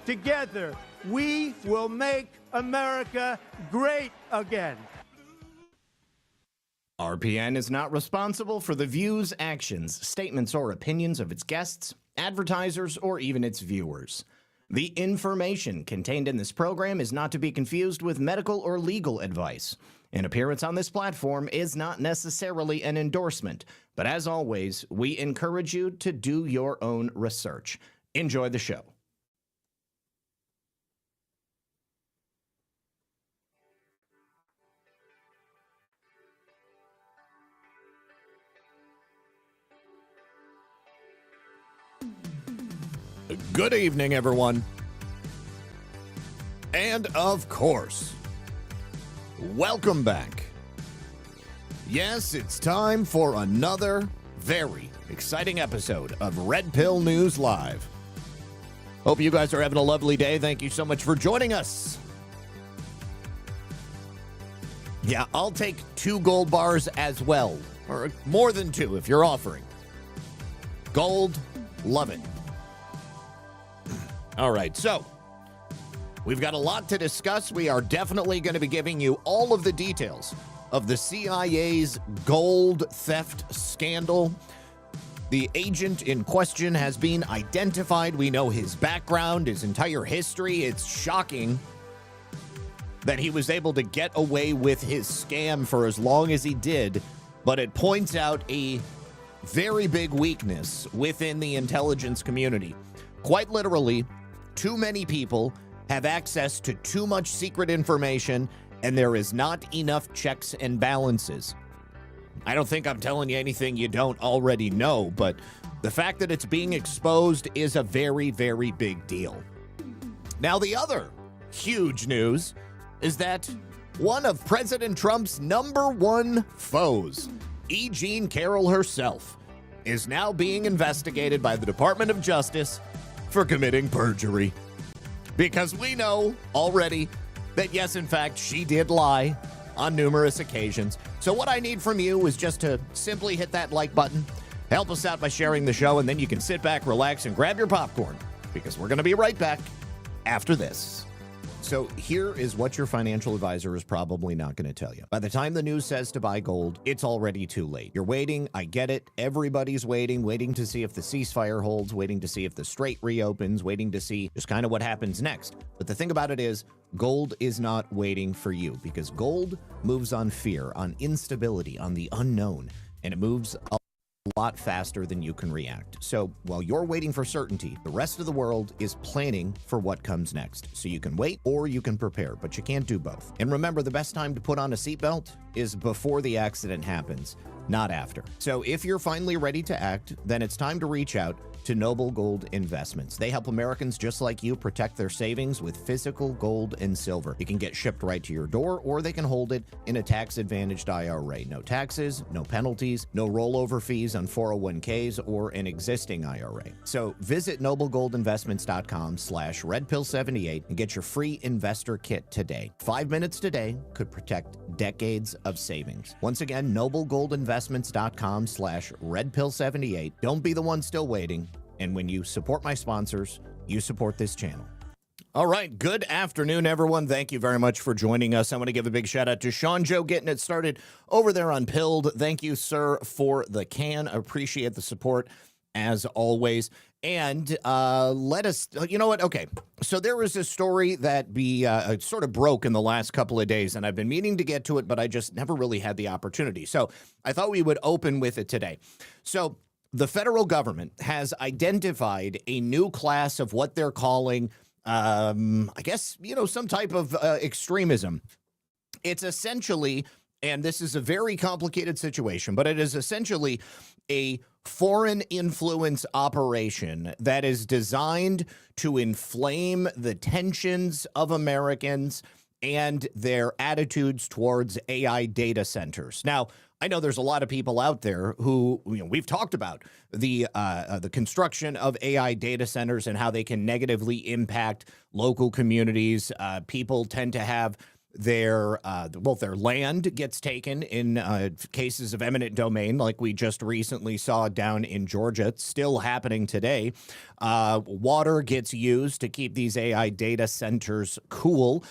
Together, we will make America great again. RPN is not responsible for the views, actions, statements, or opinions of its guests, advertisers, or even its viewers. The information contained in this program is not to be confused with medical or legal advice. An appearance on this platform is not necessarily an endorsement, but as always, we encourage you to do your own research. Enjoy the show. Good evening, everyone. And of course, welcome back. Yes, it's time for another very exciting episode of Red Pill News Live. Hope you guys are having a lovely day. Thank you so much for joining us. Yeah, I'll take 2 gold bars as well, or more than 2 if you're offering. Gold, love it. All right, so we've got a lot to discuss. We are definitely going to be giving you all of the details of the CIA's gold theft scandal. The agent in question has been identified. We know his background, his entire history. It's shocking that he was able to get away with his scam for as long as he did, but it points out a very big weakness within the intelligence community. Quite literally, too many people have access to too much secret information, and there is not enough checks and balances. I don't think I'm telling you anything you don't already know, but the fact that it's being exposed is a very, very big deal. Now, the other huge news is that one of President Trump's #1 foes, E. Jean Carrol herself, is now being investigated by the Department of Justice for committing perjury. Because we know already that, yes, in fact, she did lie on numerous occasions. So what I need from you is just to simply hit that like button, help us out by sharing the show, and then you can sit back, relax, and grab your popcorn, because we're going to be right back after this. So here is what your financial advisor is probably not going to tell you. By the time the news says to buy gold, it's already too late. You're waiting. I get it. Everybody's waiting to see if the ceasefire holds, waiting to see if the strait reopens, waiting to see just kind of what happens next. But the thing about it is, gold is not waiting for you, because gold moves on fear, on instability, on the unknown, and it moves a lot faster than you can react. So while you're waiting for certainty, the rest of the world is planning for what comes next. So you can wait or you can prepare, but you can't do both. And remember, the best time to put on a seatbelt is before the accident happens, not after. So if you're finally ready to act, then it's time to reach out to Noble Gold Investments. They help Americans just like you protect their savings with physical gold and silver. It can get shipped right to your door, or they can hold it in a tax-advantaged IRA. No taxes, no penalties, no rollover fees on 401ks or an existing IRA. So visit noblegoldinvestments.com/redpill78 and get your free investor kit today. 5 minutes today could protect decades of savings. Once again, noblegoldinvestments.com/redpill78. Don't be the one still waiting. And when you support my sponsors, you support this channel. All right, good afternoon, everyone. Thank you very much for joining us. I want to give a big shout out to Sean Joe getting it started over there on Pilled. Thank you, sir, for the can. Appreciate the support as always. And let us, you know what? Okay, so there was a story that sort of broke in the last couple of days, and I've been meaning to get to it, but I just never really had the opportunity. So I thought we would open with it today. So the federal government has identified a new class of what they're calling, I guess, some type of extremism. It's essentially, and this is a very complicated situation, but it is essentially a foreign influence operation that is designed to inflame the tensions of Americans and their attitudes towards AI data centers. Now, I know there's a lot of people out there who, we've talked about the construction of AI data centers and how they can negatively impact local communities. People tend to have their land gets taken in cases of eminent domain, like we just recently saw down in Georgia. It's still happening today. Water gets used to keep these AI data centers cool.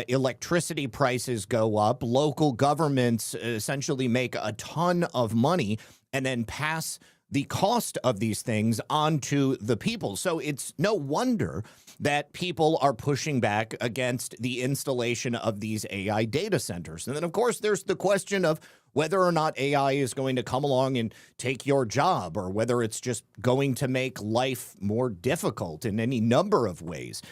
Electricity prices go up. Local governments essentially make a ton of money and then pass the cost of these things onto the people. So it's no wonder that people are pushing back against the installation of these AI data centers. And then, of course, there's the question of whether or not AI is going to come along and take your job, or whether it's just going to make life more difficult in any number of ways.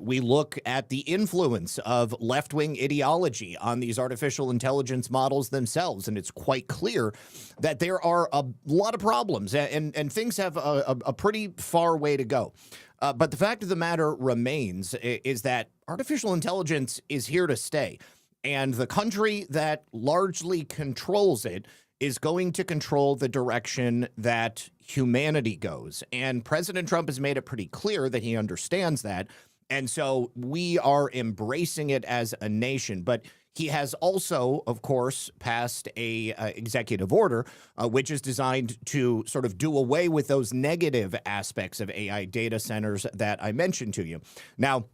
We look at the influence of left-wing ideology on these artificial intelligence models themselves, and it's quite clear that there are a lot of problems, and things have a pretty far way to go. But the fact of the matter remains is that artificial intelligence is here to stay. And the country that largely controls it is going to control the direction that humanity goes. And President Trump has made it pretty clear that he understands that. And so we are embracing it as a nation. But he has also, of course, passed a executive order, which is designed to sort of do away with those negative aspects of AI data centers that I mentioned to you. Now,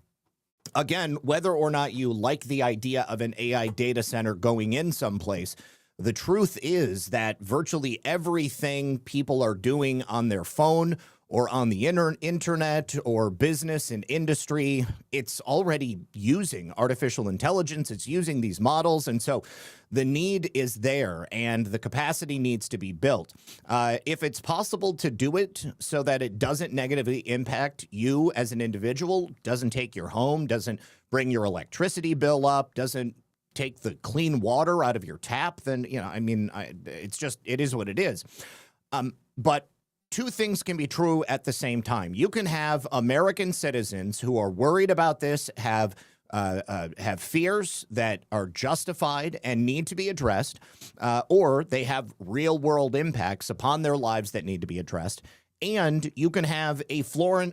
again, whether or not you like the idea of an AI data center going in someplace, the truth is that virtually everything people are doing on their phone or on the internet or business and industry, it's already using artificial intelligence. It's using these models. And so the need is there and the capacity needs to be built. If it's possible to do it so that it doesn't negatively impact you as an individual, doesn't take your home, doesn't bring your electricity bill up, doesn't take the clean water out of your tap, then, it is what it is. But two things can be true at the same time. You can have American citizens who are worried about this, have fears that are justified and need to be addressed, or they have real-world impacts upon their lives that need to be addressed. And you can have a foreign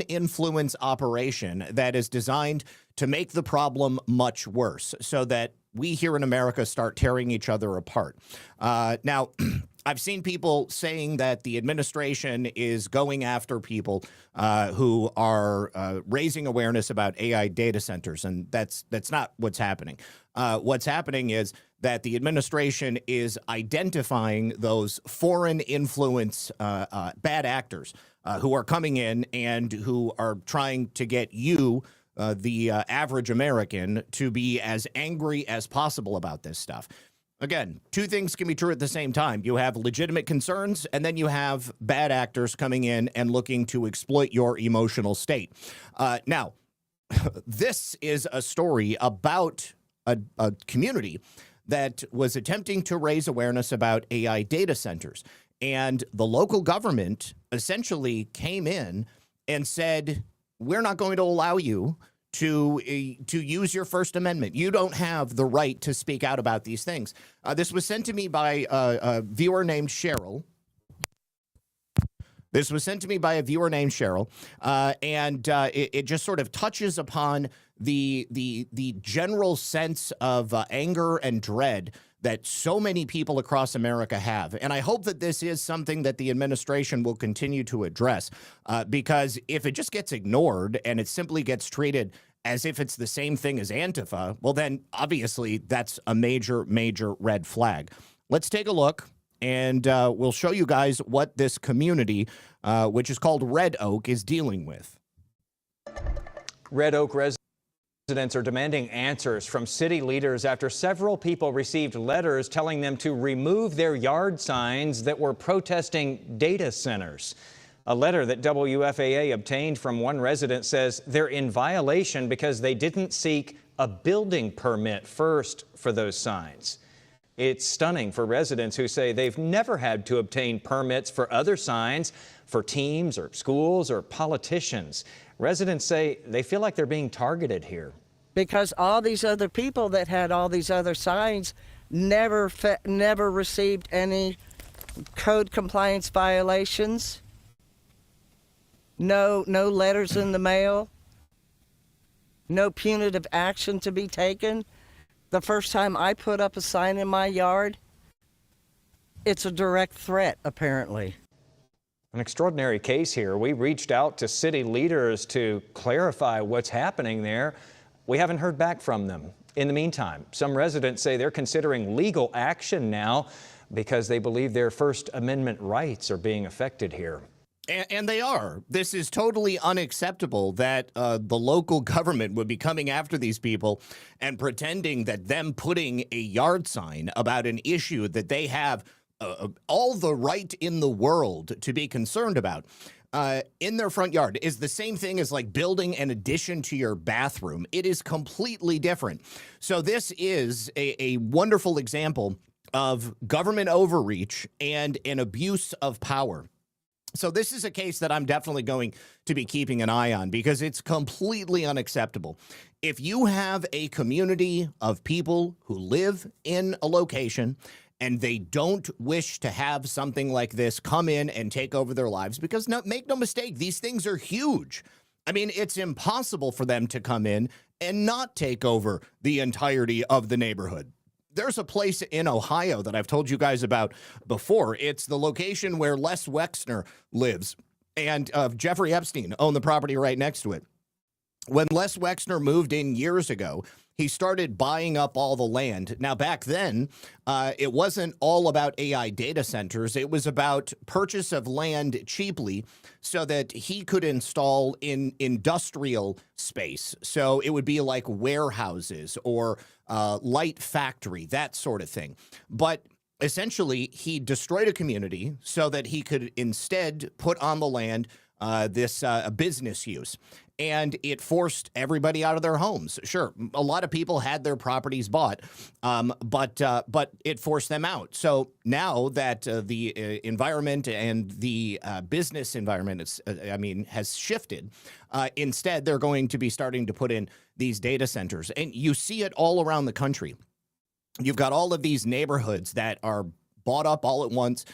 influence operation that is designed to make the problem much worse, so that we here in America start tearing each other apart. Now, I've seen people saying that the administration is going after people who are raising awareness about AI data centers, and that's not what's happening. What's happening is that the administration is identifying those foreign influence bad actors who are coming in and who are trying to get you, the average American, to be as angry as possible about this stuff. Again, two things can be true at the same time. You have legitimate concerns, and then you have bad actors coming in and looking to exploit your emotional state. Now, this is a story about a community that was attempting to raise awareness about AI data centers. And the local government essentially came in and said, we're not going to allow you to use your First Amendment. You don't have the right to speak out about these things. This was sent to me by a viewer named Cheryl. It just sort of touches upon the general sense of anger and dread that so many people across America have. And I hope that this is something that the administration will continue to address, because if it just gets ignored and it simply gets treated as if it's the same thing as Antifa, well, then obviously that's a major, major red flag. Let's take a look, and we'll show you guys what this community, which is called Red Oak, is dealing with. Red Oak residents are demanding answers from city leaders after several people received letters telling them to remove their yard signs that were protesting data centers. A letter that WFAA obtained from one resident says they're in violation because they didn't seek a building permit first for those signs. It's stunning for residents who say they've never had to obtain permits for other signs for teams or schools or politicians. Residents say they feel like they're being targeted here. Because all these other people that had all these other signs never received any code compliance violations, no letters in the mail. no punitive action to be taken. The first time I put up a sign in my yard, it's a direct threat, apparently. An extraordinary case here. We reached out to city leaders to clarify what's happening there. We haven't heard back from them. In the meantime, some residents say they're considering legal action now because they believe their First Amendment rights are being affected here. And they are. This is totally unacceptable that the local government would be coming after these people and pretending that them putting a yard sign about an issue that they have all the right in the world to be concerned about in their front yard is the same thing as like building an addition to your bathroom. It is completely different. So this is a wonderful example of government overreach and an abuse of power. So this is a case that I'm definitely going to be keeping an eye on because it's completely unacceptable. If you have a community of people who live in a location and they don't wish to have something like this come in and take over their lives, because make no mistake, these things are huge. I mean, it's impossible for them to come in and not take over the entirety of the neighborhood. There's a place in Ohio that I've told you guys about before. It's the location where Les Wexner lives, and Jeffrey Epstein owned the property right next to it. When Les Wexner moved in years ago, he started buying up all the land. Now, back then, it wasn't all about AI data centers. It was about purchase of land cheaply so that he could install in industrial space. So it would be like warehouses or light factory, that sort of thing. But essentially, he destroyed a community so that he could instead put on the land this business use. And it forced everybody out of their homes. Sure, a lot of people had their properties bought, but it forced them out. So now that the environment and the business environment has shifted, instead they're going to be starting to put in these data centers. And you see it all around the country. You've got all of these neighborhoods that are bought up all at once.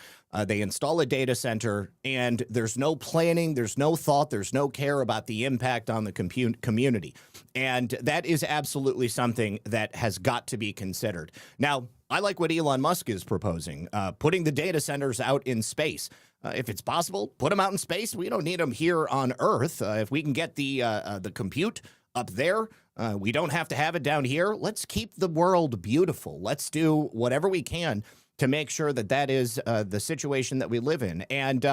They install a data center, and there's no planning, there's no thought, there's no care about the impact on the community. And that is absolutely something that has got to be considered. Now, I like what Elon Musk is proposing, putting the data centers out in space. If it's possible, put them out in space. We don't need them here on Earth. If we can get the compute up there, we don't have to have it down here. Let's keep the world beautiful. Let's do whatever we can to make sure that that is the situation that we live in. And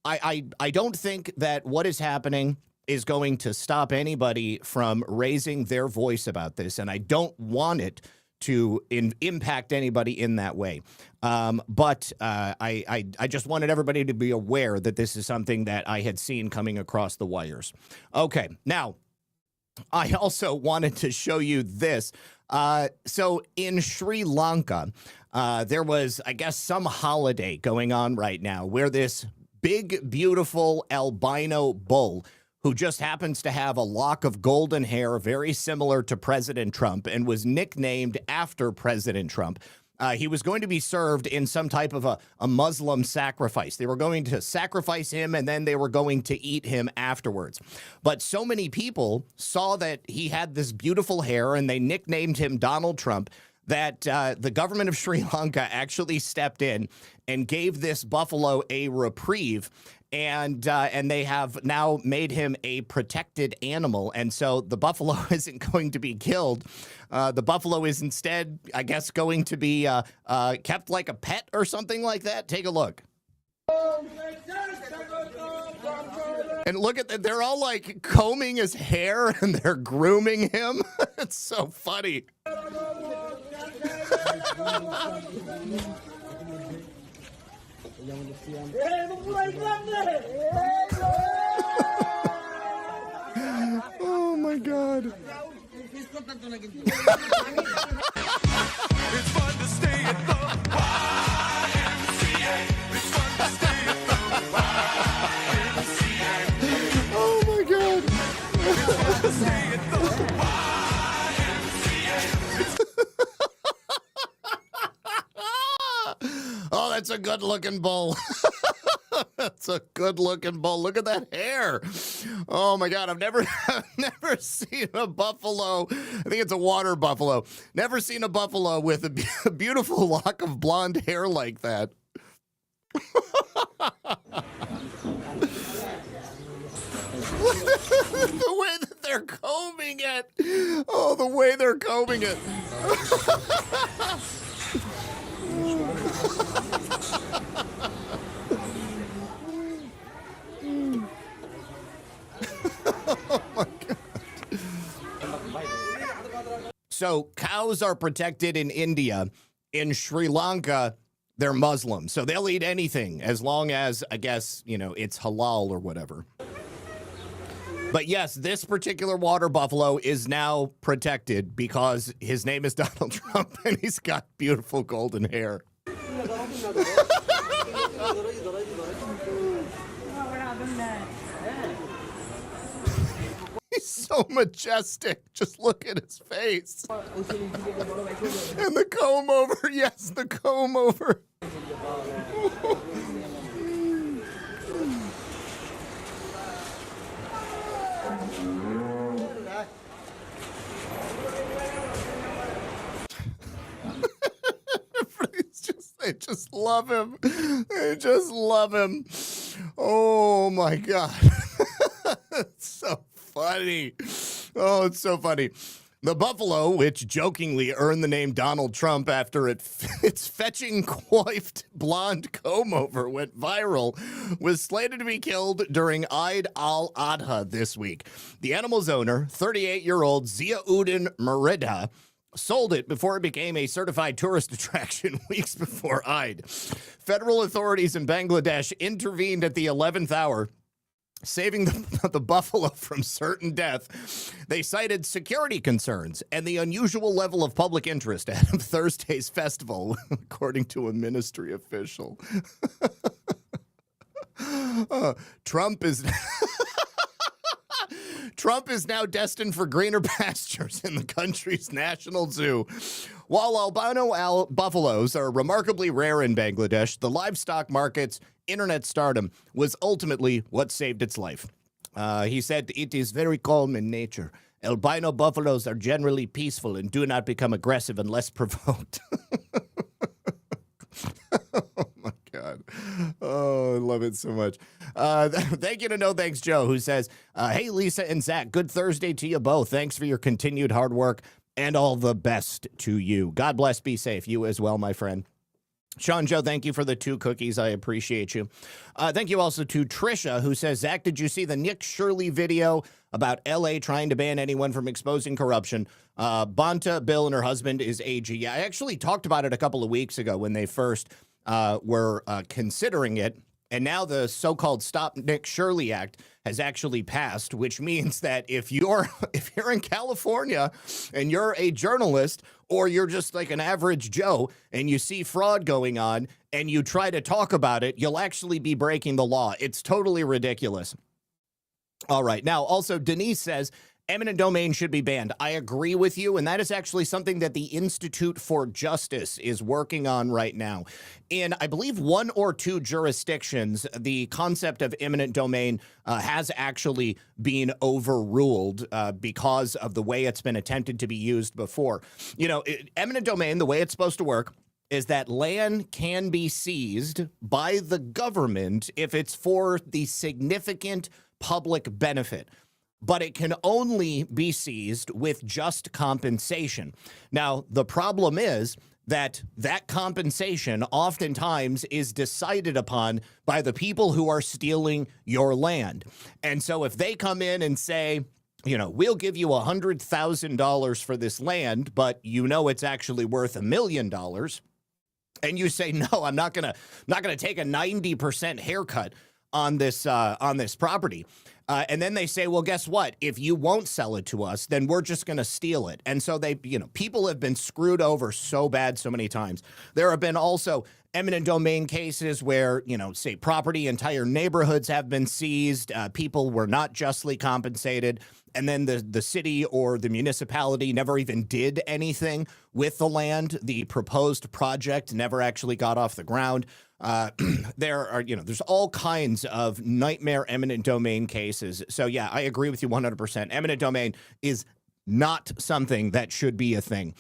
I don't think that what is happening is going to stop anybody from raising their voice about this, and I don't want it to impact anybody in that way. But I just wanted everybody to be aware that this is something that I had seen coming across the wires. Okay, now, I also wanted to show you this. So in Sri Lanka, there was, I guess, some holiday going on right now where this big, beautiful albino bull, who just happens to have a lock of golden hair very similar to President Trump and was nicknamed after President Trump, he was going to be served in some type of a Muslim sacrifice. They were going to sacrifice him, and then they were going to eat him afterwards. But so many people saw that he had this beautiful hair, and they nicknamed him Donald Trump, that the government of Sri Lanka actually stepped in and gave this buffalo a reprieve. And they have now made him a protected animal. And so the buffalo isn't going to be killed. The buffalo is instead, I guess, going to be kept like a pet or something like that. Take a look. And look at that. They're all like combing his hair and they're grooming him. It's so funny. Oh my God. It's fun to stay at the YMCA. It's fun to stay at the YMCA. Oh my God. It's fun to stay at the YMCA. Oh, that's a good looking bull. That's That's a good-looking bull. Look at that hair. Oh, my God. I've never seen a buffalo. I think it's a water buffalo. Never seen a buffalo with a beautiful lock of blonde hair like that. The way that they're combing it. Oh, the way they're combing it. Oh my God. So cows are protected in India. In Sri Lanka, they're Muslim. So they'll eat anything as long as, I guess, it's halal or whatever. But yes, this particular water buffalo is now protected because his name is Donald Trump and he's got beautiful golden hair. He's so majestic. Just look at his face. And the comb over. Yes, the comb over. They just love him. They just love him. Oh, my God. It's so funny. Oh, it's so funny. The buffalo, which jokingly earned the name Donald Trump after its fetching coiffed blonde comb-over went viral, was slated to be killed during Eid al-Adha this week. The animal's owner, 38-year-old Ziauddin Merida, sold it before it became a certified tourist attraction weeks before Eid. Federal authorities in Bangladesh intervened at the 11th hour, saving the buffalo from certain death. They cited security concerns and the unusual level of public interest ahead of Thursday's festival, according to a ministry official. Trump is now destined for greener pastures in the country's national zoo. While albino buffaloes are remarkably rare in Bangladesh, the livestock market's internet stardom was ultimately what saved its life. He said, "It is very calm in nature. Albino buffaloes are generally peaceful and do not become aggressive unless provoked." Oh, my God. Oh, I love it so much. Thank you to No Thanks Joe, who says, hey, Lisa and Zach, good Thursday to you both. Thanks for your continued hard work and all the best to you. God bless. Be safe. You as well, my friend. Sean Joe, thank you for the 2 cookies. I appreciate you. Thank you also to Trisha, who says, Zach, did you see the Nick Shirley video about L.A. trying to ban anyone from exposing corruption? Bonta, Bill, and her husband is AG. Yeah, I actually talked about it a couple of weeks ago when they first were considering it. And now the so-called Stop Nick Shirley Act has actually passed, which means that if you're in California and you're a journalist or you're just like an average Joe and you see fraud going on and you try to talk about it, you'll actually be breaking the law. It's totally ridiculous. All right. Now, also, Denise says, eminent domain should be banned. I agree with you, and that is actually something that the Institute for Justice is working on right now. In, I believe, 1 or 2 jurisdictions, the concept of eminent domain has actually been overruled because of the way it's been attempted to be used before. Eminent domain, the way it's supposed to work, is that land can be seized by the government if it's for the significant public benefit, but it can only be seized with just compensation. Now, the problem is that compensation oftentimes is decided upon by the people who are stealing your land. And so if they come in and say, we'll give you $100,000 for this land, but it's actually worth $1 million, and you say, no, I'm not gonna take a 90% haircut on this property. And then they say, well, guess what? If you won't sell it to us, then we're just going to steal it. And so they, people have been screwed over so bad so many times. There have been also eminent domain cases where, say property, entire neighborhoods have been seized. People were not justly compensated. And then the city or the municipality never even did anything with the land. The proposed project never actually got off the ground. There's all kinds of nightmare eminent domain cases. So yeah, I agree with you 100%. Eminent domain is not something that should be a thing.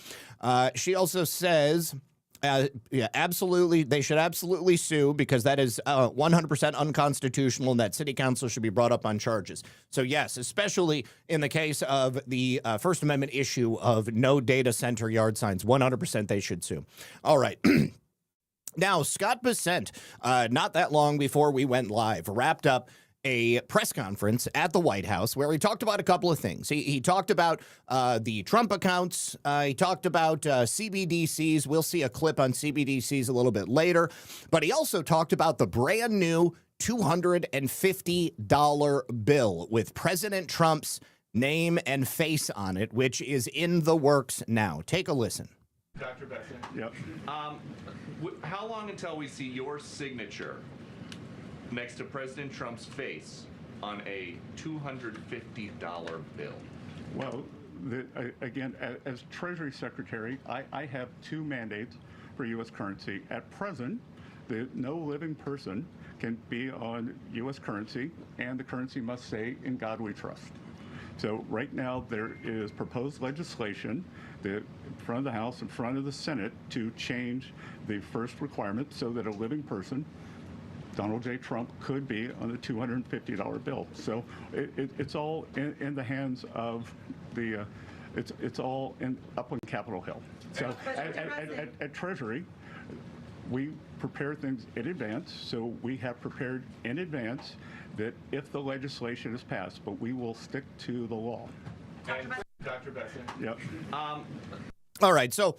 She also says, absolutely, they should absolutely sue because that is 100% unconstitutional and that city council should be brought up on charges. So yes, especially in the case of the First Amendment issue of no data center yard signs, 100% they should sue. All right. Now, Scott Bessent, not that long before we went live, wrapped up a press conference at the White House where he talked about a couple of things. He talked about the Trump accounts. He talked about CBDCs. We'll see a clip on CBDCs a little bit later. But he also talked about the brand new $250 bill with President Trump's name and face on it, which is in the works now. Take a listen. Dr. Bessent. Yep. How long until we see your signature next to President Trump's face on a $250 bill? Well, again, as Treasury Secretary, I have two mandates for U.S. currency. At present, no living person can be on U.S. currency, and the currency must say, "In God we trust." So right now there is proposed legislation in front of the House, in front of the Senate, to change the first requirement so that a living person, Donald J. Trump, could be on the $250 bill. So it's all in the hands of the, it's all up on Capitol Hill. So at Treasury, we prepare things in advance. So we have prepared in advance that if the legislation is passed, but we will stick to the law. Dr. Bessent. Yep. All right. So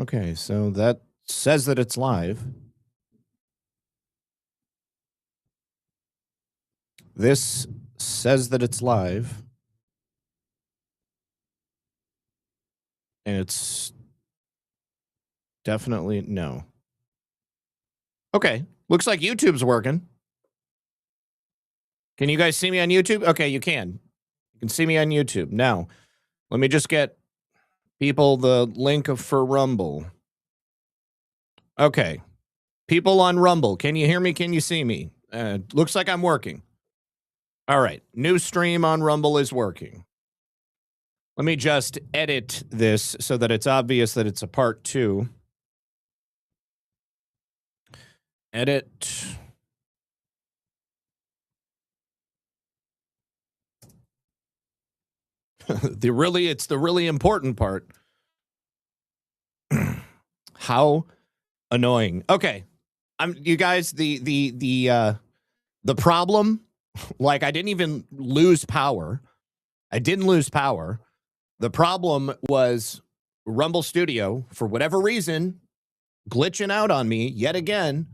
Okay, so that says that it's live. This says that it's live. And it's definitely no. Okay, looks like YouTube's working. Can you guys see me on YouTube? Okay, you can. You can see me on YouTube. Now, let me just get people the link for Rumble. Okay. People on Rumble, can you hear me? Can you see me? Looks like I'm working. All right. New stream on Rumble is working. Let me just edit this so that it's obvious that it's a part 2. Edit. It's the really important part. How annoying. Okay. You guys, the problem, like I didn't even lose power. I didn't lose power. The problem was Rumble Studio, for whatever reason, glitching out on me yet again.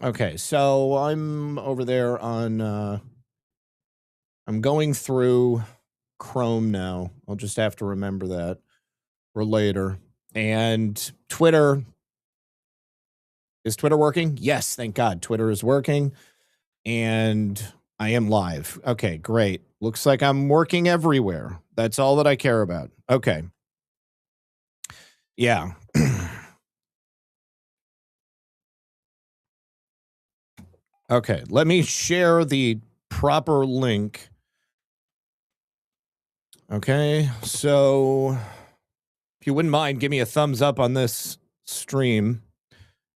Okay, so I'm over there on, I'm going through Chrome now. I'll just have to remember that for later. And Twitter. Is Twitter working? Yes, thank God. Twitter is working. And I am live. Okay, great. Looks like I'm working everywhere. That's all that I care about. Okay. Yeah. Okay, let me share the proper link. Okay, so if you wouldn't mind, give me a thumbs up on this stream.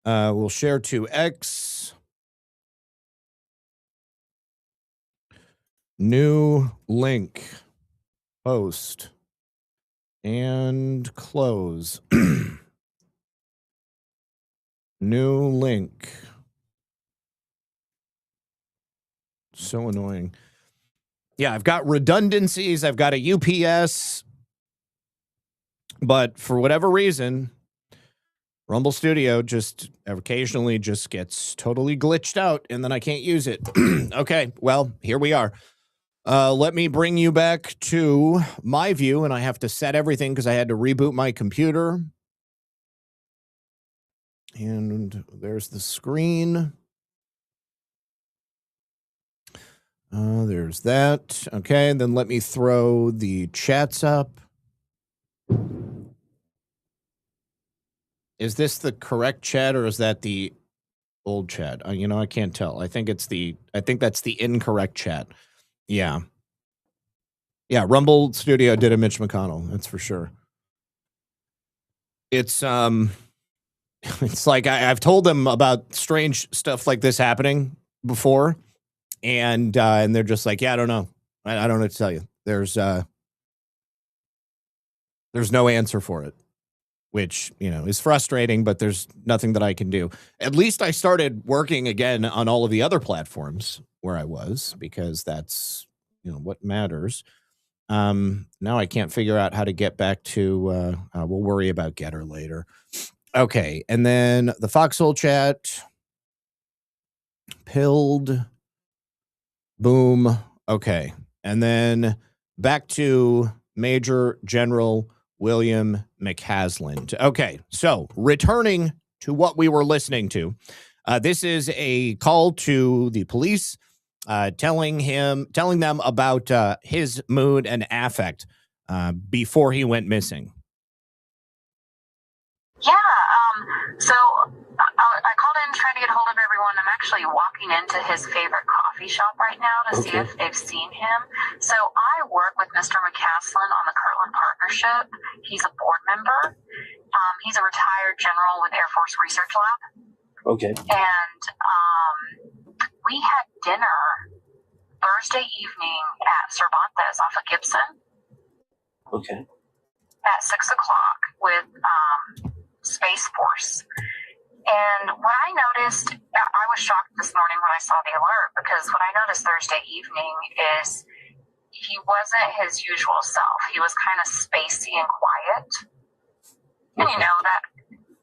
We'll share to X. New link. Post. And close. New link. So annoying. Yeah, I've got redundancies. I've got a UPS. But for whatever reason, Rumble Studio just occasionally just gets totally glitched out, and then I can't use it. Okay, well, here we are. Let me bring you back to my view, and I have to set everything because I had to reboot my computer. And there's the screen. There's that. Okay, then let me throw the chats up. Is this the correct chat or is that the old chat? I can't tell. I think that's the incorrect chat. Yeah. Yeah, Rumble Studio did a Mitch McConnell, that's for sure. It's it's like I've told them about strange stuff like this happening before, and they're just like, yeah, I don't know. I don't know what to tell you. There's no answer for it, which, is frustrating, but there's nothing that I can do. At least I started working again on all of the other platforms where I was, because that's, what matters. Now I can't figure out how to get back to, we'll worry about Getter later. Okay. And then the Foxhole chat. Pilled. Boom. Okay. And then back to Major General William McCaslin. Okay. So returning to what we were listening to, this is a call to the police, telling them about his mood and affect before he went missing. Yeah, so I called in trying to get a hold of everyone. I'm actually walking into his favorite coffee shop right now to see if they've seen him. So I work with Mr. McCaslin on the Kirtland Partnership. He's a board member. He's a retired general with Air Force Research Lab. Okay. And we had dinner Thursday evening at Cervantes off of Gibson. Okay. At 6 o'clock with Space Force. And what I noticed, I was shocked this morning when I saw the alert, because what I noticed Thursday evening is he wasn't his usual self. He was kind of spacey and quiet. And you know that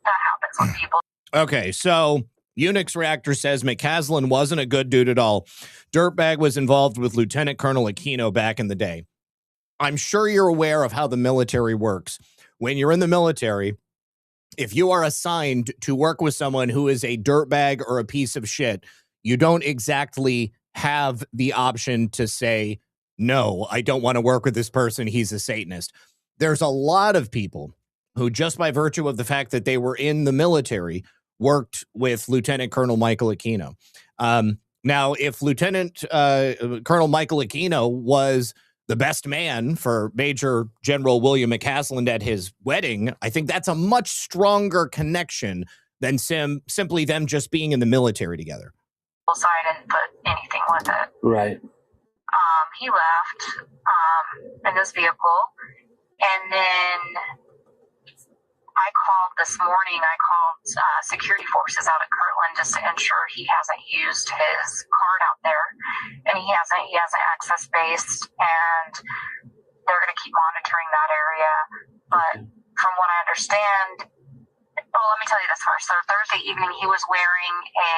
happens with people. Okay, so Unix Reactor says McCaslin wasn't a good dude at all. Dirtbag was involved with Lieutenant Colonel Aquino back in the day. I'm sure you're aware of how the military works. When you're in the military, if you are assigned to work with someone who is a dirtbag or a piece of shit, you don't exactly have the option to say, no, I don't want to work with this person. He's a Satanist. There's a lot of people who, just by virtue of the fact that they were in the military, worked with Lieutenant Colonel Michael Aquino. Now, if Lieutenant Colonel Michael Aquino was the best man for Major General William McCaslin at his wedding, I think that's a much stronger connection than simply them just being in the military together. So I didn't put anything with it. Right. He left in his vehicle, and then I called this morning. I called security forces out at Kirtland just to ensure he hasn't used his card out there, and he hasn't. He has an access based, and they're going to keep monitoring that area. But from what I understand, well, let me tell you this first. So Thursday evening, he was wearing a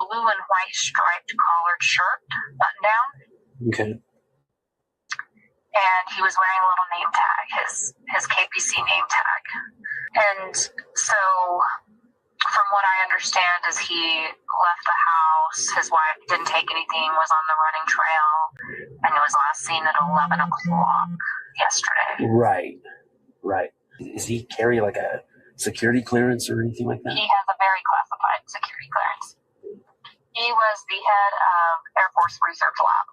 blue and white striped collared shirt, button down. Okay. And he was wearing a little name tag, his KPC name tag. And so, from what I understand, is he left the house. His wife didn't take anything, was on the running trail, and it was last seen at 11 o'clock yesterday. Right. Right. Does he carry like a security clearance or anything like that? He has a very classified security clearance. He was the head of Air Force Research Lab.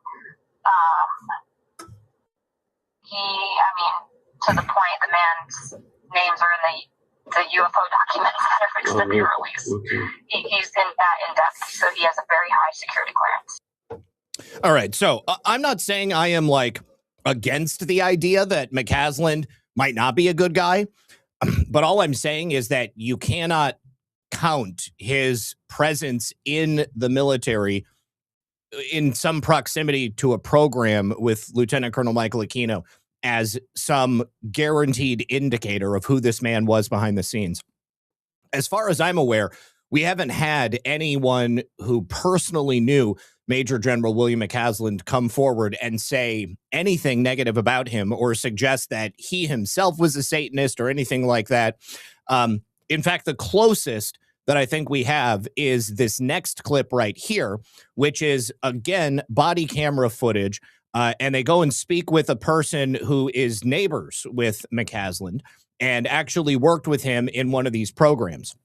To the point, the man's names are in the UFO documents that are fixed to be released. Okay. He's in that in-depth, so he has a very high security clearance. All right, so I'm not saying I am like against the idea that McCaslin might not be a good guy, but all I'm saying is that you cannot count his presence in the military in some proximity to a program with Lieutenant Colonel Michael Aquino as some guaranteed indicator of who this man was behind the scenes. As far as I'm aware, we haven't had anyone who personally knew Major General William McCaslin come forward and say anything negative about him or suggest that he himself was a Satanist or anything like that. In fact, the closest that I think we have is this next clip right here, which is, again, body camera footage. And they go and speak with a person who is neighbors with McCaslin and actually worked with him in one of these programs.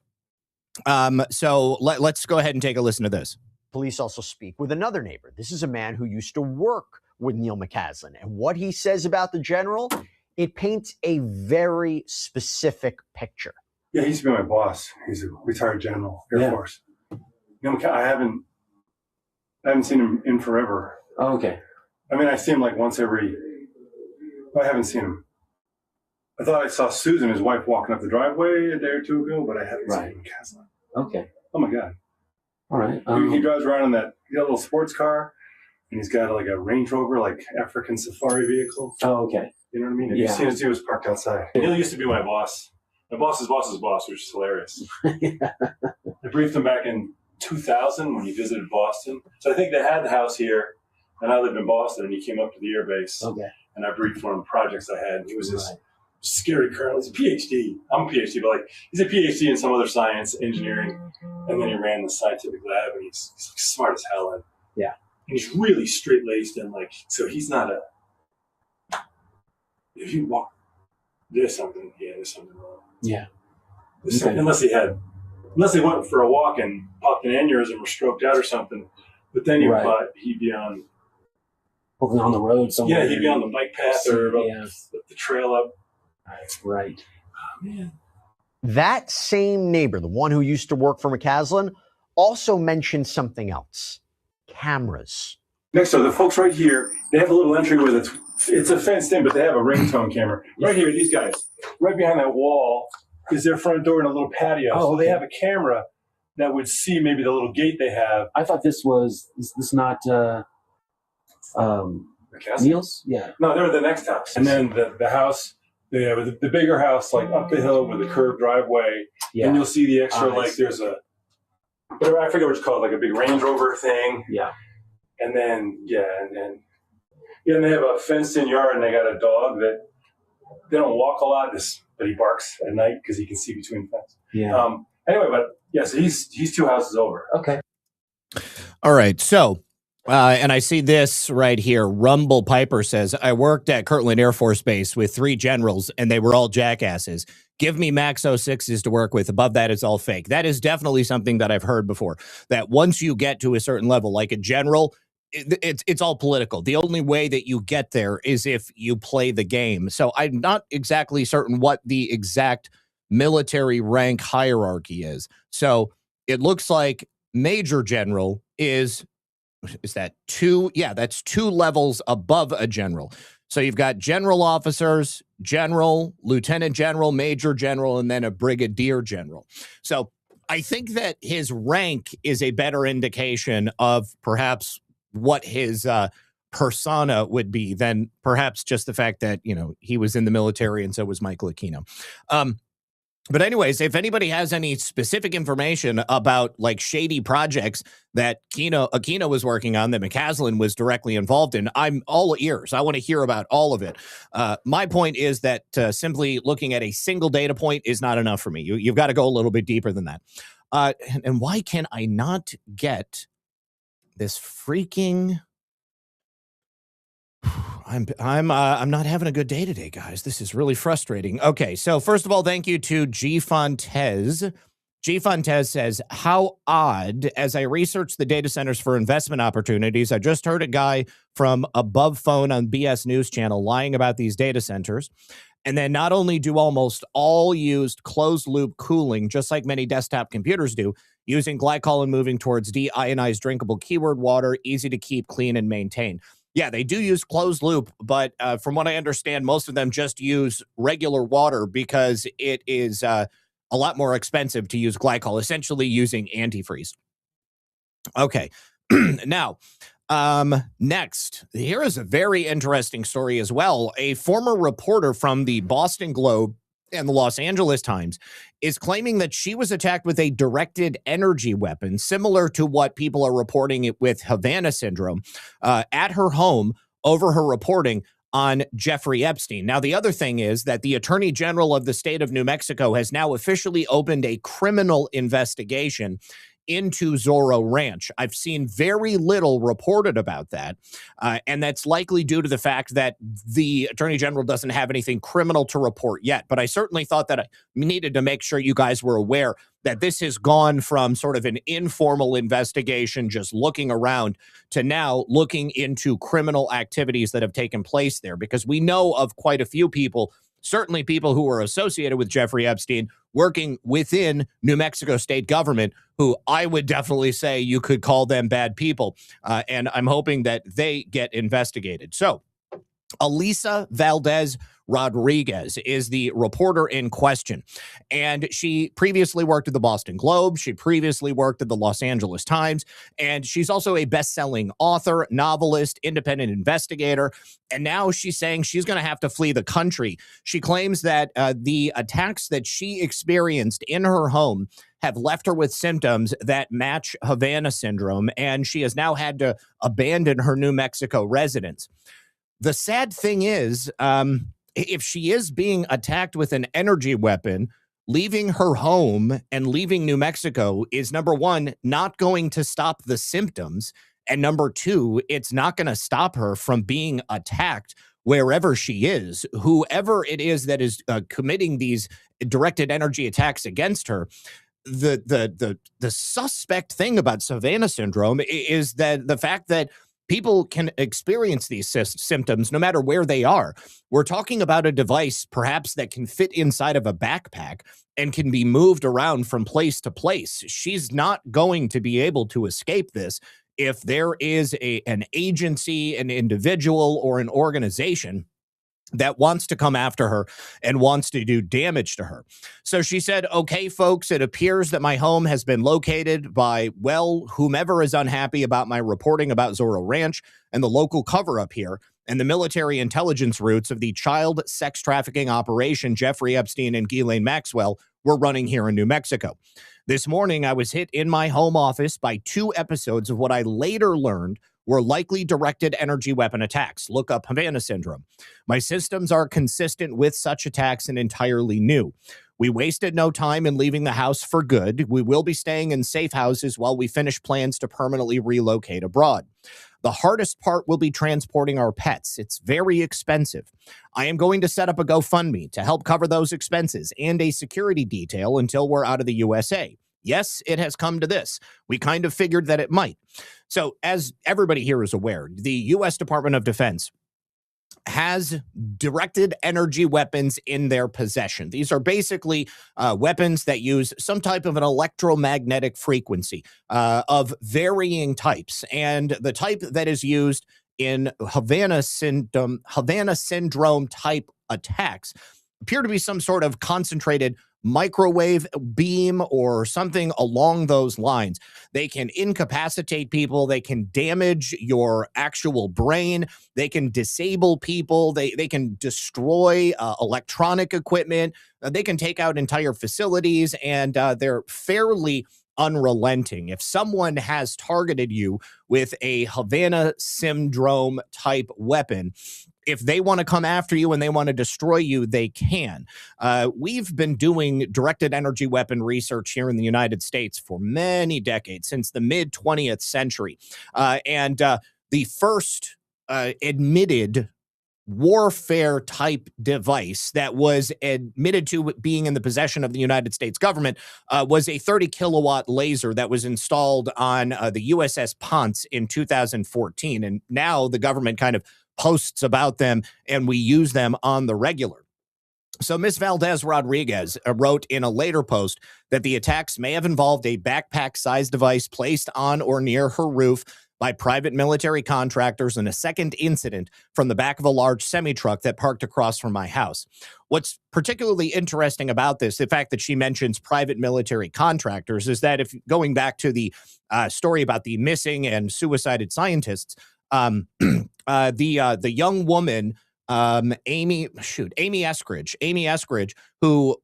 So let's go ahead and take a listen to this. Police also speak with another neighbor. This is a man who used to work with Neil McCaslin. And what he says about the general, it paints a very specific picture. Yeah, he used to be my boss. He's a retired general, Air Force. You know, I haven't seen him in forever. Oh, okay. I mean, I see him like once every. I haven't seen him. I thought I saw Susan, his wife, walking up the driveway a day or two ago, but I haven't seen him in Caslin. Okay. Oh my God. All right. He drives around in that little sports car, and he's got like a Range Rover, like African safari vehicle. Oh, okay. You know what I mean? If you see he was parked outside. Neil used to be my boss. My boss's boss's boss, which is hilarious. I briefed him back in 2000 when he visited Boston. So I think they had the house here, and I lived in Boston, and he came up to the air base. Okay. And I briefed for him projects I had. He was this scary colonel. He's a PhD. I'm a PhD, but like he's a PhD in some other science, engineering, and then he ran the scientific lab, and he's like smart as hell. And he's really straight laced, and like so he's not a. If you walk, there's something wrong. Yeah. Unless they went for a walk and popped an aneurysm or stroked out or something, but then he'd be on. Walking on the road somewhere. Yeah, he'd be on the bike path or the trail up. Right. Oh, man. That same neighbor, the one who used to work for McCaslin, also mentioned something else. Cameras. Next to the folks right here, they have a little entryway it's a fenced in, but they have a ringtone camera. Right here, these guys, right behind that wall is their front door and a little patio. Oh, so they have a camera that would see maybe the little gate they have. I thought this not Neil's? Yeah. No, they're the next house. And then the house Yeah, but the bigger house, like up the hill with a curved driveway, and you'll see the extra, like there's a, whatever, I forget what it's called, like a big Range Rover thing. Yeah. And then, and they have a fenced-in yard, and they got a dog that they don't walk a lot, but he barks at night because he can see between the fence. Yeah. Anyway, but yeah, so he's 2 houses over. Okay. All right, so. And I see this right here. Rumble Piper says, I worked at Kirtland Air Force Base with 3 generals, and they were all jackasses. Give me Max 06s to work with. Above that, it's all fake. That is definitely something that I've heard before, that once you get to a certain level, like a general, it's all political. The only way that you get there is if you play the game. So I'm not exactly certain what the exact military rank hierarchy is. So it looks like Major General is that 2? Yeah, that's 2 levels above a general. So you've got general officers, general, lieutenant general, major general, and then a brigadier general. So I think that his rank is a better indication of perhaps what his persona would be than perhaps just the fact that, he was in the military and so was Michael Aquino. But anyways, if anybody has any specific information about like shady projects that Aquino was working on, that McCaslin was directly involved in, I'm all ears. I want to hear about all of it. My point is that simply looking at a single data point is not enough for me. You've got to go a little bit deeper than that. And why can I not get this freaking... I'm not having a good day today, guys. This is really frustrating. Okay, so first of all, thank you to G Fontez. G Fontez says, how odd. As I researched the data centers for investment opportunities, I just heard a guy from Above Phone on BS News Channel lying about these data centers. And then not only do almost all use closed-loop cooling, just like many desktop computers do, using glycol and moving towards deionized drinkable keyword water, easy to keep clean and maintain. Yeah, they do use closed loop, but from what I understand, most of them just use regular water because it is a lot more expensive to use glycol, essentially using antifreeze. Okay, now, next, here is a very interesting story as well. A former reporter from the Boston Globe and the Los Angeles Times is claiming that she was attacked with a directed energy weapon, similar to what people are reporting it with Havana syndrome, at her home over her reporting on Jeffrey Epstein. Now, the other thing is that the Attorney General of the state of New Mexico has now officially opened a criminal investigation into Zorro Ranch. I've seen very little reported about that, and that's likely due to the fact that the Attorney General doesn't have anything criminal to report yet. But I certainly thought that I needed to make sure you guys were aware that this has gone from sort of an informal investigation, just looking around, to now looking into criminal activities that have taken place there, because we know of quite a few people, certainly people who were associated with Jeffrey Epstein, working within New Mexico state government, who I would definitely say you could call them bad people. And I'm hoping that they get investigated. So Elisa Valdez Rodriguez is the reporter in question. And she previously worked at the Boston Globe. She previously worked at the Los Angeles Times. And she's also a best-selling author, novelist, independent investigator. And now she's saying she's going to have to flee the country. She claims that the attacks that she experienced in her home have left her with symptoms that match Havana syndrome, and she has now had to abandon her New Mexico residence. The sad thing is, if she is being attacked with an energy weapon, leaving her home and leaving New Mexico is, number one, not going to stop the symptoms. And number two, it's not going to stop her from being attacked wherever she is. Whoever it is that is committing these directed energy attacks against her, the suspect thing about Savannah syndrome is that the fact that people can experience these symptoms no matter where they are. We're talking about a device perhaps that can fit inside of a backpack and can be moved around from place to place. She's not going to be able to escape this if there is an agency, an individual, or an organization that wants to come after her and wants to do damage to her. So she said, okay, folks, it appears that my home has been located by, well, whomever is unhappy about my reporting about Zorro Ranch and the local cover-up here. and the military intelligence routes of the child sex trafficking operation Jeffrey Epstein and Ghislaine Maxwell were running here in New Mexico. This morning, I was hit in my home office by 2 episodes of what I later learned were likely directed energy weapon attacks. Look up Havana syndrome. My systems are consistent with such attacks and entirely new. We wasted no time in leaving the house for good. We will be staying in safe houses while we finish plans to permanently relocate abroad. The hardest part will be transporting our pets. It's very expensive. I am going to set up a GoFundMe to help cover those expenses and a security detail until we're out of the USA. Yes, it has come to this. We kind of figured that it might. So, as everybody here is aware, the U.S. Department of Defense has directed energy weapons in their possession. These are basically weapons that use some type of an electromagnetic frequency of varying types. And the type that is used in Havana syndrome type attacks appear to be some sort of concentrated microwave beam or something along those lines. They can incapacitate people. They can damage your actual brain. They can disable people. They can destroy electronic equipment. They can take out entire facilities, and they're fairly unrelenting. If someone has targeted you with a Havana syndrome type weapon, if they want to come after you and they want to destroy you, they can. We've been doing directed energy weapon research here in the United States for many decades, since the mid-20th century. And the first admitted warfare type device that was admitted to being in the possession of the United States government was a 30 kilowatt laser that was installed on the USS Ponce in 2014. And now the government kind of posts about them, and we use them on the regular. So Ms. Valdez Rodriguez wrote in a later post that the attacks may have involved a backpack-sized device placed on or near her roof by private military contractors, and a second incident from the back of a large semi-truck that parked across from my house. What's particularly interesting about this, the fact that she mentions private military contractors, is that if going back to the story about the missing and suicided scientists, the young woman, Amy Eskridge, who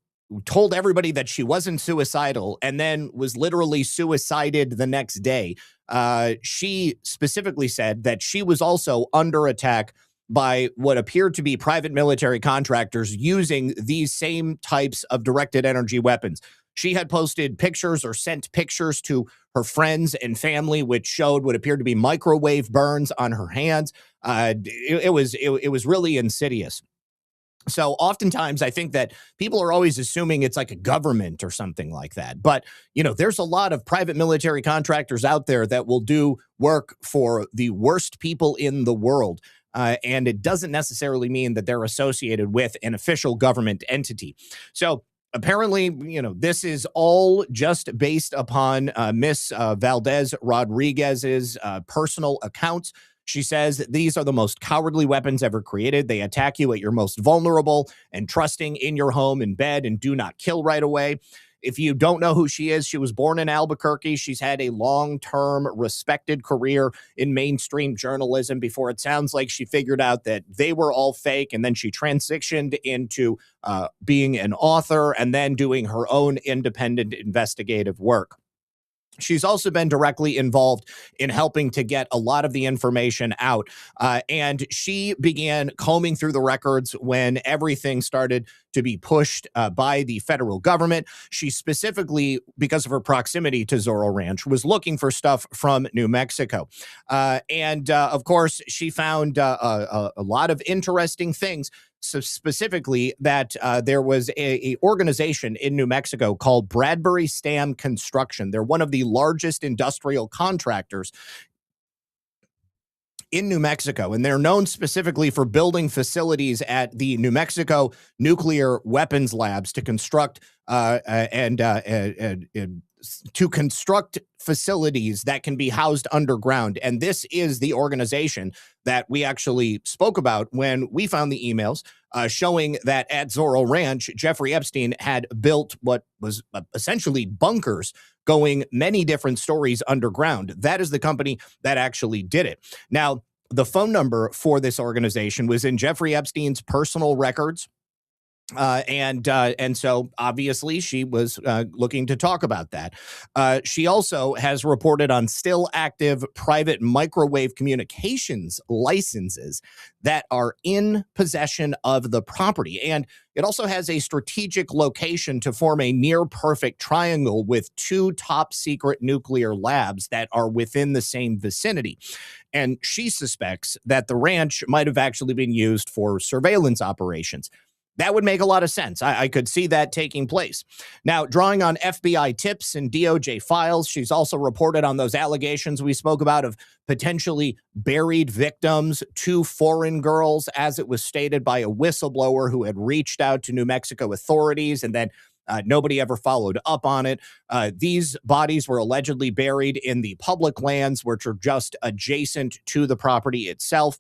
told everybody that she wasn't suicidal and then was literally suicided the next day. She specifically said that she was also under attack by what appeared to be private military contractors using these same types of directed energy weapons. She had posted pictures or sent pictures to her friends and family, which showed what appeared to be microwave burns on her hands. It was really insidious. So oftentimes I think that people are always assuming it's like a government or something like that. But, you know, there's a lot of private military contractors out there that will do work for the worst people in the world. And it doesn't necessarily mean that they're associated with an official government entity. So apparently, you know, this is all just based upon Miss Valdez Rodriguez's personal accounts. She says that these are the most cowardly weapons ever created. They attack you at your most vulnerable and trusting in your home in bed and do not kill right away. If you don't know who she is, she was born in Albuquerque. She's had a long-term respected career in mainstream journalism before it sounds like she figured out that they were all fake, and then she transitioned into being an author and then doing her own independent investigative work. She's also been directly involved in helping to get a lot of the information out. And she began combing through the records when everything started to be pushed by the federal government. She specifically, because of her proximity to Zorro Ranch, was looking for stuff from New Mexico. And of course, she found a lot of interesting things. So specifically that there was a organization in New Mexico called Bradbury Stam Construction. They're one of the largest industrial contractors in New Mexico, and they're known specifically for building facilities at the New Mexico nuclear weapons labs to construct to construct facilities that can be housed underground. And this is the organization that we actually spoke about when we found the emails showing that at Zorro Ranch, Jeffrey Epstein had built what was essentially bunkers going many different stories underground. That is the company that actually did it. Now, the phone number for this organization was in Jeffrey Epstein's personal records. And so obviously she was looking to talk about that. She also has reported on still active private microwave communications licenses that are in possession of the property. And it also has a strategic location to form a near perfect triangle with 2 top secret nuclear labs that are within the same vicinity. And she suspects that the ranch might have actually been used for surveillance operations. That would make a lot of sense. I could see that taking place. Now, drawing on FBI tips and DOJ files, she's also reported on those allegations we spoke about of potentially buried victims, 2 foreign girls, as it was stated by a whistleblower who had reached out to New Mexico authorities, and then nobody ever followed up on it. These bodies were allegedly buried in the public lands, which are just adjacent to the property itself.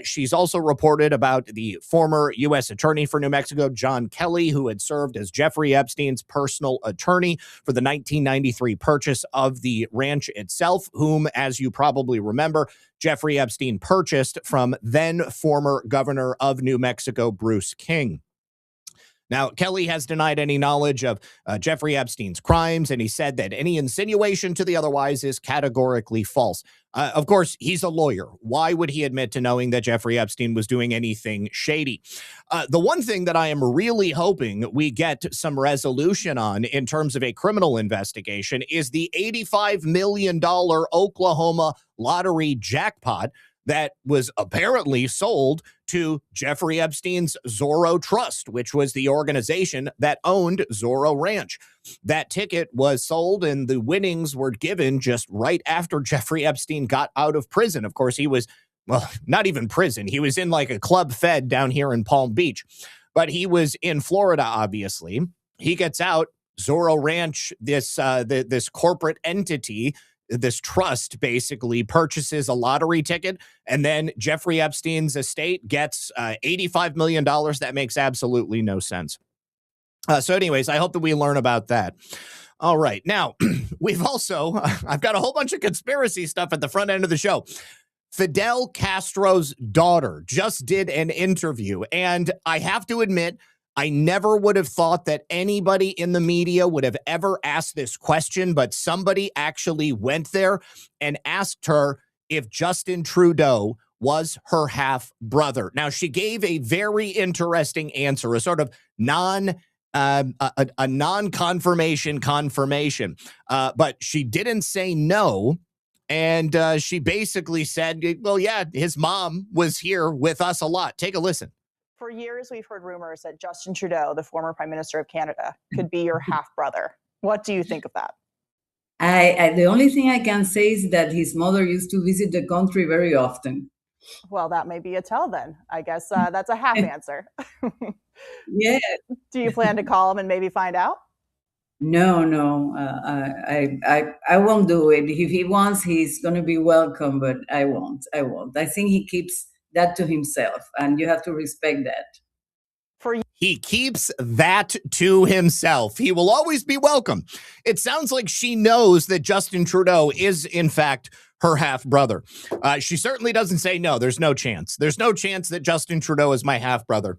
She's also reported about the former U.S. Attorney for New Mexico, John Kelly, who had served as Jeffrey Epstein's personal attorney for the 1993 purchase of the ranch itself, whom, as you probably remember, Jeffrey Epstein purchased from then former governor of New Mexico, Bruce King. Now, Kelly has denied any knowledge of Jeffrey Epstein's crimes, and he said that any insinuation to the otherwise is categorically false. Of course, he's a lawyer. Why would he admit to knowing that Jeffrey Epstein was doing anything shady? The one thing that I am really hoping we get some resolution on in terms of a criminal investigation is the $85 million Oklahoma lottery jackpot that was apparently sold to Jeffrey Epstein's Zorro Trust, which was the organization that owned Zorro Ranch. That ticket was sold and the winnings were given just right after Jeffrey Epstein got out of prison. Of course, he was, well, not even prison. He was in like a club fed down here in Palm Beach, but he was in Florida, obviously. He gets out. Zorro Ranch, this corporate entity, this trust basically purchases a lottery ticket, and then Jeffrey Epstein's estate gets $85 million. That makes absolutely no sense. So anyways, I hope that we learn about that. All right. Now, we've also, I've got a whole bunch of conspiracy stuff at the front end of the show. Fidel Castro's daughter just did an interview, and I have to admit, I never would have thought that anybody in the media would have ever asked this question, but somebody actually went there and asked her if Justin Trudeau was her half brother. Now, she gave a very interesting answer, a sort of non-confirmation confirmation, but she didn't say no. And she basically said, well, yeah, his mom was here with us a lot. Take a listen. For years, we've heard rumors that Justin Trudeau, the former Prime Minister of Canada, could be your half-brother. What do you think of that? The only thing I can say is that his mother used to visit the country very often. Well, that may be a tell then. I guess that's a half answer. Yeah. Do you plan to call him and maybe find out? No. I won't do it. If he wants, he's going to be welcome, but I won't. I think he keeps that to himself, and you have to respect that. He keeps that to himself. He will always be welcome. It sounds like she knows that Justin Trudeau is, in fact, her half-brother. She certainly doesn't say no. There's no chance. There's no chance that Justin Trudeau is my half-brother.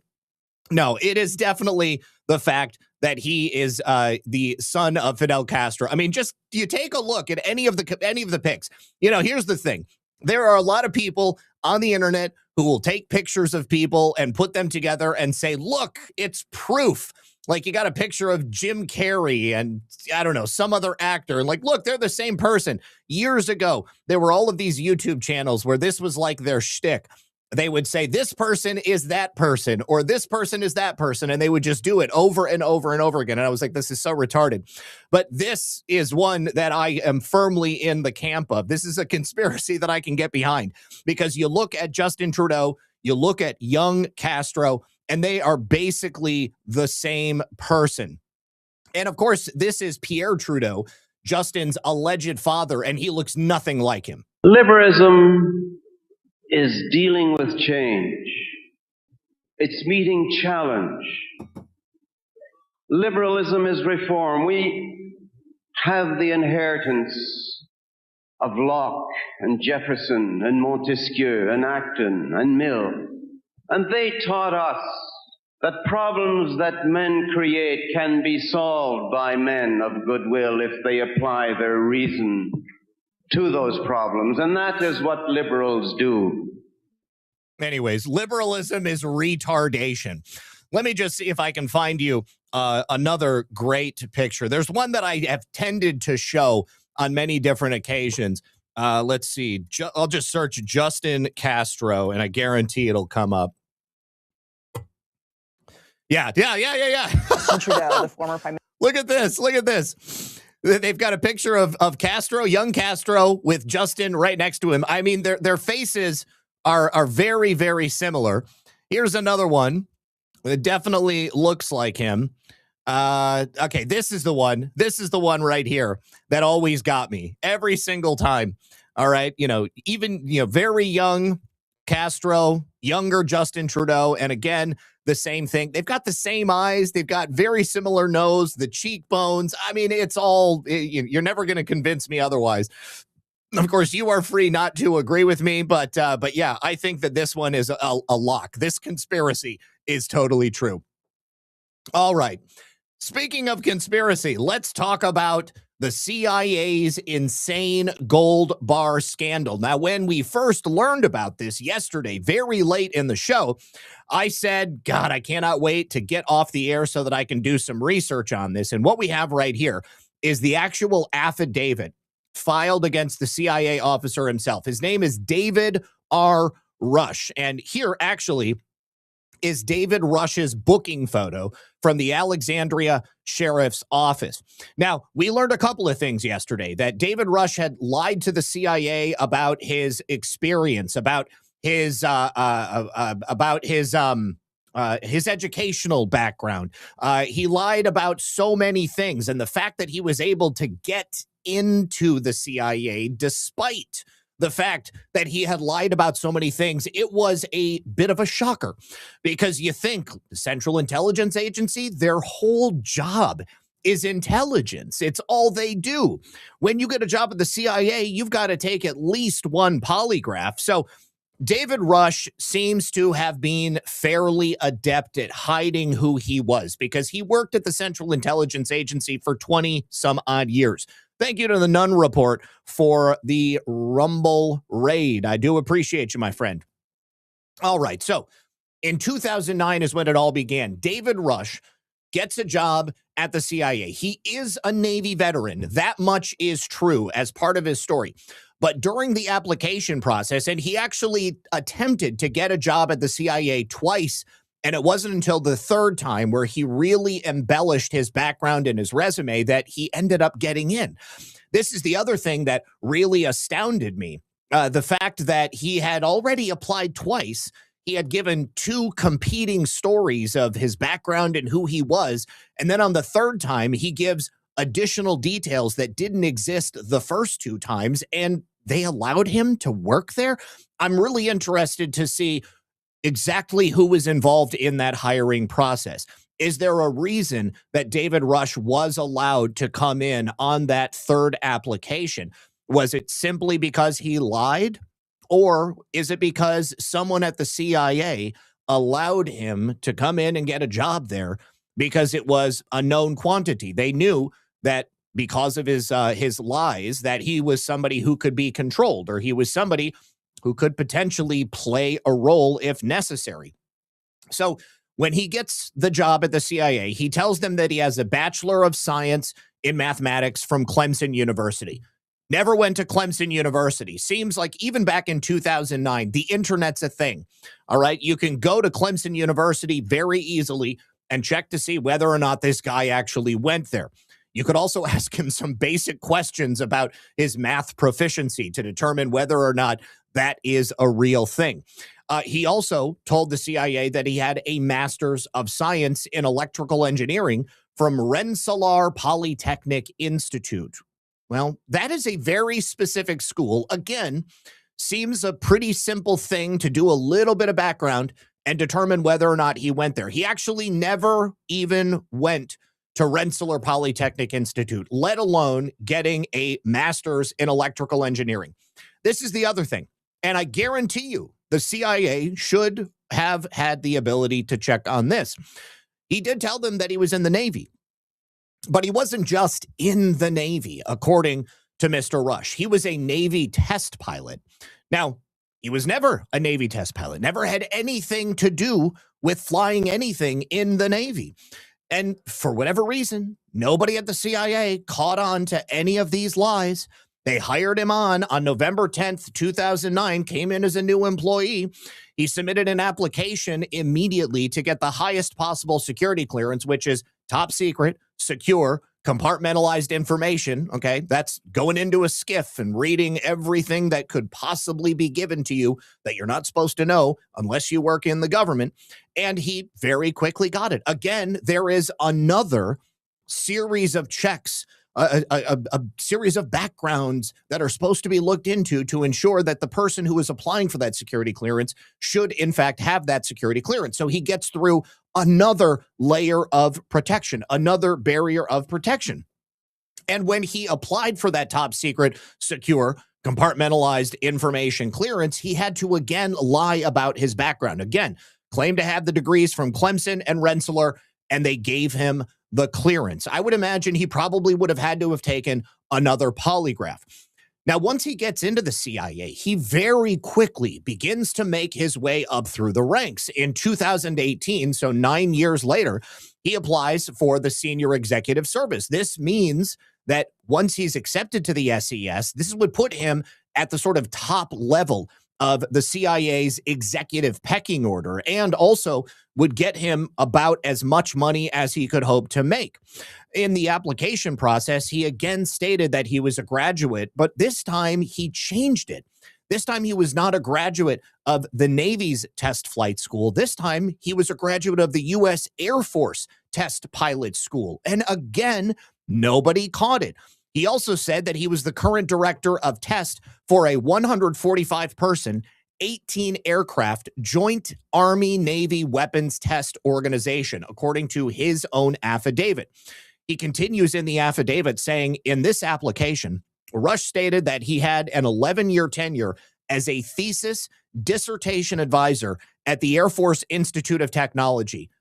No, it is definitely the fact that he is the son of Fidel Castro. I mean, just you take a look at any of the pics. You know, here's the thing. There are a lot of people on the internet who will take pictures of people and put them together and say, look, it's proof. Like, you got a picture of Jim Carrey and, I don't know, some other actor. And like, look, they're the same person. Years ago, there were all of these YouTube channels where this was like their shtick. They would say, this person is that person, or this person is that person. And they would just do it over and over and over again. And I was like, this is so retarded. But this is one that I am firmly in the camp of. This is a conspiracy that I can get behind, because you look at Justin Trudeau, you look at young Castro, and they are basically the same person. And of course, this is Pierre Trudeau, Justin's alleged father, and he looks nothing like him. Liberalism is dealing with change. It's meeting challenge. Liberalism is reform. We have the inheritance of Locke and Jefferson and Montesquieu and Acton and Mill. And they taught us that problems that men create can be solved by men of goodwill if they apply their reason to those problems. And that is what liberals do. Anyways, liberalism is retardation. Let me just see if I can find you another great picture. There's one that I have tended to show on many different occasions. Let's see. I'll just search Justin Castro, and I guarantee it'll come up. Yeah. Trudeau, the former prime minister. Look at this. They've got a picture of Castro, young Castro, with Justin right next to him. I mean, their faces are very, very similar. Here's another one. It definitely looks like him. Okay, this is the one. This is the one right here that always got me every single time. All right, even very young Castro, younger Justin Trudeau, and again, the same thing. They've got the same eyes. They've got very similar nose, the cheekbones. I mean, it's all, you're never going to convince me otherwise. Of course, you are free not to agree with me, but yeah, I think that this one is a lock. This conspiracy is totally true. All right. Speaking of conspiracy, let's talk about the CIA's insane gold bar scandal. Now, when we first learned about this yesterday, very late in the show, I said, God, I cannot wait to get off the air so that I can do some research on this. And what we have right here is the actual affidavit filed against the CIA officer himself. His name is David R. Rush. And here actually is David Rush's booking photo from the Alexandria Sheriff's Office. Now, we learned a couple of things yesterday, that David Rush had lied to the CIA about his experience, about his educational background. He lied about so many things, and the fact that he was able to get into the CIA despite the fact that he had lied about so many things, it was a bit of a shocker, because you think the Central Intelligence Agency, their whole job is intelligence. It's all they do. When you get a job at the CIA, you've got to take at least one polygraph. So David Rush seems to have been fairly adept at hiding who he was, because he worked at the Central Intelligence Agency for 20 some odd years. Thank you to the Nunn Report for the Rumble raid. I do appreciate you, my friend. All right. So in 2009 is when it all began. David Rush gets a job at the CIA. He is a Navy veteran. That much is true as part of his story. But during the application process, and he actually attempted to get a job at the CIA twice, and it wasn't until the third time, where he really embellished his background and his resume, that he ended up getting in. This is the other thing that really astounded me. The fact that he had already applied twice. He had given two competing stories of his background and who he was. And then on the third time, he gives additional details that didn't exist the first two times, and they allowed him to work there. I'm really interested to see exactly who was involved in that hiring process. Is there a reason that David Rush was allowed to come in on that third application? Was it simply because he lied? Or is it because someone at the CIA allowed him to come in and get a job there because it was a known quantity? They knew that because of his lies, that he was somebody who could be controlled, or he was somebody who could potentially play a role if necessary. So when he gets the job at the CIA, he tells them that he has a Bachelor of Science in Mathematics from Clemson University. Never went to Clemson University. Seems like even back in 2009, the internet's a thing. All right. You can go to Clemson University very easily and check to see whether or not this guy actually went there. You could also ask him some basic questions about his math proficiency to determine whether or not that is a real thing. He also told the CIA that he had a Master's of Science in Electrical Engineering from Rensselaer Polytechnic Institute. Well, that is a very specific school. Again, seems a pretty simple thing to do a little bit of background and determine whether or not he went there. He actually never even went to Rensselaer Polytechnic Institute, let alone getting a master's in electrical engineering. This is the other thing. And I guarantee you, the CIA should have had the ability to check on this. He did tell them that he was in the Navy, but he wasn't just in the Navy, according to Mr. Rush. He was a Navy test pilot. Now, he was never a Navy test pilot, never had anything to do with flying anything in the Navy. And for whatever reason, nobody at the CIA caught on to any of these lies. They hired him on November 10th, 2009, came in as a new employee. He submitted an application immediately to get the highest possible security clearance, which is top secret, secure, compartmentalized information. Okay, that's going into a skiff and reading everything that could possibly be given to you that you're not supposed to know unless you work in the government. And he very quickly got it. Again, there is another series of checks, a series of backgrounds that are supposed to be looked into to ensure that the person who is applying for that security clearance should, in fact, have that security clearance. So he gets through another layer of protection, another barrier of protection. And when he applied for that top secret, secure, compartmentalized information clearance, he had to again lie about his background. Again, claimed to have the degrees from Clemson and Rensselaer, and they gave him the clearance. I would imagine he probably would have had to have taken another polygraph. Now, once he gets into the CIA, he very quickly begins to make his way up through the ranks. In 2018, so 9 years later, he applies for the Senior Executive Service. This means that once he's accepted to the SES, this would put him at the sort of top level of the CIA's executive pecking order, and also would get him about as much money as he could hope to make. In the application process, he again stated that he was a graduate, but this time he changed it. This time he was not a graduate of the Navy's test flight school. This time he was a graduate of the U.S. Air Force test pilot school. And again, nobody caught it. He also said that he was the current director of test for a 145-person, 18-aircraft Joint Army-Navy Weapons Test Organization, according to his own affidavit. He continues in the affidavit saying, in this application, Rush stated that he had an 11-year tenure as a thesis dissertation advisor at the Air Force Institute of Technology.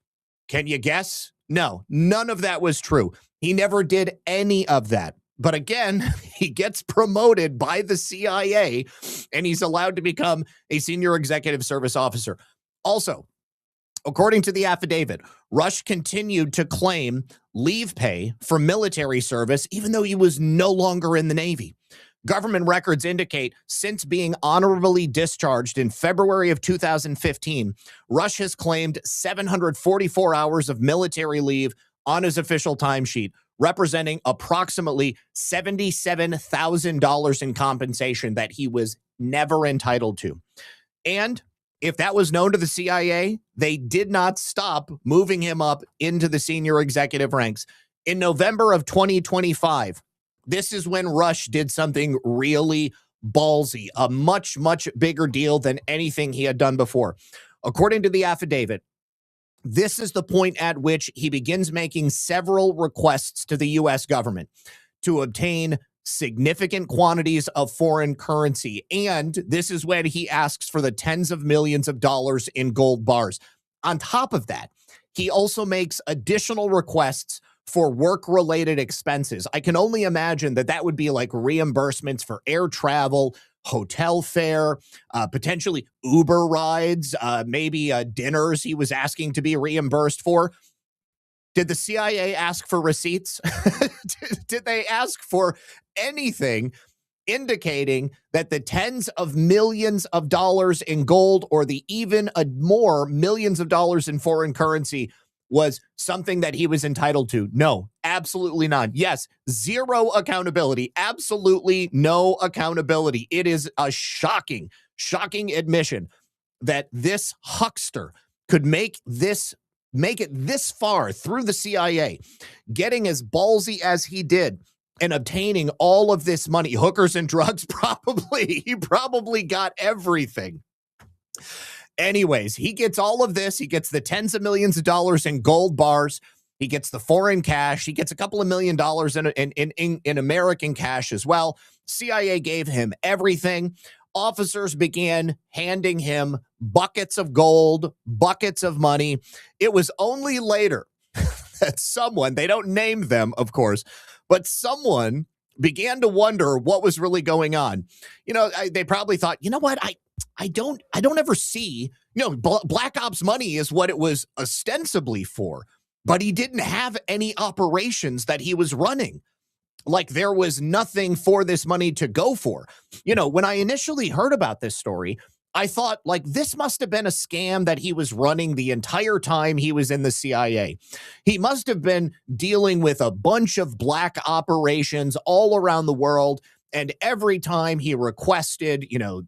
Can you guess? No, none of that was true. He never did any of that. But again, he gets promoted by the CIA and he's allowed to become a senior executive service officer. Also, according to the affidavit, Rush continued to claim leave pay for military service, even though he was no longer in the Navy. Government records indicate since being honorably discharged in February of 2015, Rush has claimed 744 hours of military leave on his official timesheet, representing approximately $77,000 in compensation that he was never entitled to. And if that was known to the CIA, they did not stop moving him up into the senior executive ranks. In November of 2025, this is when Rush did something really ballsy, a much, much bigger deal than anything he had done before. According to the affidavit, this is the point at which he begins making several requests to the U.S. government to obtain significant quantities of foreign currency. And this is when he asks for the tens of millions of dollars in gold bars. On top of that, he also makes additional requests for work-related expenses. I can only imagine that that would be like reimbursements for air travel, hotel fare, potentially Uber rides, maybe dinners he was asking to be reimbursed for. Did the CIA ask for receipts? Did they ask for anything indicating that the tens of millions of dollars in gold or the even more millions of dollars in foreign currency was something that he was entitled to? No, absolutely not. Yes, zero accountability. Absolutely no accountability. It is a shocking admission that this huckster could make it this far through the CIA, getting as ballsy as he did and obtaining all of this money. Hookers and drugs, probably. He probably got everything. Anyways, he gets all of this. He gets the tens of millions of dollars in gold bars. He gets the foreign cash. He gets a couple of $1 million in American cash as well. CIA gave him everything. Officers began handing him buckets of gold, buckets of money. It was only later that someone, they don't name them, of course, but someone began to wonder what was really going on. You know, they probably thought, you know what, I don't ever see, you know, Black Ops money is what it was ostensibly for, but he didn't have any operations that he was running. Like there was nothing for this money to go for. You know, when I initially heard about this story, I thought like this must have been a scam that he was running the entire time he was in the CIA. He must have been dealing with a bunch of black operations all around the world. And every time he requested, you know,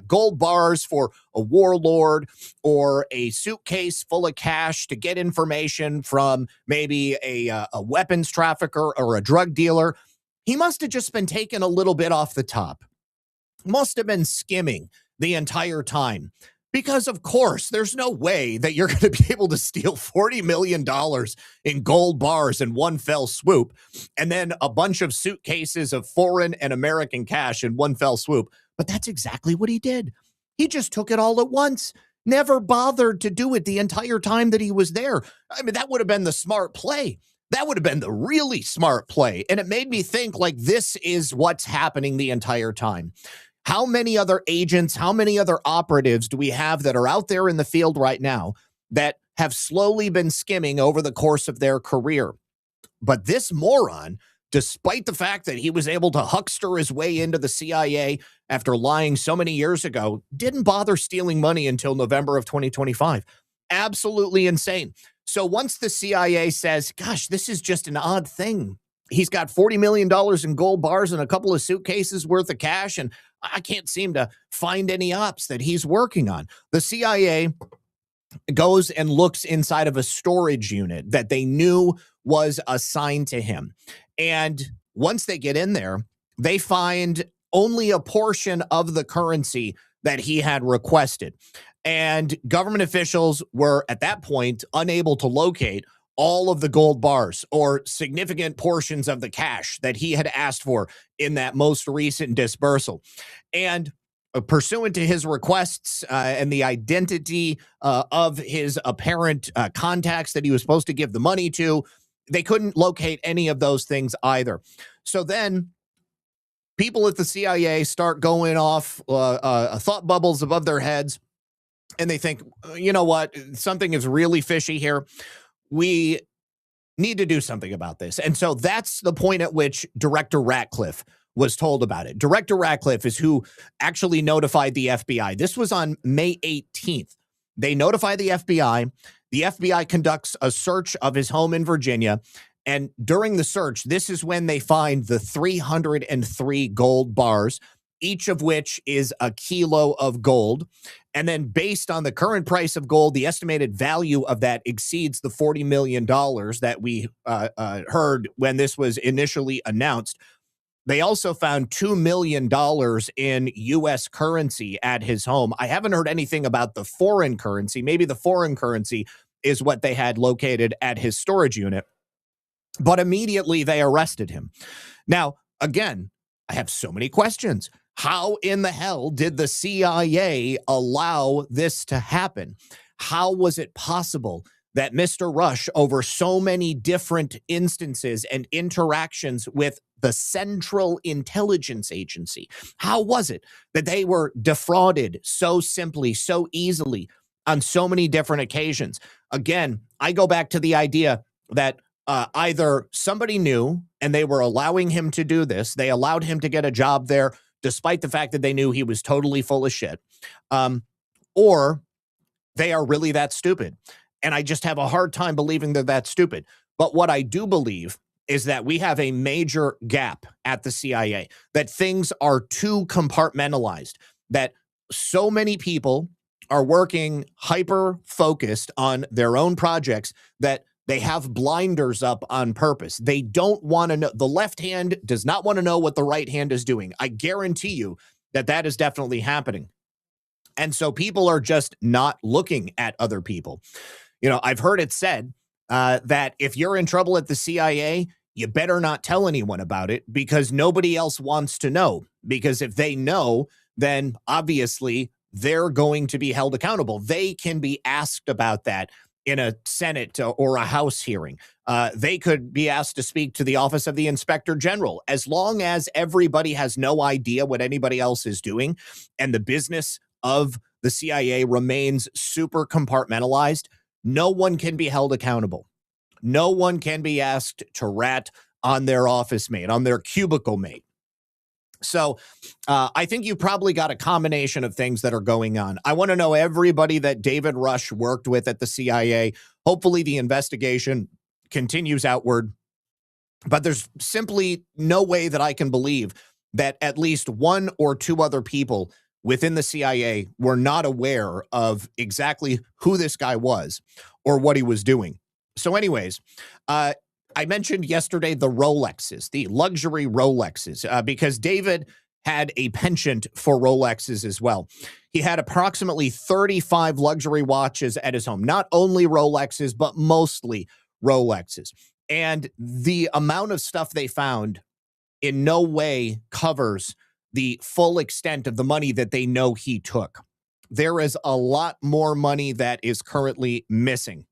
gold bars for a warlord or a suitcase full of cash to get information from maybe a weapons trafficker or a drug dealer, he must have just been taking a little bit off the top. Must have been skimming the entire time. Because, of course, there's no way that you're going to be able to steal $40 million in gold bars in one fell swoop, and then a bunch of suitcases of foreign and American cash in one fell swoop. But that's exactly what he did. He just took it all at once, never bothered to do it the entire time that he was there. I mean, that would have been the smart play. That would have been the really smart play. And it made me think, like, this is what's happening the entire time. How many other agents, how many other operatives do we have that are out there in the field right now that have slowly been skimming over the course of their career? But this moron, despite the fact that he was able to huckster his way into the CIA after lying so many years ago, didn't bother stealing money until November of 2025. Absolutely insane. So once the CIA says, gosh, this is just an odd thing. He's got $40 million in gold bars and a couple of suitcases worth of cash, and I can't seem to find any ops that he's working on. The CIA goes and looks inside of a storage unit that they knew was assigned to him. And once they get in there, they find only a portion of the currency that he had requested. And government officials were at that point unable to locate all of the gold bars or significant portions of the cash that he had asked for in that most recent dispersal. And pursuant to his requests and the identity of his apparent contacts that he was supposed to give the money to, they couldn't locate any of those things either. So then people at the CIA start going off thought bubbles above their heads, and they think, you know what, something is really fishy here. We need to do something about this. And so that's the point at which Director Ratcliffe was told about it. Director Ratcliffe is who actually notified the FBI. This was on May 18th. They notify the FBI. The FBI conducts a search of his home in Virginia. And during the search, this is when they find the 303 gold bars, each of which is a kilo of gold. And then based on the current price of gold, the estimated value of that exceeds the $40 million that we heard when this was initially announced. They also found $2 million in U.S. currency at his home. I haven't heard anything about the foreign currency. Maybe the foreign currency is what they had located at his storage unit. But immediately they arrested him. Now, again, I have so many questions. How in the hell did the CIA allow this to happen? How was it possible that Mr. Rush, over so many different instances and interactions with the Central Intelligence Agency, how was it that they were defrauded so simply, so easily on so many different occasions? Again, I go back to the idea that either somebody knew and they were allowing him to do this, they allowed him to get a job there, despite the fact that they knew he was totally full of shit, or they are really that stupid. And I just have a hard time believing they're that stupid. But what I do believe is that we have a major gap at the CIA, that things are too compartmentalized, that so many people are working hyper-focused on their own projects that they have blinders up on purpose. They don't want to know. The left hand does not want to know what the right hand is doing. I guarantee you that that is definitely happening. And so people are just not looking at other people. You know, I've heard it said that if you're in trouble at the CIA, you better not tell anyone about it because nobody else wants to know. Because if they know, then obviously they're going to be held accountable. They can be asked about that in a Senate or a House hearing. They could be asked to speak to the Office of the Inspector General. As long as everybody has no idea what anybody else is doing and the business of the CIA remains super compartmentalized, no one can be held accountable. No one can be asked to rat on their office mate, on their cubicle mate. So I think you probably got a combination of things that are going on. I want to know everybody that David Rush worked with at the CIA. Hopefully the investigation continues outward. But there's simply no way that I can believe that at least one or two other people within the CIA were not aware of exactly who this guy was or what he was doing. So anyways, I mentioned yesterday the Rolexes, the luxury Rolexes, because David had a penchant for Rolexes as well. He had approximately 35 luxury watches at his home, not only Rolexes, but mostly Rolexes. And the amount of stuff they found in no way covers the full extent of the money that they know he took. There is a lot more money that is currently missing.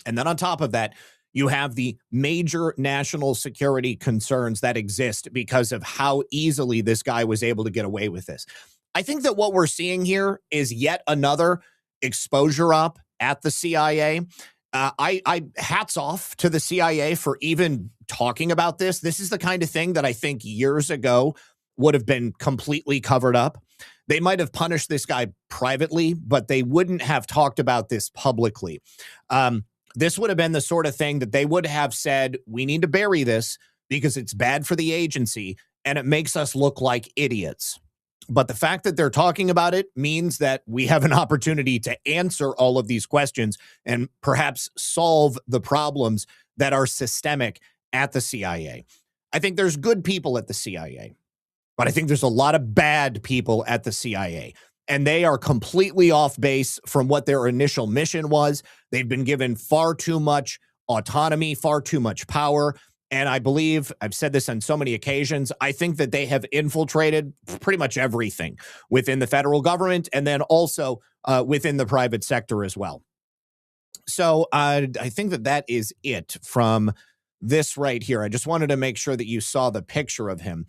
And then on top of that, you have the major national security concerns that exist because of how easily this guy was able to get away with this. I think that what we're seeing here is yet another exposure up at the CIA. I hats off to the CIA for even talking about this. This is the kind of thing that I think years ago would have been completely covered up. They might have punished this guy privately, but they wouldn't have talked about this publicly. This would have been the sort of thing that they would have said, we need to bury this because it's bad for the agency and it makes us look like idiots. But the fact that they're talking about it means that we have an opportunity to answer all of these questions and perhaps solve the problems that are systemic at the CIA. I think there's good people at the CIA, but I think there's a lot of bad people at the CIA. And they are completely off base from what their initial mission was. They've been given far too much autonomy, far too much power. And I believe, I've said this on so many occasions, I think that they have infiltrated pretty much everything within the federal government and then also within the private sector as well. So I think that that is it from this right here. I just wanted to make sure that you saw the picture of him.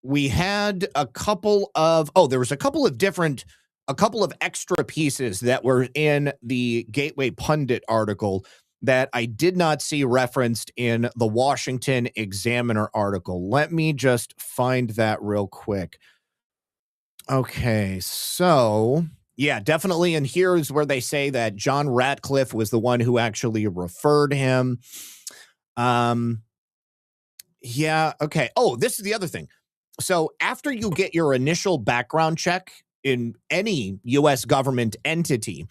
We had a couple of, there was a couple of extra pieces that were in the Gateway Pundit article that I did not see referenced in the Washington Examiner article. Let me just find that real quick. Okay, so yeah, definitely. And here's where they say that John Ratcliffe was the one who actually referred him. Yeah, okay. Oh, this is the other thing. So after you get your initial background check in any U.S. government entity,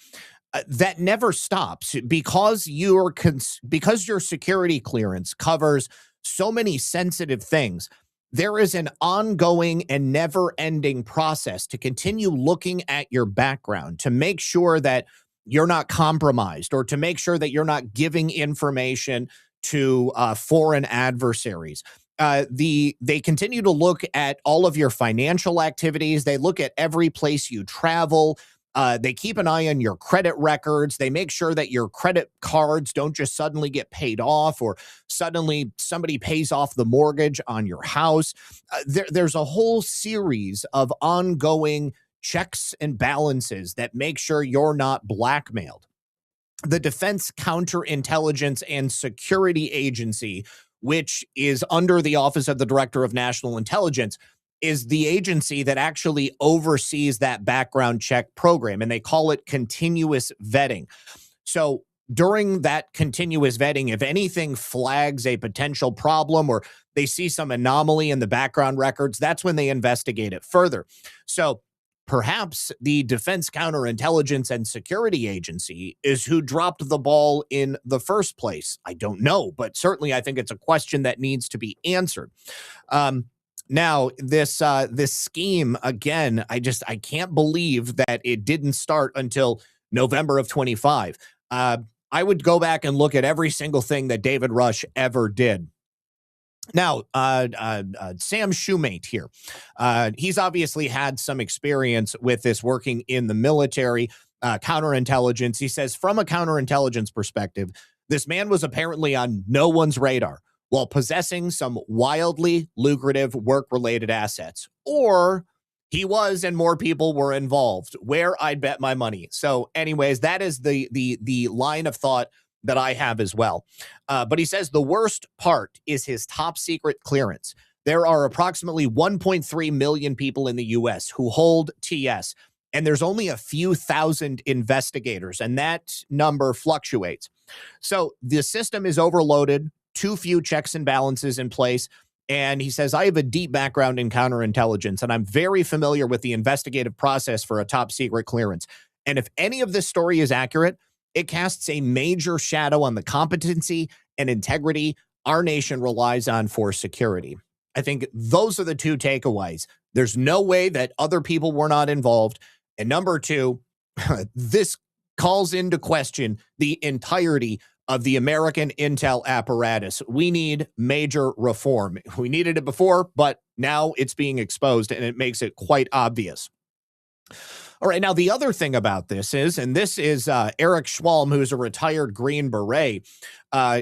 that never stops because your security clearance covers so many sensitive things. There is an ongoing and never-ending process to continue looking at your background to make sure that you're not compromised or to make sure that you're not giving information to foreign adversaries. They continue to look at all of your financial activities. They look at every place you travel. They keep an eye on your credit records. They make sure that your credit cards don't just suddenly get paid off or suddenly somebody pays off the mortgage on your house. There's a whole series of ongoing checks and balances that make sure you're not blackmailed. The Defense Counterintelligence and Security Agency, which is under the Office of the Director of National Intelligence, is the agency that actually oversees that background check program, and they call it continuous vetting. So during that continuous vetting, if anything flags a potential problem or they see some anomaly in the background records, that's when they investigate it further. So perhaps the Defense Counterintelligence and Security Agency is who dropped the ball in the first place. I don't know, but certainly I think it's a question that needs to be answered. Now, this scheme, again, I can't believe that it didn't start until November of 25. I would go back and look at every single thing that David Rush ever did. Now, Sam Shoemate here, he's obviously had some experience with this working in the military, counterintelligence. He says, from a counterintelligence perspective, this man was apparently on no one's radar while possessing some wildly lucrative work-related assets. Or he was, and more people were involved, where I'd bet my money. So anyways, that is the line of thought that I have as well. But he says the worst part is his top secret clearance. There are approximately 1.3 million people in the U.S. who hold TS, and there's only a few thousand investigators, and that number fluctuates. So the system is overloaded, too few checks and balances in place. And he says, I have a deep background in counterintelligence, and I'm very familiar with the investigative process for a top secret clearance. And if any of this story is accurate, it casts a major shadow on the competency and integrity our nation relies on for security. I think those are the two takeaways. There's no way that other people were not involved. And number two, this calls into question the entirety of the American intel apparatus. We need major reform. We needed it before, but now it's being exposed, and it makes it quite obvious. All right, now the other thing about this is, and this is Eric Schwalm, who's a retired Green Beret,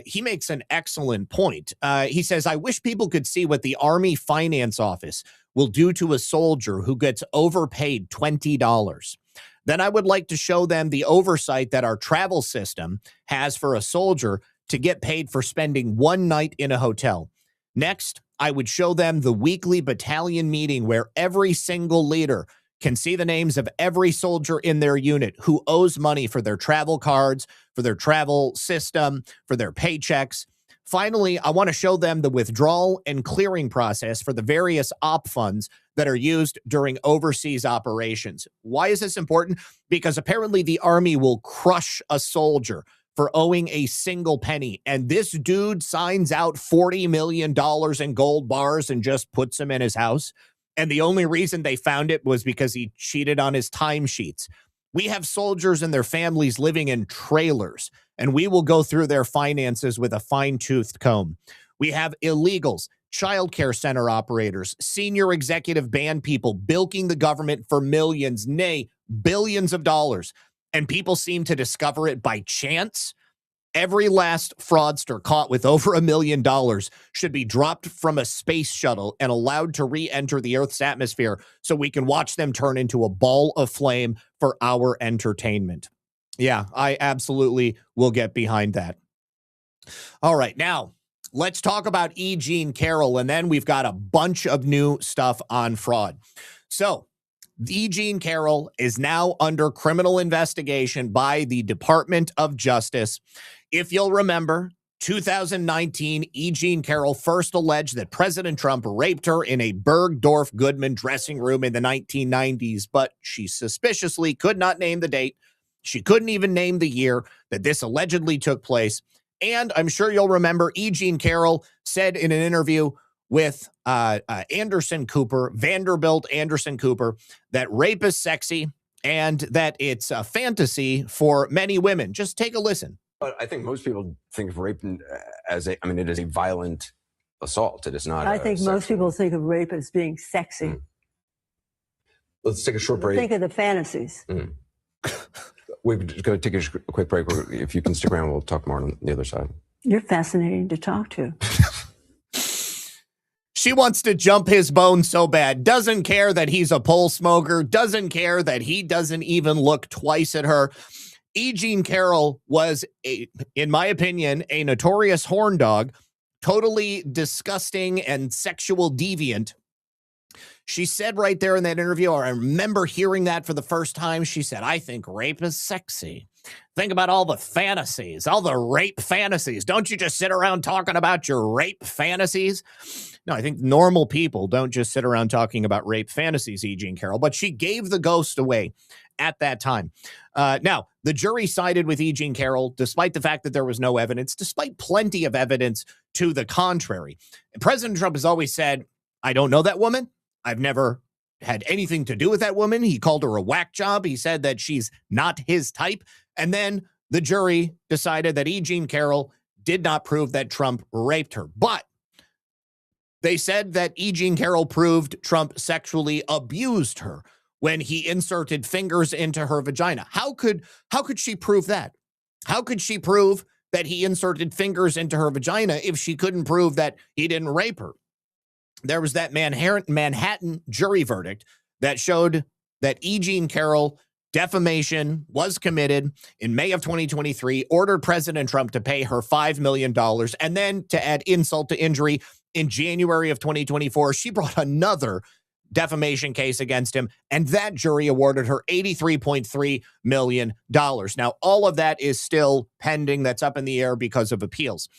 he makes an excellent point. He says, I wish people could see what the Army Finance Office will do to a soldier who gets overpaid $20. Then I would like to show them the oversight that our travel system has for a soldier to get paid for spending one night in a hotel. Next, I would show them the weekly battalion meeting where every single leader can see the names of every soldier in their unit who owes money for their travel cards, for their travel system, for their paychecks. Finally, I want to show them the withdrawal and clearing process for the various op funds that are used during overseas operations. Why is this important? Because apparently the Army will crush a soldier for owing a single penny. And this dude signs out $40 million in gold bars and just puts them in his house. And the only reason they found it was because he cheated on his timesheets. We have soldiers and their families living in trailers, and we will go through their finances with a fine-toothed comb. We have illegals, child care center operators, senior executive band people bilking the government for millions, nay, billions of dollars. And people seem to discover it by chance. Every last fraudster caught with over $1 million should be dropped from a space shuttle and allowed to re-enter the Earth's atmosphere so we can watch them turn into a ball of flame for our entertainment. Yeah, I absolutely will get behind that. All right, now let's talk about E. Jean Carroll, and then we've got a bunch of new stuff on fraud. So, E. Jean Carroll is now under criminal investigation by the Department of Justice. If you'll remember, 2019, E. Jean Carroll first alleged that President Trump raped her in a Bergdorf Goodman dressing room in the 1990s, but she suspiciously could not name the date. She couldn't even name the year that this allegedly took place. And I'm sure you'll remember E. Jean Carroll said in an interview with Anderson Cooper, Vanderbilt Anderson Cooper, that rape is sexy and that it's a fantasy for many women. Just take a listen. But I think most people think of rape as it is a violent assault. It is not. I think most people think of rape as being sexy. Mm. Let's take a short break. Think of the fantasies. Mm. We're going to take a quick break. If you can stick around, we'll talk more on the other side. You're fascinating to talk to. She wants to jump his bone so bad, doesn't care that he's a pole smoker, doesn't care that he doesn't even look twice at her. E. Jean Carroll was, in my opinion, a notorious horn dog, totally disgusting and sexual deviant. She said right there in that interview, I remember hearing that for the first time. She said, I think rape is sexy. Think about all the fantasies, all the rape fantasies. Don't you just sit around talking about your rape fantasies? No, I think normal people don't just sit around talking about rape fantasies, E. Jean Carroll, but she gave the ghost away at that time. Now, the jury sided with E. Jean Carroll, despite the fact that there was no evidence, despite plenty of evidence to the contrary. And President Trump has always said, I don't know that woman. I've never had anything to do with that woman. He called her a whack job. He said that she's not his type. And then the jury decided that E. Jean Carroll did not prove that Trump raped her. But they said that E. Jean Carroll proved Trump sexually abused her when he inserted fingers into her vagina. How could she prove that? How could she prove that he inserted fingers into her vagina if she couldn't prove that he didn't rape her? There was that Manhattan jury verdict that showed that E. Jean Carroll defamation was committed in May of 2023, ordered President Trump to pay her $5 million. And then to add insult to injury, in January of 2024, she brought another defamation case against him, and that jury awarded her $83.3 million. Now, all of that is still pending. That's up in the air because of appeals.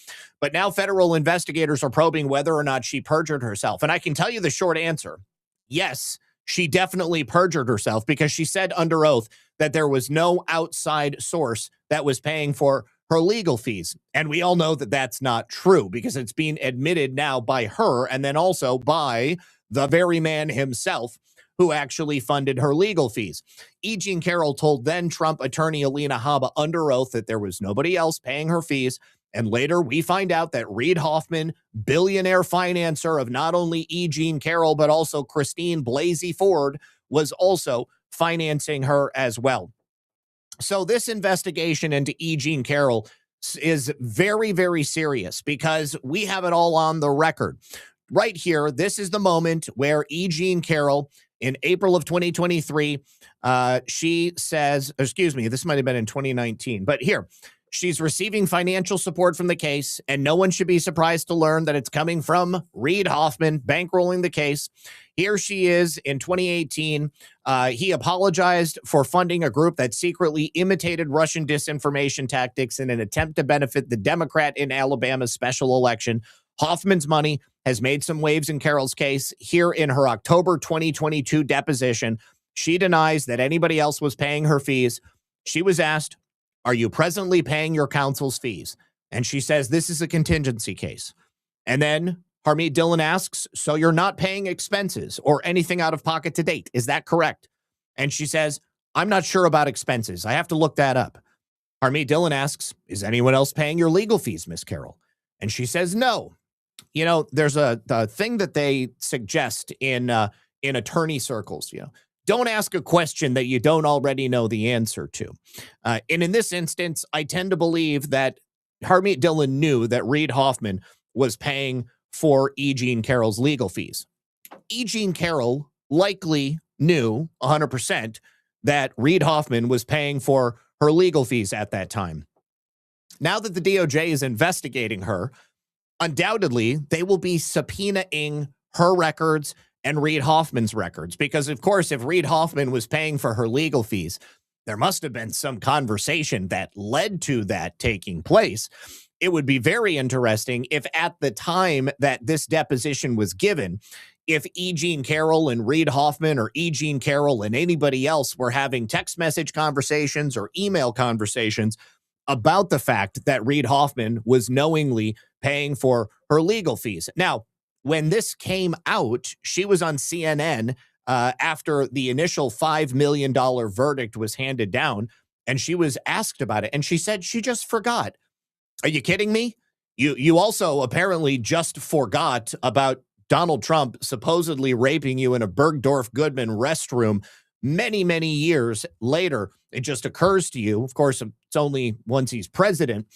But now federal investigators are probing whether or not she perjured herself. And I can tell you the short answer. Yes, she definitely perjured herself, because she said under oath that there was no outside source that was paying for her legal fees. And we all know that that's not true, because it's being admitted now by her, and then also by the very man himself who actually funded her legal fees. E. Jean Carroll told then Trump attorney Alina Habba under oath that there was nobody else paying her fees. And later we find out that Reid Hoffman, billionaire financer of not only E. Jean Carroll, but also Christine Blasey Ford, was also financing her as well. So this investigation into E. Jean Carroll is very, very serious, because we have it all on the record. Right here, this is the moment where E. Jean Carroll, in April of 2023, she says, excuse me, this might have been in 2019, but here, she's receiving financial support from the case, and no one should be surprised to learn that it's coming from Reid Hoffman bankrolling the case. Here she is in 2018. He apologized for funding a group that secretly imitated Russian disinformation tactics in an attempt to benefit the Democrat in Alabama's special election. Hoffman's money has made some waves in Carroll's case. Here in her October 2022 deposition, she denies that anybody else was paying her fees. She was asked, "Are you presently paying your counsel's fees?" And she says, "This is a contingency case." And then Harmeet Dillon asks, "So you're not paying expenses or anything out of pocket to date, is that correct?" And she says, "I'm not sure about expenses. I have to look that up." Harmeet Dillon asks, "Is anyone else paying your legal fees, Miss Carroll?" And she says, "No." You know, there's a thing that they suggest in attorney circles, don't ask a question that you don't already know the answer to. And in this instance, I tend to believe that Harmeet Dillon knew that Reid Hoffman was paying for E. Jean Carroll's legal fees. E. Jean Carroll likely knew 100% that Reid Hoffman was paying for her legal fees at that time. Now that the DOJ is investigating her, undoubtedly, they will be subpoenaing her records and Reid Hoffman's records, because, of course, if Reid Hoffman was paying for her legal fees, there must have been some conversation that led to that taking place. It would be very interesting if at the time that this deposition was given, if E. Jean Carroll and Reid Hoffman, or E. Jean Carroll and anybody else, were having text message conversations or email conversations about the fact that Reid Hoffman was knowingly paying for her legal fees. Now, when this came out, she was on CNN after the initial $5 million verdict was handed down, and she was asked about it, and she said she just forgot. Are you kidding me? You also apparently just forgot about Donald Trump supposedly raping you in a Bergdorf Goodman restroom many, many years later. It just occurs to you. Of course, it's only once he's president.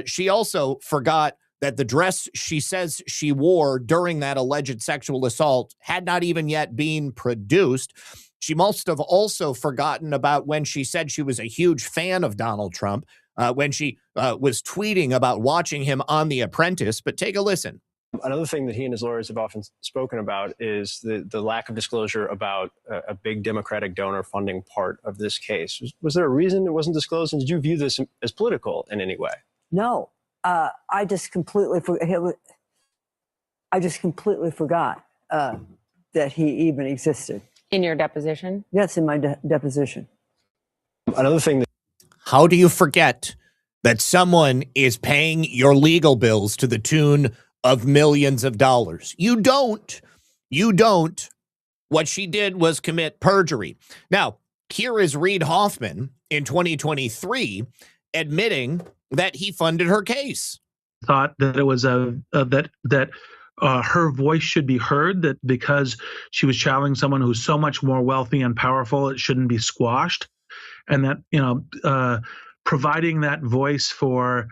She also forgot that the dress she says she wore during that alleged sexual assault had not even yet been produced. She must have also forgotten about when she said she was a huge fan of Donald Trump, when she was tweeting about watching him on The Apprentice. But take a listen. Another thing that he and his lawyers have often spoken about is the lack of disclosure about a big Democratic donor funding part of this case. Was there a reason it wasn't disclosed, and did you view this as political in any way? No, I just completely forgot that he even existed. In your deposition? Yes, in my deposition. Another thing that... How do you forget that someone is paying your legal bills to the tune of millions of dollars? You don't. What she did was commit perjury. Now, here is Reid Hoffman in 2023 admitting that he funded her case. Thought that it was that her voice should be heard, that because she was challenging someone who's so much more wealthy and powerful, it shouldn't be squashed, and that providing that voice for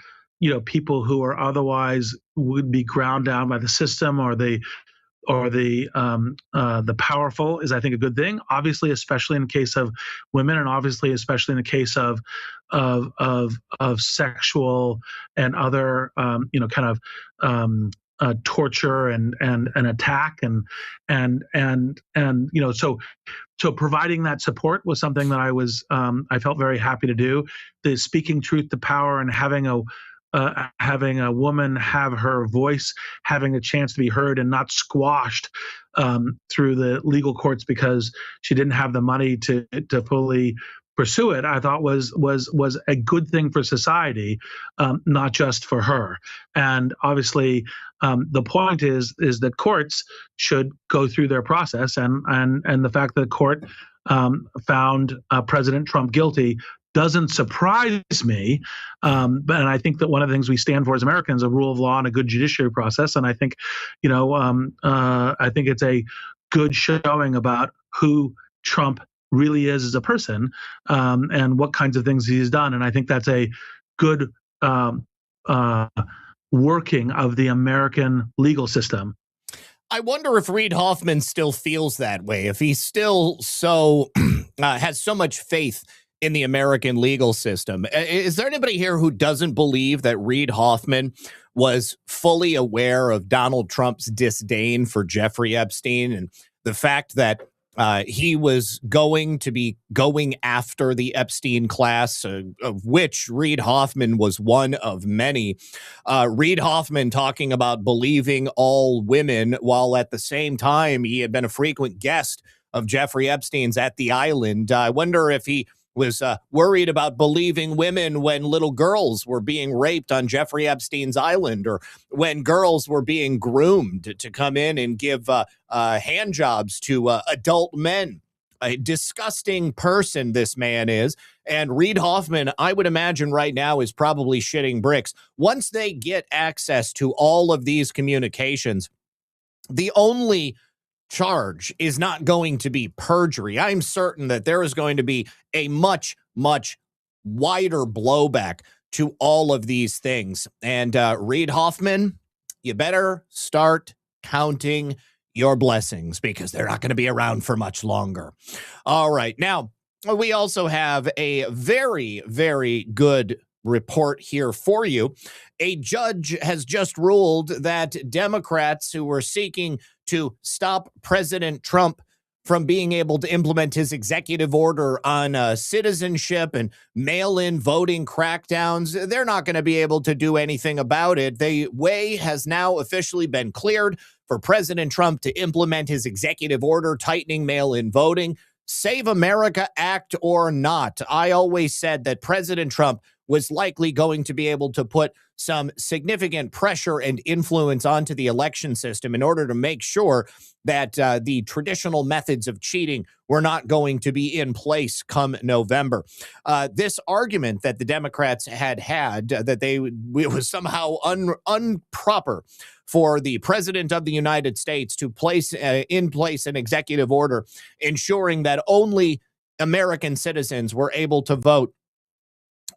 people who are otherwise would be ground down by the system or the powerful is, I think, a good thing. Obviously, especially in the case of women, and obviously, especially in the case of sexual and other torture and attack and so providing that support was something that I felt very happy to do. The speaking truth to power and having a woman have her voice, having a chance to be heard and not squashed through the legal courts because she didn't have the money to fully pursue it, I thought was a good thing for society, not just for her. And obviously, the point is that courts should go through their process, and the fact that the court found President Trump guilty doesn't surprise me, and I think that one of the things we stand for as Americans is a rule of law and a good judiciary process. And I think, I think it's a good showing about who Trump really is as a person, and what kinds of things he's done. And I think that's a good working of the American legal system. I wonder if Reid Hoffman still feels that way, if he's still so has so much faith in the American legal system. Is there anybody here who doesn't believe that Reid Hoffman was fully aware of Donald Trump's disdain for Jeffrey Epstein and the fact that he was going to be going after the Epstein class, of which Reid Hoffman was one of many? Reid Hoffman talking about believing all women, while at the same time he had been a frequent guest of Jeffrey Epstein's at the island. I wonder if he was worried about believing women when little girls were being raped on Jeffrey Epstein's island, or when girls were being groomed to come in and give hand jobs to adult men. A disgusting person this man is. And Reid Hoffman, I would imagine right now, is probably shitting bricks. Once they get access to all of these communications, the only charge is not going to be perjury. I'm certain that there is going to be a much, much wider blowback to all of these things. And Reid Hoffman, you better start counting your blessings, because they're not going to be around for much longer. All right. Now, we also have a very, very good report here for you. A judge has just ruled that Democrats who were seeking to stop President Trump from being able to implement his executive order on citizenship and mail-in voting crackdowns, they're not going to be able to do anything about it. The way has now officially been cleared for President Trump to implement his executive order tightening mail-in voting. Save America Act or not, I always said that President Trump was likely going to be able to put some significant pressure and influence onto the election system in order to make sure that the traditional methods of cheating were not going to be in place come November. This argument that the Democrats had that it was somehow improper for the president of the United States to place in place an executive order ensuring that only American citizens were able to vote,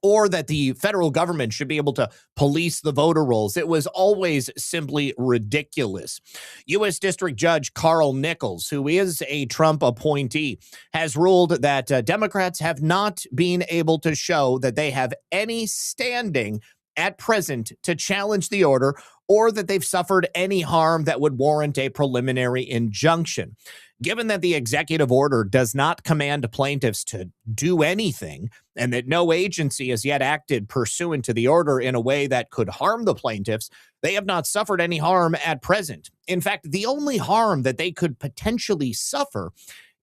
or that the federal government should be able to police the voter rolls. It was always simply ridiculous. U.S. District Judge Carrol Nichols, who is a Trump appointee, has ruled that Democrats have not been able to show that they have any standing at present to challenge the order, or that they've suffered any harm that would warrant a preliminary injunction. Given that the executive order does not command plaintiffs to do anything, and that no agency has yet acted pursuant to the order in a way that could harm the plaintiffs, they have not suffered any harm at present. In fact, the only harm that they could potentially suffer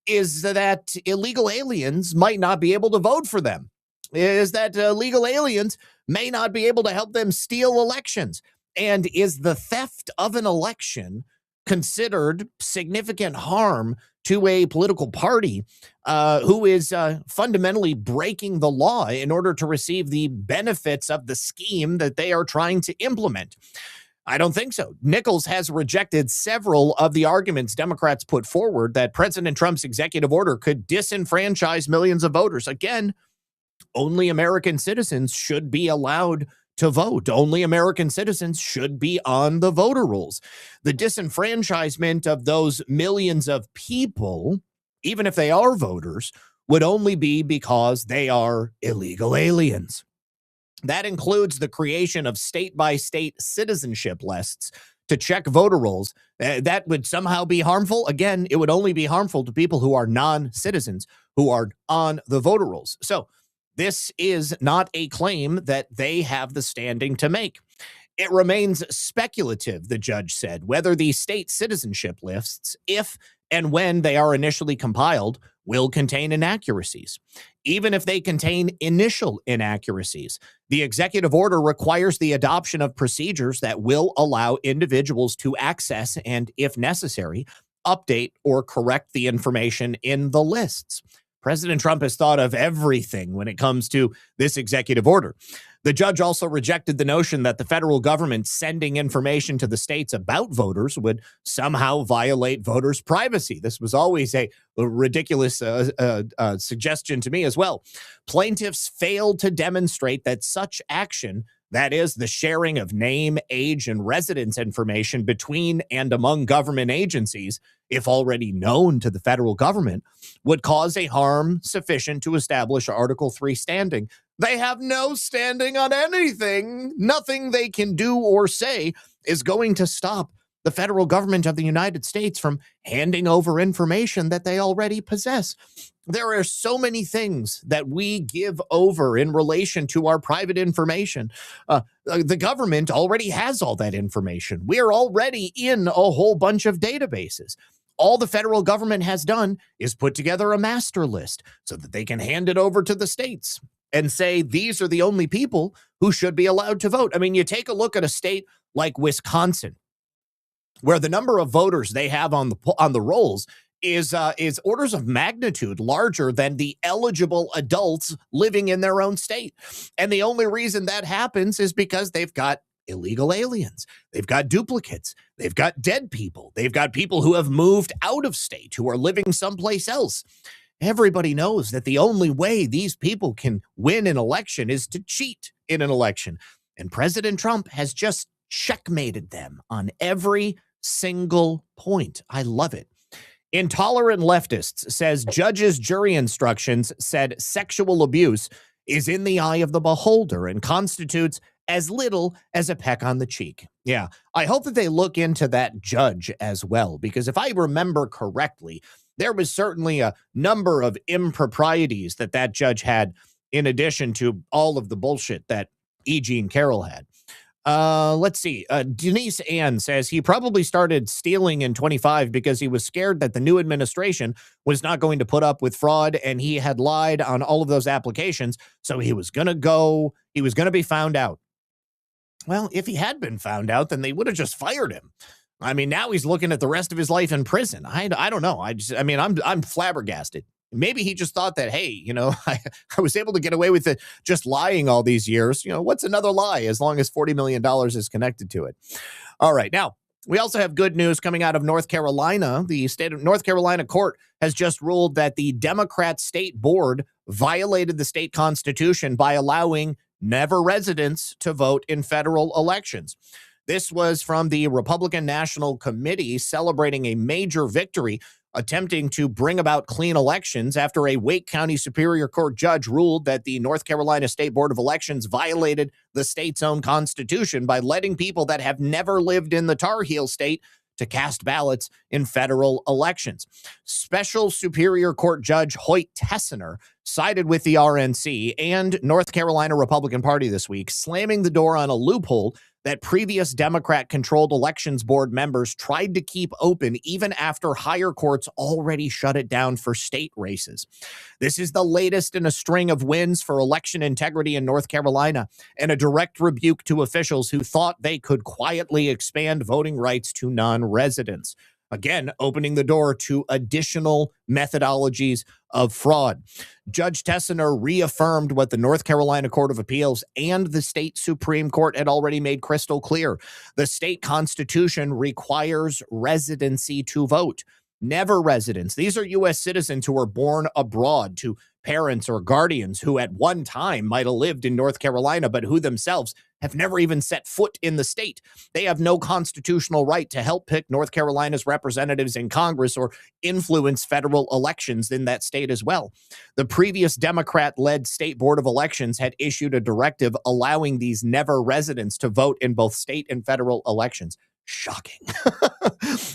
is that illegal aliens might not be able to vote for them, is that illegal aliens may not be able to help them steal elections. And is the theft of an election considered significant harm to a political party who is fundamentally breaking the law in order to receive the benefits of the scheme that they are trying to implement? I don't think so. Nichols has rejected several of the arguments Democrats put forward that President Trump's executive order could disenfranchise millions of voters. Again, only American citizens should be allowed to vote. Only American citizens should be on the voter rolls. The disenfranchisement of those millions of people, even if they are voters, would only be because they are illegal aliens. That includes the creation of state-by-state citizenship lists to check voter rolls. That would somehow be harmful. Again, it would only be harmful to people who are non-citizens who are on the voter rolls. So this is not a claim that they have the standing to make. It remains speculative, the judge said, whether the state citizenship lists, if and when they are initially compiled, will contain inaccuracies. Even if they contain initial inaccuracies, the executive order requires the adoption of procedures that will allow individuals to access and, if necessary, update or correct the information in the lists. President Trump has thought of everything when it comes to this executive order. The judge also rejected the notion that the federal government sending information to the states about voters would somehow violate voters' privacy. This was always a ridiculous suggestion to me as well. Plaintiffs failed to demonstrate that such action, that is, the sharing of name, age, and residence information between and among government agencies, if already known to the federal government, would cause a harm sufficient to establish Article 3 standing. They have no standing on anything. Nothing they can do or say is going to stop the federal government of the United States from handing over information that they already possess. There are so many things that we give over in relation to our private information. The government already has all that information. We are already in a whole bunch of databases. All the federal government has done is put together a master list so that they can hand it over to the states and say, these are the only people who should be allowed to vote. I mean, you take a look at a state like Wisconsin, where the number of voters they have on the rolls is orders of magnitude larger than the eligible adults living in their own state. And the only reason that happens is because they've got illegal aliens. They've got duplicates. They've got dead people. They've got people who have moved out of state, who are living someplace else. Everybody knows that the only way these people can win an election is to cheat in an election. And President Trump has just checkmated them on every single point. I love it. Intolerant Leftists says judges' jury instructions said sexual abuse is in the eye of the beholder and constitutes as little as a peck on the cheek. Yeah, I hope that they look into that judge as well, because if I remember correctly, there was certainly a number of improprieties that judge had in addition to all of the bullshit that E.G. and Carrol had. Let's see. Denise Ann says he probably started stealing in 25 because he was scared that the new administration was not going to put up with fraud, and he had lied on all of those applications. So he was going to be found out. Well, if he had been found out, then they would have just fired him. I mean, now he's looking at the rest of his life in prison. I don't know. I'm flabbergasted. Maybe he just thought that, hey, I was able to get away with it just lying all these years. What's another lie as long as $40 million is connected to it? All right. Now, we also have good news coming out of North Carolina. The state of North Carolina court has just ruled that the Democrat state board violated the state constitution by allowing never residents to vote in federal elections. This was from the Republican National Committee celebrating a major victory, attempting to bring about clean elections after a Wake County Superior Court judge ruled that the North Carolina State Board of Elections violated the state's own constitution by letting people that have never lived in the Tar Heel state to cast ballots in federal elections. Special Superior Court Judge Hoyt Tessiner sided with the RNC and North Carolina Republican Party this week, slamming the door on a loophole that previous Democrat-controlled elections board members tried to keep open even after higher courts already shut it down for state races. This is the latest in a string of wins for election integrity in North Carolina and a direct rebuke to officials who thought they could quietly expand voting rights to non-residents. again, opening the door to additional methodologies of fraud. Judge Tessiner reaffirmed what the North Carolina Court of Appeals and the state Supreme Court had already made crystal clear. The state constitution requires residency to vote, never residents. These are U.S. citizens who were born abroad to parents or guardians who at one time might have lived in North Carolina, but who themselves have never even set foot in the state. They have no constitutional right to help pick North Carolina's representatives in Congress or influence federal elections in that state as well. The previous Democrat-led state board of elections had issued a directive allowing these never residents to vote in both state and federal elections. Shocking.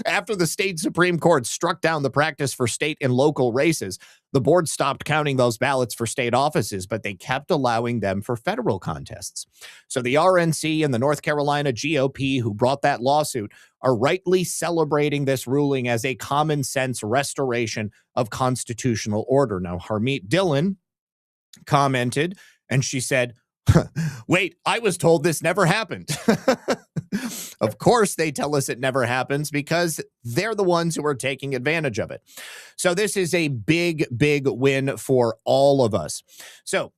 After the state Supreme Court struck down the practice for state and local races, the board stopped counting those ballots for state offices, but they kept allowing them for federal contests. So the RNC and the North Carolina GOP, who brought that lawsuit, are rightly celebrating this ruling as a common sense restoration of constitutional order. Now, Harmeet Dillon commented, and she said, wait, I was told this never happened. Of course, they tell us it never happens because they're the ones who are taking advantage of it. So this is a big, big win for all of us. So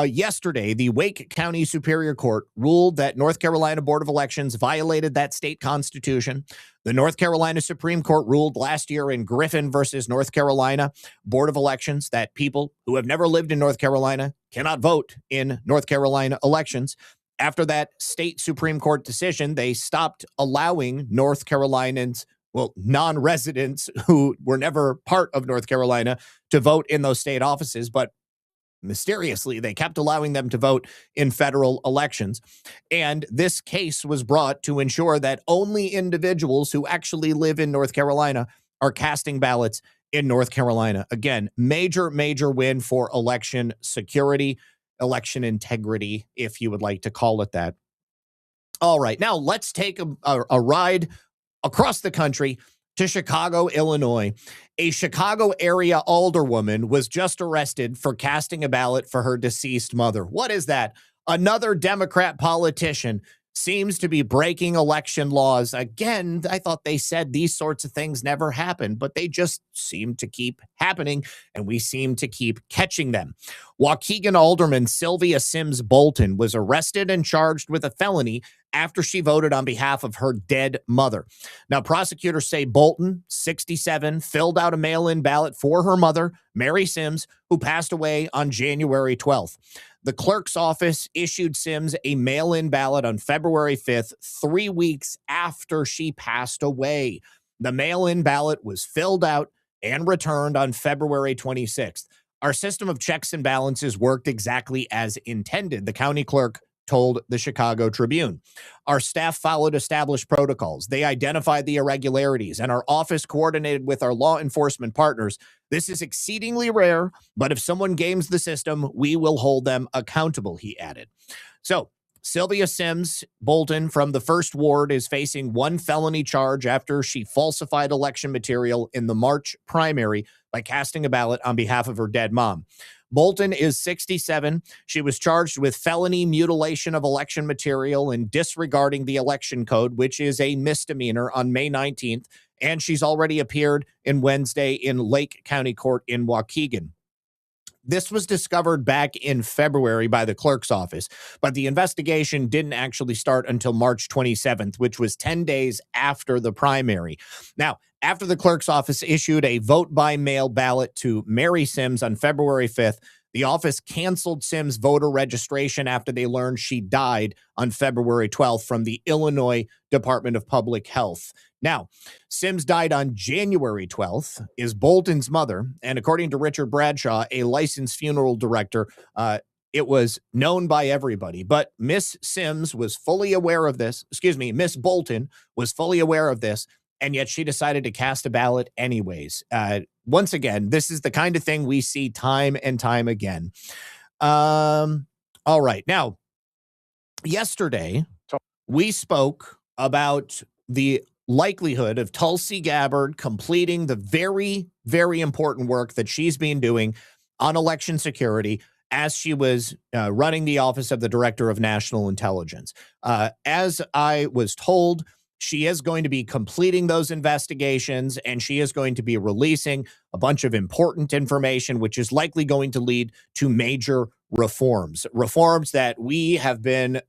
yesterday, the Wake County Superior Court ruled that North Carolina Board of Elections violated that state constitution. The North Carolina Supreme Court ruled last year in Griffin versus North Carolina Board of Elections that people who have never lived in North Carolina cannot vote in North Carolina elections. After that state Supreme Court decision, they stopped allowing North Carolinians, well, non-residents who were never part of North Carolina, to vote in those state offices. But mysteriously, they kept allowing them to vote in federal elections. And this case was brought to ensure that only individuals who actually live in North Carolina are casting ballots in North Carolina. Again, major, major win for election security, election integrity, if you would like to call it that. All right, now let's take a ride across the country to Chicago, Illinois. A Chicago area alderwoman was just arrested for casting a ballot for her deceased mother. What is that? Another Democrat politician seems to be breaking election laws. Again, I thought they said these sorts of things never happen, but they just seem to keep happening, and we seem to keep catching them. Waukegan Alderman Sylvia Sims Bolton was arrested and charged with a felony after she voted on behalf of her dead mother. Now, prosecutors say Bolton, 67, filled out a mail-in ballot for her mother, Mary Sims, who passed away on January 12th. The clerk's office issued Sims a mail-in ballot on February 5th, 3 weeks after she passed away. The mail-in ballot was filled out and returned on February 26th. Our system of checks and balances worked exactly as intended, the county clerk told the Chicago Tribune. Our staff followed established protocols. They identified the irregularities, and our office coordinated with our law enforcement partners. This is exceedingly rare, but if someone games the system, we will hold them accountable, he added. So, Sylvia Sims Bolton from the 1st Ward is facing one felony charge after she falsified election material in the March primary by casting a ballot on behalf of her dead mom. Bolton is 67. She was charged with felony mutilation of election material and disregarding the election code, which is a misdemeanor, on May 19th. And she's already appeared in Wednesday in Lake County Court in Waukegan. This was discovered back in February by the clerk's office, but the investigation didn't actually start until March 27th, which was 10 days after the primary. Now, after the clerk's office issued a vote-by-mail ballot to Mary Sims on February 5th, the office canceled Sims' voter registration after they learned she died on February 12th from the Illinois Department of Public Health. Now, Sims died on January 12th, is Bolton's mother, and according to Richard Bradshaw, a licensed funeral director, it was known by everybody. But Miss Sims was fully aware of this. Miss Bolton was fully aware of this, and yet she decided to cast a ballot anyways. Once again, this is the kind of thing we see time and time again. All right. Now, yesterday, we spoke about the likelihood of Tulsi Gabbard completing the very, very important work that she's been doing on election security as she was running the office of the Director of National Intelligence. As I was told, She is going to be completing those investigations, and she is going to be releasing a bunch of important information, which is likely going to lead to major reforms that we have been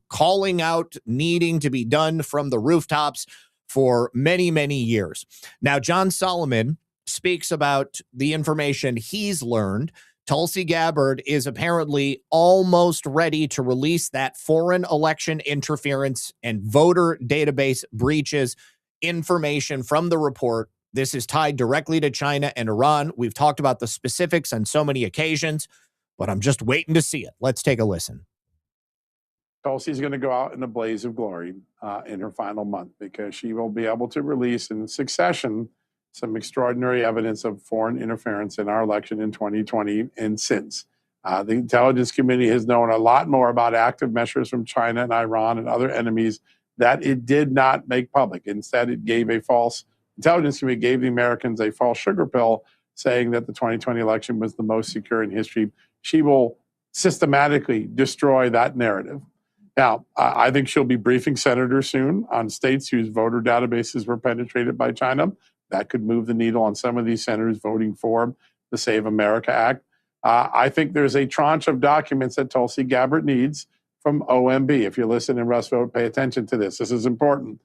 calling out needing to be done from the rooftops for many, many years. Now, John Solomon speaks about the information he's learned. Tulsi Gabbard is apparently almost ready to release that foreign election interference and voter database breaches information from the report. This is tied directly to China and Iran. We've talked about the specifics on so many occasions, but I'm just waiting to see it. Let's take a listen. Tulsi's going to go out in a blaze of glory in her final month, because she will be able to release in succession some extraordinary evidence of foreign interference in our election in 2020 and since. The intelligence community has known a lot more about active measures from China and Iran and other enemies that it did not make public. Instead, it gave intelligence community gave the Americans a false sugar pill, saying that the 2020 election was the most secure in history. She will systematically destroy that narrative. Now, I think she'll be briefing senators soon on states whose voter databases were penetrated by China. That could move the needle on some of these senators voting for the Save America Act. I think there's a tranche of documents that Tulsi Gabbard needs from OMB. If you're listening, Russ Vogt, pay attention to this. This is important.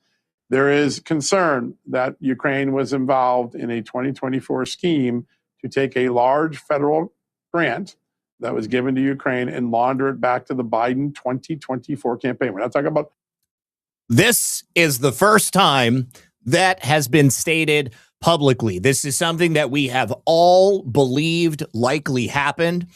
There is concern that Ukraine was involved in a 2024 scheme to take a large federal grant that was given to Ukraine and launder it back to the Biden 2024 campaign. We're not talking about. This is the first time that has been stated publicly. This is something that we have all believed likely happened,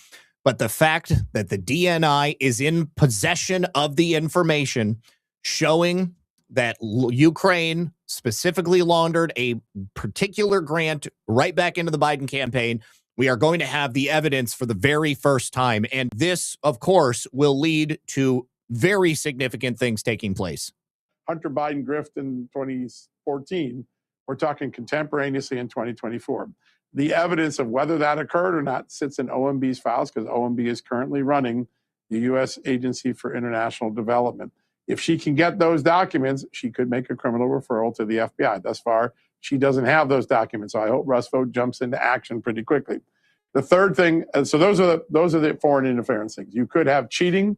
but the fact that the DNI is in possession of the information showing that Ukraine specifically laundered a particular grant right back into the Biden campaign, we are going to have the evidence for the very first time. And this, of course, will lead to very significant things taking place. Hunter Biden grift in 2014, we're talking contemporaneously in 2024. The evidence of whether that occurred or not sits in OMB's files, because OMB is currently running the U.S. Agency for International Development. If she can get those documents, she could make a criminal referral to the FBI. Thus far, she doesn't have those documents. So I hope Russ Vogt jumps into action pretty quickly. The third thing, so those are the foreign interference things. You could have cheating,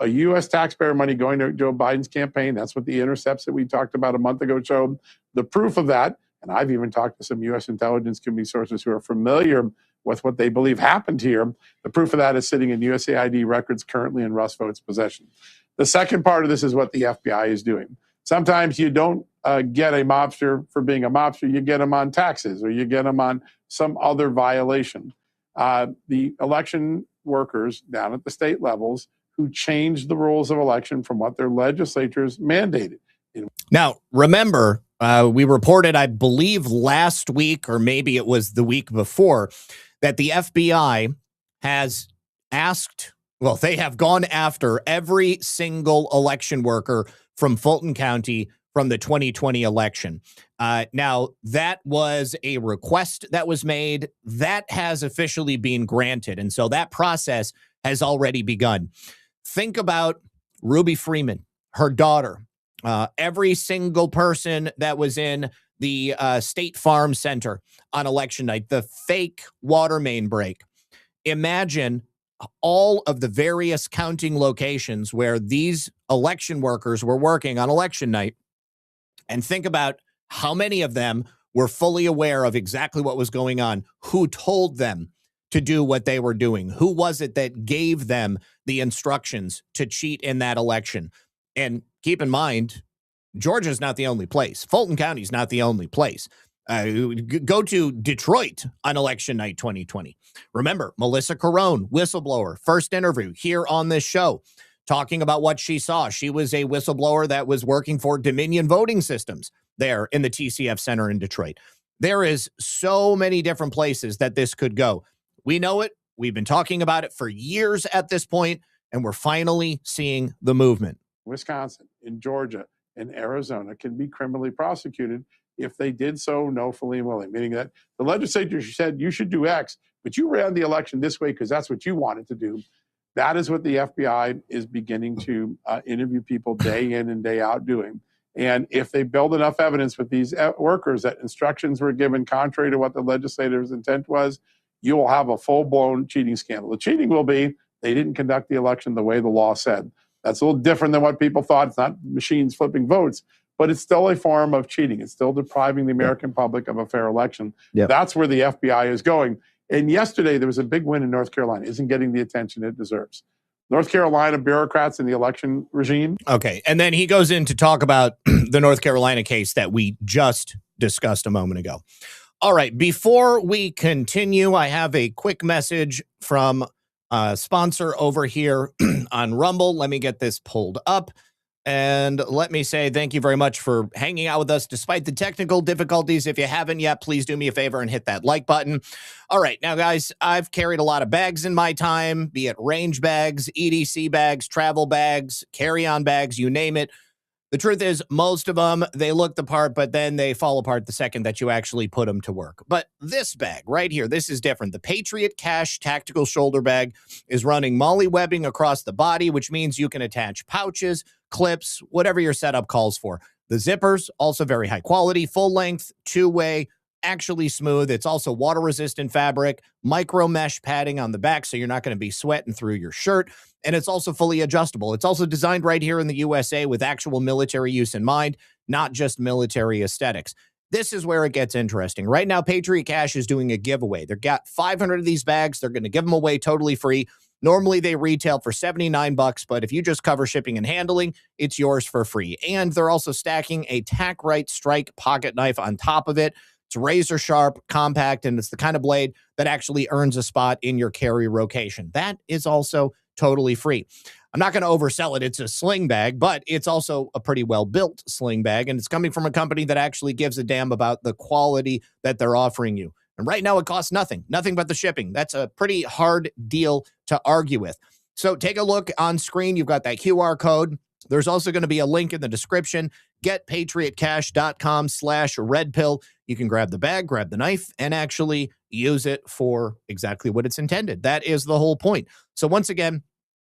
a U.S. taxpayer money going to Joe Biden's campaign. That's what the intercepts that we talked about a month ago showed. The proof of that, and I've even talked to some U.S. intelligence community sources who are familiar with what they believe happened here. The proof of that is sitting in USAID records currently in Russ Vogt's possession. The second part of this is what the FBI is doing. Sometimes you don't get a mobster for being a mobster. You get them on taxes, or you get them on some other violation. The election workers down at the state levels who changed the rules of election from what their legislatures mandated. Now, remember, we reported, I believe last week, or maybe it was the week before, that the FBI has they have gone after every single election worker from Fulton County from the 2020 election. Now, that was a request that was made. That has officially been granted. And so that process has already begun. Think about Ruby Freeman, her daughter, every single person that was in the State Farm Center on election night, the fake water main break. Imagine all of the various counting locations where these election workers were working on election night, and think about how many of them were fully aware of exactly what was going on, who told them to do what they were doing, who was it that gave them the instructions to cheat in that election. And keep in mind, Georgia's not the only place. Fulton County's not the only place. Go to Detroit on election night 2020. Remember, Melissa Carrone, whistleblower, first interview here on this show, talking about what she saw. She was a whistleblower that was working for Dominion Voting Systems there in the TCF Center in Detroit. There is so many different places that this could go. We know it. We've been talking about it for years at this point, and we're finally seeing the movement. Wisconsin, in Georgia, and Arizona can be criminally prosecuted if they did so knowingly and willing, meaning that the legislature said you should do X, but you ran the election this way because that's what you wanted to do. That is what the FBI is beginning to interview people day in and day out doing. And if they build enough evidence with these workers that instructions were given contrary to what the legislator's intent was, you will have a full-blown cheating scandal. The cheating will be they didn't conduct the election the way the law said. That's a little different than what people thought. It's not machines flipping votes, but it's still a form of cheating. It's still depriving the American public of a fair election. Yep. That's where the FBI is going. And yesterday, there was a big win in North Carolina. Isn't getting the attention it deserves. North Carolina bureaucrats in the election regime. Okay. And then he goes in to talk about the North Carolina case that we just discussed a moment ago. All right. Before we continue, I have a quick message from a sponsor over here on Rumble. Let me get this pulled up. And let me say thank you very much for hanging out with us despite the technical difficulties. If you haven't yet, please do me a favor and hit that like button. All right. Now, guys, I've carried a lot of bags in my time, be it range bags, EDC bags, travel bags, carry-on bags, you name it. The truth is, most of them, they look the part, but then they fall apart the second that you actually put them to work. But this bag right here, this is different. The Patriot Cash Tactical Shoulder Bag is running MOLLE webbing across the body, which means you can attach pouches, clips, whatever your setup calls for. The zippers, also very high quality, full length, two-way, actually smooth. It's also water-resistant fabric, micro mesh padding on the back, so you're not going to be sweating through your shirt. And it's also fully adjustable. It's also designed right here in the USA with actual military use in mind, not just military aesthetics. This is where it gets interesting. Right now, Patriot Cash is doing a giveaway. They've got 500 of these bags. They're going to give them away totally free. Normally, they retail for $79, but if you just cover shipping and handling, it's yours for free. And they're also stacking a Tac-Rite Strike pocket knife on top of it. It's razor sharp, compact, and it's the kind of blade that actually earns a spot in your carry rotation. That is also totally free. I'm not going to oversell it. It's a sling bag, but it's also a pretty well-built sling bag, and it's coming from a company that actually gives a damn about the quality that they're offering you. And right now it costs nothing but the shipping. That's a pretty hard deal to argue with. So take a look on screen. You've got that QR code. There's also going to be a link in the description. GetPatriotCash.com/redpill. You can grab the bag, grab the knife, and actually use it for exactly what it's intended. That is the whole point. So once again,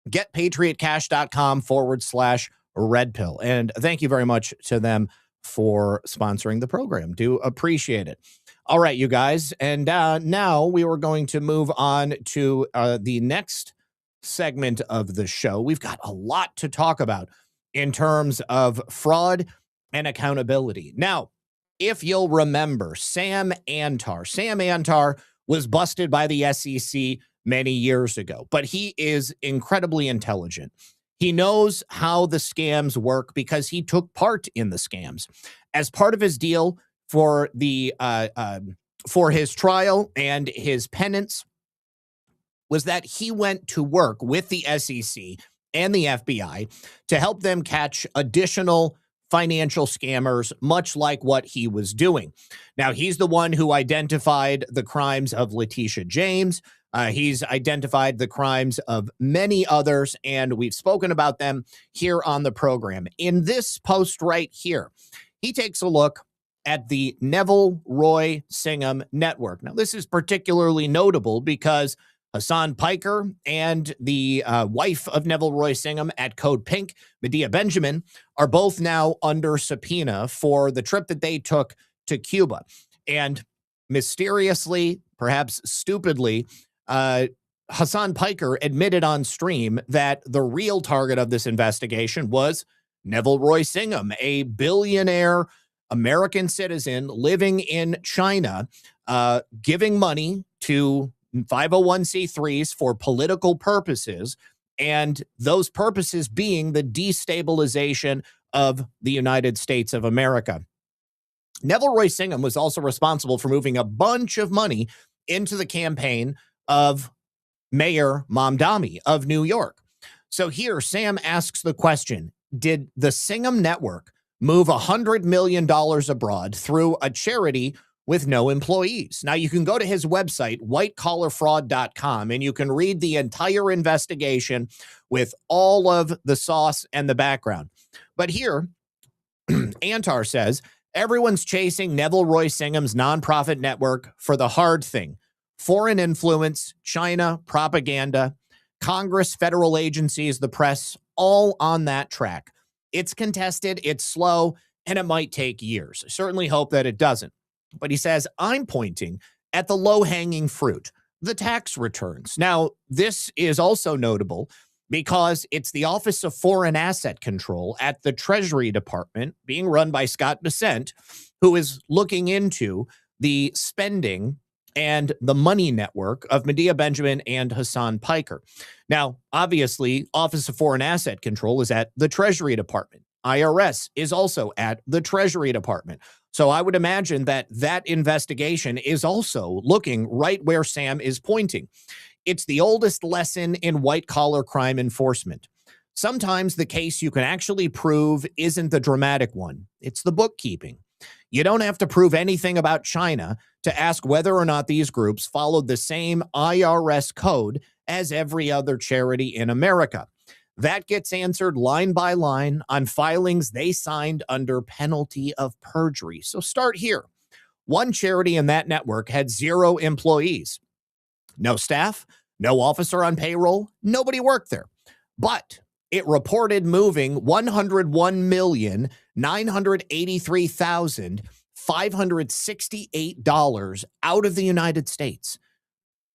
GetPatriotCash.com/redpill. And thank you very much to them for sponsoring the program. Do appreciate it. All right, you guys. And now we were going to move on to the next segment of the show. We've got a lot to talk about in terms of fraud and accountability. Now, if you'll remember, Sam Antar was busted by the SEC many years ago, but he is incredibly intelligent. He knows how the scams work because he took part in the scams. As part of his deal for the for his trial and his penance was that he went to work with the SEC and the FBI to help them catch additional financial scammers, much like what he was doing. Now, he's the one who identified the crimes of Letitia James. He's identified the crimes of many others, and we've spoken about them here on the program. In this post right here, he takes a look at the Neville Roy Singham Network. Now, this is particularly notable because Hassan Piker and the wife of Neville Roy Singham at Code Pink, Medea Benjamin, are both now under subpoena for the trip that they took to Cuba. And mysteriously, perhaps stupidly, Hassan Piker admitted on stream that the real target of this investigation was Neville Roy Singham, a billionaire American citizen living in China, giving money to 501c3s for political purposes, and those purposes being the destabilization of the United States of America. Neville Roy Singham was also responsible for moving a bunch of money into the campaign of Mayor Mamdani of New York. So here, Sam asks the question, did the Singham Network move $100 million abroad through a charity with no employees? Now, you can go to his website, whitecollarfraud.com, and you can read the entire investigation with all of the sauce and the background. But here, Antar says, everyone's chasing Neville Roy Singham's nonprofit network for the hard thing. Foreign influence, China, propaganda, Congress, federal agencies, the press, all on that track. It's contested, it's slow, and it might take years. I certainly hope that it doesn't. But he says, I'm pointing at the low-hanging fruit, the tax returns. Now, this is also notable because it's the Office of Foreign Asset Control at the Treasury Department, being run by Scott Bessent, who is looking into the spending and the money network of Medea Benjamin and Hassan Piker. Now, obviously, Office of Foreign Asset Control is at the Treasury Department. IRS is also at the Treasury Department. So I would imagine that that investigation is also looking right where Sam is pointing. It's the oldest lesson in white-collar crime enforcement. Sometimes the case you can actually prove isn't the dramatic one. It's the bookkeeping. You don't have to prove anything about China to ask whether or not these groups followed the same IRS code as every other charity in America. That gets answered line by line on filings they signed under penalty of perjury. So start here. One charity in that network had 0 employees. No staff, no officer on payroll, nobody worked there. But it reported moving $101,983,568 out of the United States.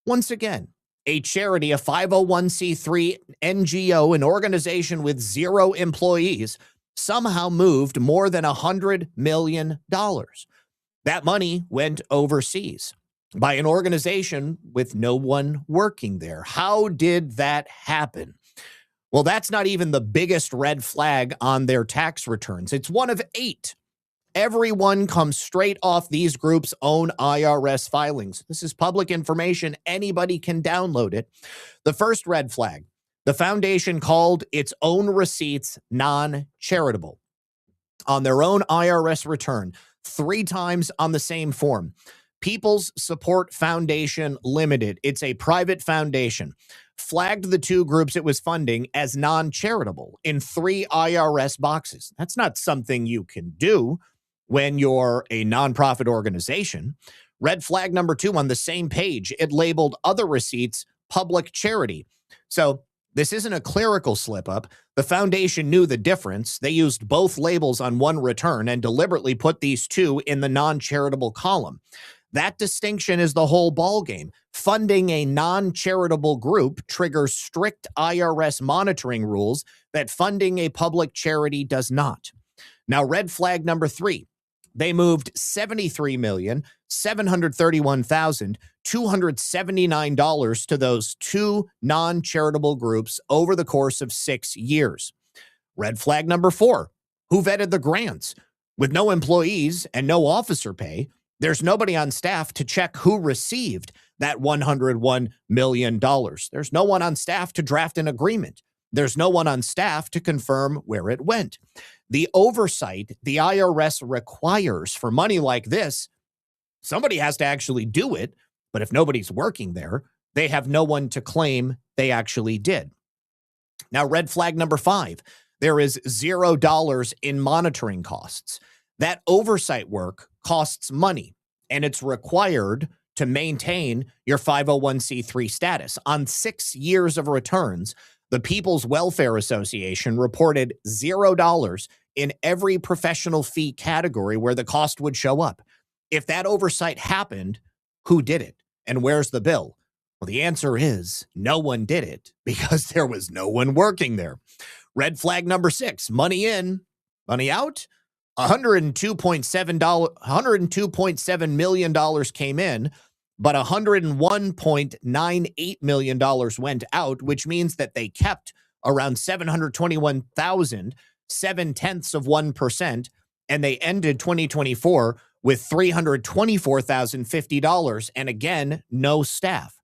Once again, a charity, a 501c3 NGO, an organization with 0 employees, somehow moved more than $100 million. That money went overseas by an organization with no one working there. How did that happen? Well, that's not even the biggest red flag on their tax returns. It's one of 8. Everyone comes straight off these groups' own IRS filings. This is public information. Anybody can download it. The first red flag, the foundation called its own receipts non-charitable. On their own IRS return, 3 times on the same form. People's Support Foundation Limited. It's a private foundation. Flagged the 2 groups it was funding as non-charitable in 3 IRS boxes. That's not something you can do when you're a nonprofit organization. Red flag number 2 on the same page, it labeled other receipts public charity. So this isn't a clerical slip up. The foundation knew the difference. They used both labels on one return and deliberately put these 2 in the non-charitable column. That distinction is the whole ballgame. Funding a non-charitable group triggers strict IRS monitoring rules that funding a public charity does not. Now, red flag number 3. They moved $73,731,279 to those 2 non-charitable groups over the course of 6 years. Red flag number 4. Who vetted the grants? With no employees and no officer pay, there's nobody on staff to check who received that $101 million. There's no one on staff to draft an agreement. There's no one on staff to confirm where it went. The oversight the IRS requires for money like this, somebody has to actually do it, but if nobody's working there, they have no one to claim they actually did. Now, red flag number 5, there is $0 in monitoring costs. That oversight work costs money, and it's required to maintain your 501c3 status. On 6 years of returns, the People's Welfare Association reported $0 in every professional fee category where the cost would show up. If that oversight happened, who did it? And where's the bill? Well, the answer is no one did it because there was no one working there. Red flag number 6, money in, money out. $102.7 million came in, but $101.98 million went out, which means that they kept around 721,000, 0.7%, and they ended 2024 with $324,050, and again, no staff.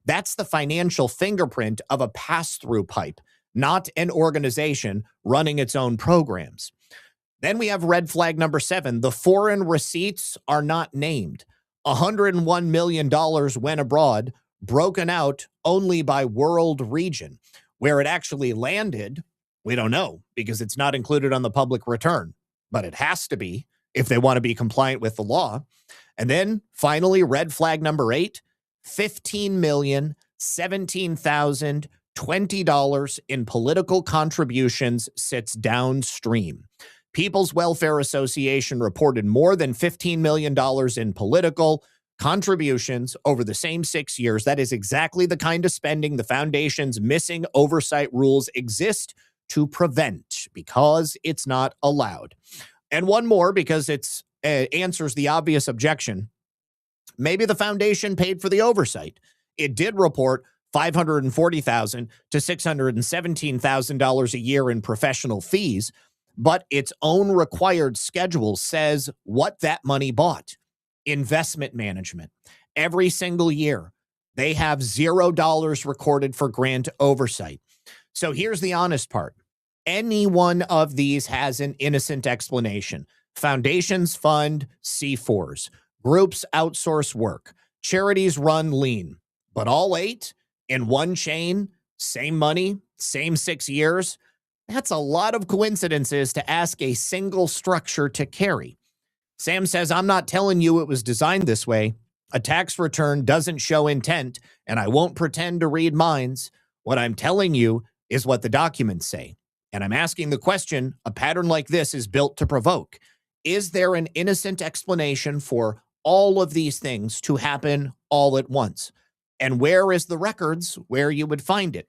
That's the financial fingerprint of a pass-through pipe, not an organization running its own programs. Then we have red flag number 7. The foreign receipts are not named. $101 million went abroad, broken out only by world region. Where it actually landed, we don't know because it's not included on the public return, but it has to be if they want to be compliant with the law. And then finally, red flag number 8, $15,017,000 $20 in political contributions sits downstream. People's Welfare Association reported more than $15 million in political contributions over the same 6 years. That is exactly the kind of spending the foundation's missing oversight rules exist to prevent, because it's not allowed. And one more, because it's answers the obvious objection. Maybe the foundation paid for the oversight. It did report $540,000 to $617,000 a year in professional fees, but its own required schedule says what that money bought. Investment management. Every single year, they have $0 recorded for grant oversight. So here's the honest part. Any one of these has an innocent explanation. Foundations fund C4s. Groups outsource work. Charities run lean. But all 8 in one chain, same money, same 6 years, that's a lot of coincidences to ask a single structure to carry. Sam says, I'm not telling you it was designed this way. A tax return doesn't show intent, and I won't pretend to read minds. What I'm telling you is what the documents say. And I'm asking the question a pattern like this is built to provoke. Is there an innocent explanation for all of these things to happen all at once? And where is the records where you would find it?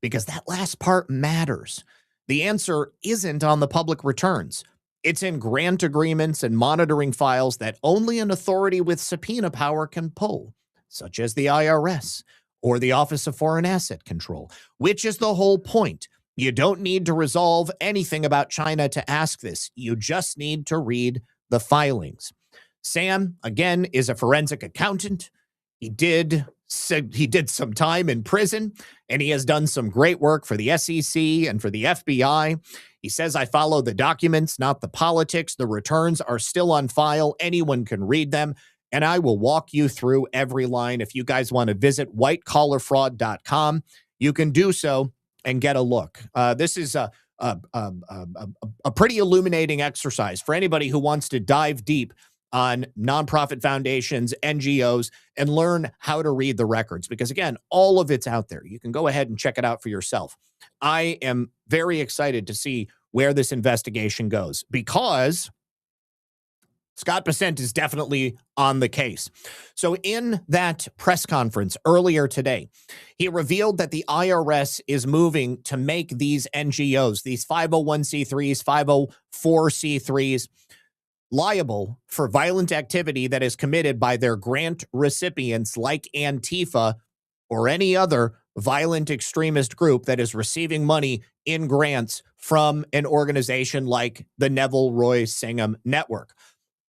Because that last part matters. The answer isn't on the public returns. It's in grant agreements and monitoring files that only an authority with subpoena power can pull, such as the IRS or the Office of Foreign Asset Control, which is the whole point. You don't need to resolve anything about China to ask this. You just need to read the filings. Sam, again, is a forensic accountant. He did some time in prison, and he has done some great work for the SEC and for the FBI. He says, I follow the documents, not the politics. The returns are still on file. Anyone can read them, and I will walk you through every line. If you guys want to visit whitecollarfraud.com, you can do so and get a look. This is a pretty illuminating exercise for anybody who wants to dive deep on nonprofit foundations, NGOs, and learn how to read the records. Because again, all of it's out there. You can go ahead and check it out for yourself. I am very excited to see where this investigation goes, because Scott Bessent is definitely on the case. So in that press conference earlier today, he revealed that the IRS is moving to make these NGOs, these 501c3s, 504c3s, liable for violent activity that is committed by their grant recipients like Antifa or any other violent extremist group that is receiving money in grants from an organization like the Neville Roy Singham Network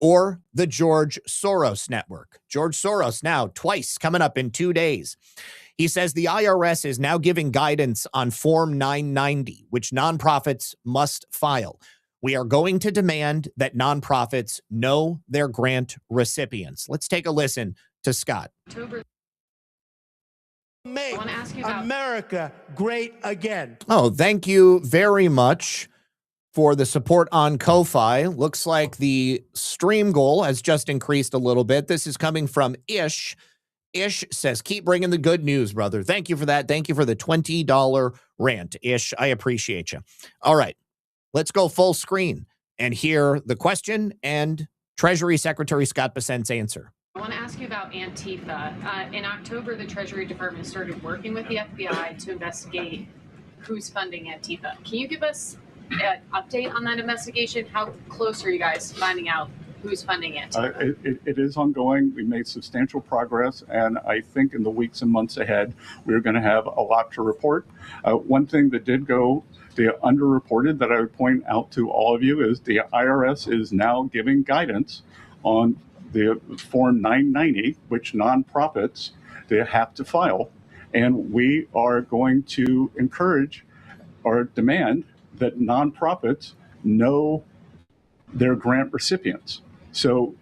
or the George Soros Network. George Soros now twice coming up in 2 days. He says the IRS is now giving guidance on Form 990, which nonprofits must file. We are going to demand that nonprofits know their grant recipients. Let's take a listen to Scott. Make America great again. Oh, thank you very much for the support on Ko-Fi. Looks like the stream goal has just increased a little bit. This is coming from Ish. Ish says, keep bringing the good news, brother. Thank you for that. Thank you for the $20 rant. Ish, I appreciate you. All right. Let's go full screen and hear the question and Treasury Secretary Scott Bessent's answer. I want to ask you about Antifa. In October, the Treasury Department started working with the FBI to investigate who's funding Antifa. Can you give us an update on that investigation? How close are you guys to finding out who's funding Antifa? It is ongoing. We made substantial progress, and I think in the weeks and months ahead, we're going to have a lot to report. One thing that did go underreported that I would point out to all of you is the IRS is now giving guidance on the Form 990, which nonprofits they have to file. And we are going to encourage or demand that nonprofits know their grant recipients. So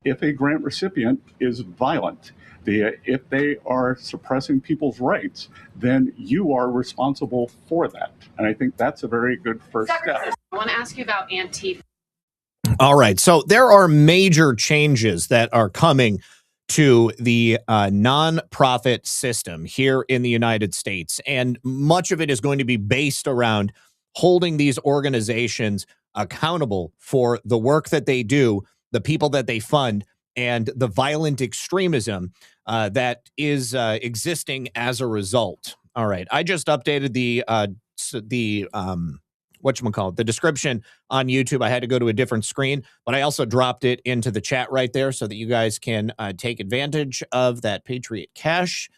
if a grant recipient is violent, if they are suppressing people's rights, then you are responsible for that. And I think that's a very good first step. I want to ask you about Antifa. All right. So there are major changes that are coming to the nonprofit system here in the United States. And much of it is going to be based around holding these organizations accountable for the work that they do, the people that they fund, and the violent extremism that is existing as a result. All right, I just updated the the description on YouTube. I had to go to a different screen, but I also dropped it into the chat right there so that you guys can take advantage of that Patriot Cash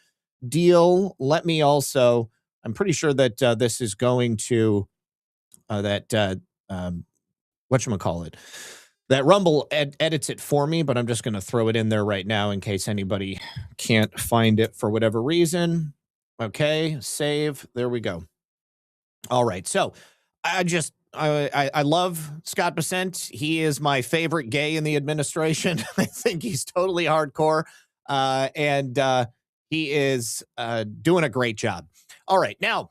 deal. Let me also, I'm pretty sure that this is going to that Rumble edits it for me, but I'm just going to throw it in there right now in case anybody can't find it for whatever reason. Okay, save. There we go. All right, so I love Scott Bessent. He is my favorite gay in the administration. I think he's totally hardcore, and he is doing a great job. All right, now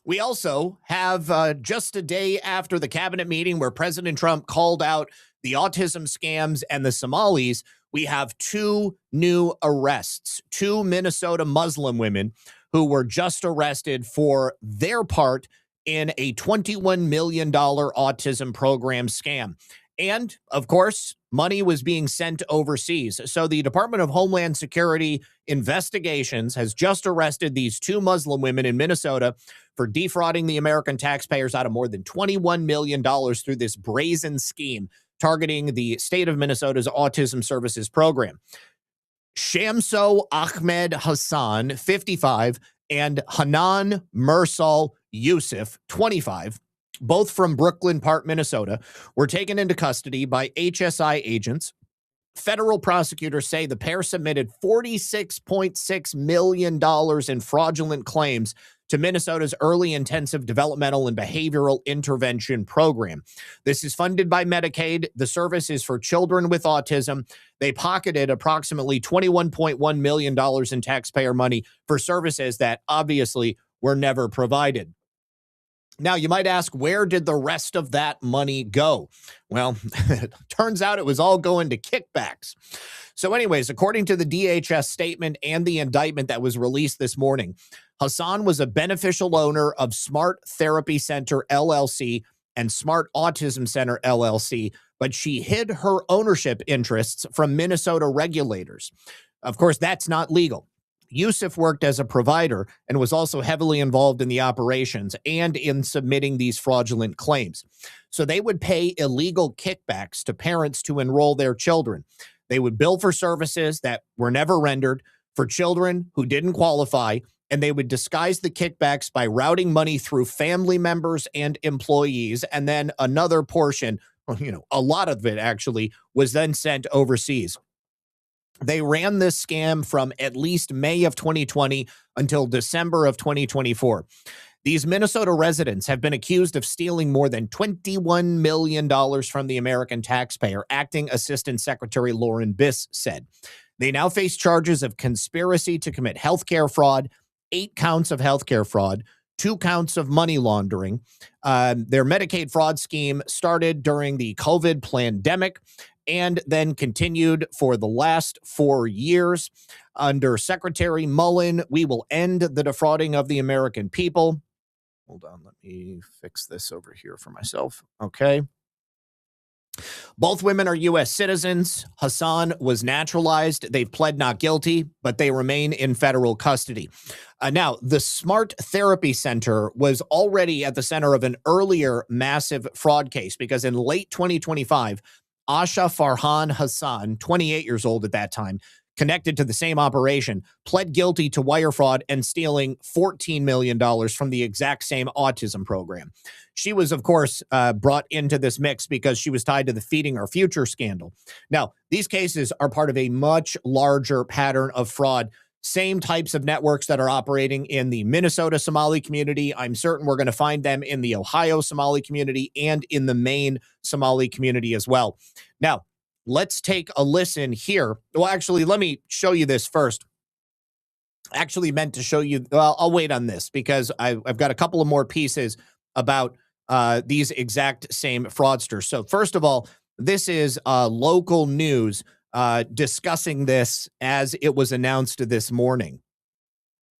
we also have just a day after the cabinet meeting where President Trump called out the autism scams and the Somalis, we have two new arrests, two Minnesota Muslim women who were just arrested for their part in a $21 million autism program scam. And, of course, money was being sent overseas. So the Department of Homeland Security Investigations has just arrested these two Muslim women in Minnesota for defrauding the American taxpayers out of more than $21 million through this brazen scheme targeting the state of Minnesota's autism services program. Shamso Ahmed Hassan, 55, and Hanan Mursal Yusuf, 25, both from Brooklyn Park, Minnesota, were taken into custody by HSI agents. Federal prosecutors say the pair submitted $46.6 million in fraudulent claims to Minnesota's Early Intensive Developmental and Behavioral Intervention Program. This is funded by Medicaid. The service is for children with autism. They pocketed approximately $21.1 million in taxpayer money for services that obviously were never provided. Now, you might ask, where did the rest of that money go? Well, it turns out it was all going to kickbacks. So anyways, according to the DHS statement and the indictment that was released this morning, Hassan was a beneficial owner of Smart Therapy Center, LLC, and Smart Autism Center, LLC, but she hid her ownership interests from Minnesota regulators. Of course, that's not legal. Yusuf worked as a provider and was also heavily involved in the operations and in submitting these fraudulent claims. So they would pay illegal kickbacks to parents to enroll their children. They would bill for services that were never rendered for children who didn't qualify, and they would disguise the kickbacks by routing money through family members and employees. And then another portion, a lot of it actually, was then sent overseas. They ran this scam from at least May of 2020 until December of 2024. These Minnesota residents have been accused of stealing more than $21 million from the American taxpayer, Acting Assistant Secretary Lauren Biss said. They now face charges of conspiracy to commit healthcare fraud, 8 counts of healthcare fraud, 2 counts of money laundering. Their Medicaid fraud scheme started during the COVID pandemic and then continued for the last 4 years. Under Secretary Mullen, we will end the defrauding of the American people. Hold on, let me fix this over here for myself. Okay. Both women are U.S. citizens. Hassan was naturalized. They've pled not guilty, but they remain in federal custody. Now, the Smart Therapy Center was already at the center of an earlier massive fraud case because in late 2025, Asha Farhan Hassan, 28 years old at that time, connected to the same operation, pled guilty to wire fraud and stealing $14 million from the exact same autism program. She was, of course, brought into this mix because she was tied to the Feeding Our Future scandal. Now, these cases are part of a much larger pattern of fraud. Same types of networks that are operating in the Minnesota Somali community. I'm certain we're going to find them in the Ohio Somali community and in the Maine Somali community as well. Now, let's take a listen here. Well, actually, let me show you this first. Actually meant to show you, well, I'll wait on this because I've got a couple of more pieces about these exact same fraudsters. So first of all, this is local news discussing this as it was announced this morning.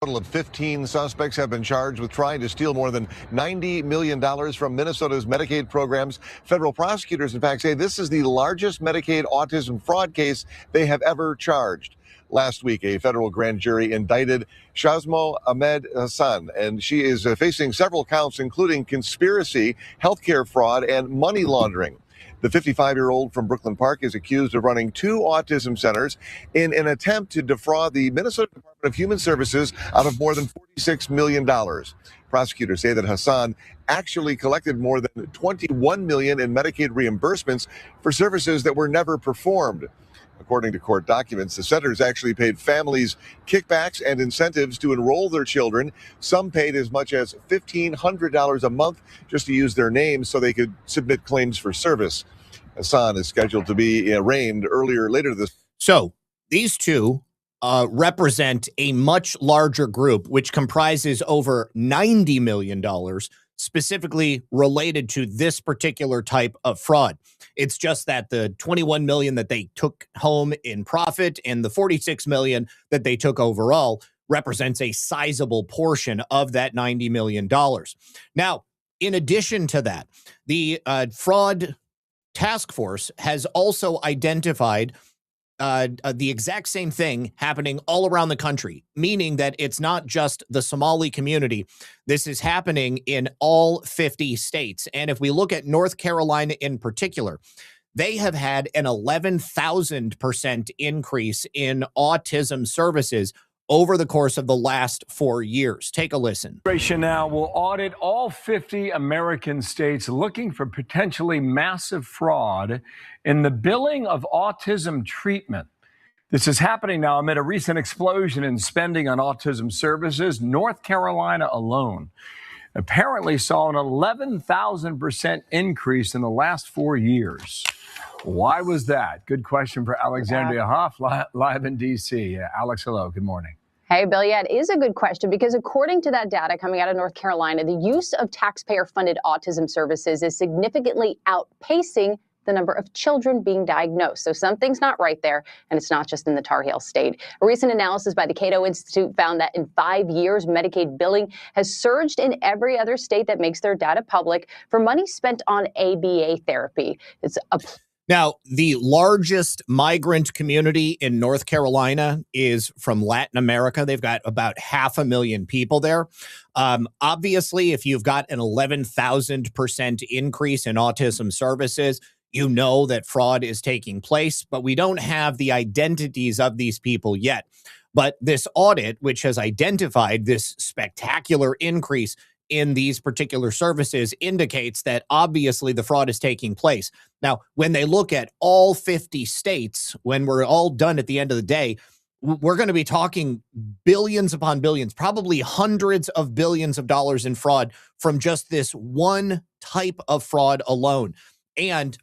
A total of 15 suspects have been charged with trying to steal more than $90 million from Minnesota's Medicaid programs. Federal prosecutors, in fact, say this is the largest Medicaid autism fraud case they have ever charged. Last week, a federal grand jury indicted Shazmo Ahmed Hassan, and she is facing several counts, including conspiracy, healthcare fraud, and money laundering. The 55-year-old from Brooklyn Park is accused of running 2 autism centers in an attempt to defraud the Minnesota Department of Human Services out of more than $46 million. Prosecutors say that Hassan actually collected more than $21 million in Medicaid reimbursements for services that were never performed. According to court documents, the centers actually paid families kickbacks and incentives to enroll their children. Some paid as much as $1,500 a month just to use their names so they could submit claims for service. Hassan is scheduled to be arraigned later this. So these two represent a much larger group, which comprises over $90 million specifically related to this particular type of fraud. It's just that the $21 million that they took home in profit and the $46 million that they took overall represents a sizable portion of that $90 million. Now, in addition to that, the fraud task force has also identified the exact same thing happening all around the country, meaning that it's not just the Somali community. This is happening in all 50 states. And if we look at North Carolina in particular, they have had an 11,000% increase in autism services over the course of the last 4 years. Take a listen. Now will audit all 50 American states looking for potentially massive fraud in the billing of autism treatment. This is happening now amid a recent explosion in spending on autism services. North Carolina alone apparently saw an 11,000% increase in the last 4 years. Why was that? Good question for Alexandria Hoff, live in D.C. Alex, hello. Good morning. Hey, Bill, yeah, it is a good question because according to that data coming out of North Carolina, the use of taxpayer-funded autism services is significantly outpacing the number of children being diagnosed. So something's not right there, and it's not just in the Tar Heel State. A recent analysis by the Cato Institute found that in 5 years, Medicaid billing has surged in every other state that makes their data public for money spent on ABA therapy. It's a Now, the largest migrant community in North Carolina is from Latin America. They've got about 500,000 people there. Obviously, if you've got an 11,000% increase in autism services, you know that fraud is taking place, but we don't have the identities of these people yet. But this audit, which has identified this spectacular increase in these particular services, indicates that obviously the fraud is taking place. Now, when they look at all 50 states, when we're all done at the end of the day, we're going to be talking billions upon billions, probably hundreds of billions of dollars in fraud from just this one type of fraud alone. And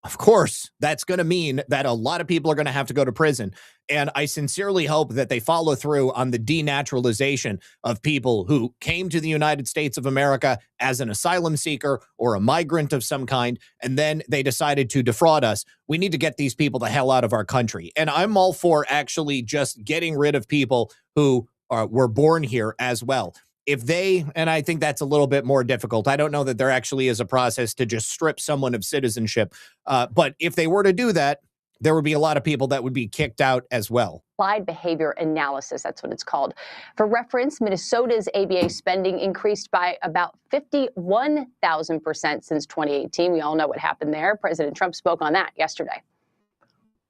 of course, that's going to mean that a lot of people are going to have to go to prison. And I sincerely hope that they follow through on the denaturalization of people who came to the United States of America as an asylum seeker or a migrant of some kind, and then they decided to defraud us. We need to get these people the hell out of our country. And I'm all for actually just getting rid of people who were born here as well. If they, and I think that's a little bit more difficult. I don't know that there actually is a process to just strip someone of citizenship. But if they were to do that, there would be a lot of people that would be kicked out as well. Applied behavior analysis, that's what it's called. For reference, Minnesota's ABA spending increased by about 51,000% since 2018. We all know what happened there. President Trump spoke on that yesterday.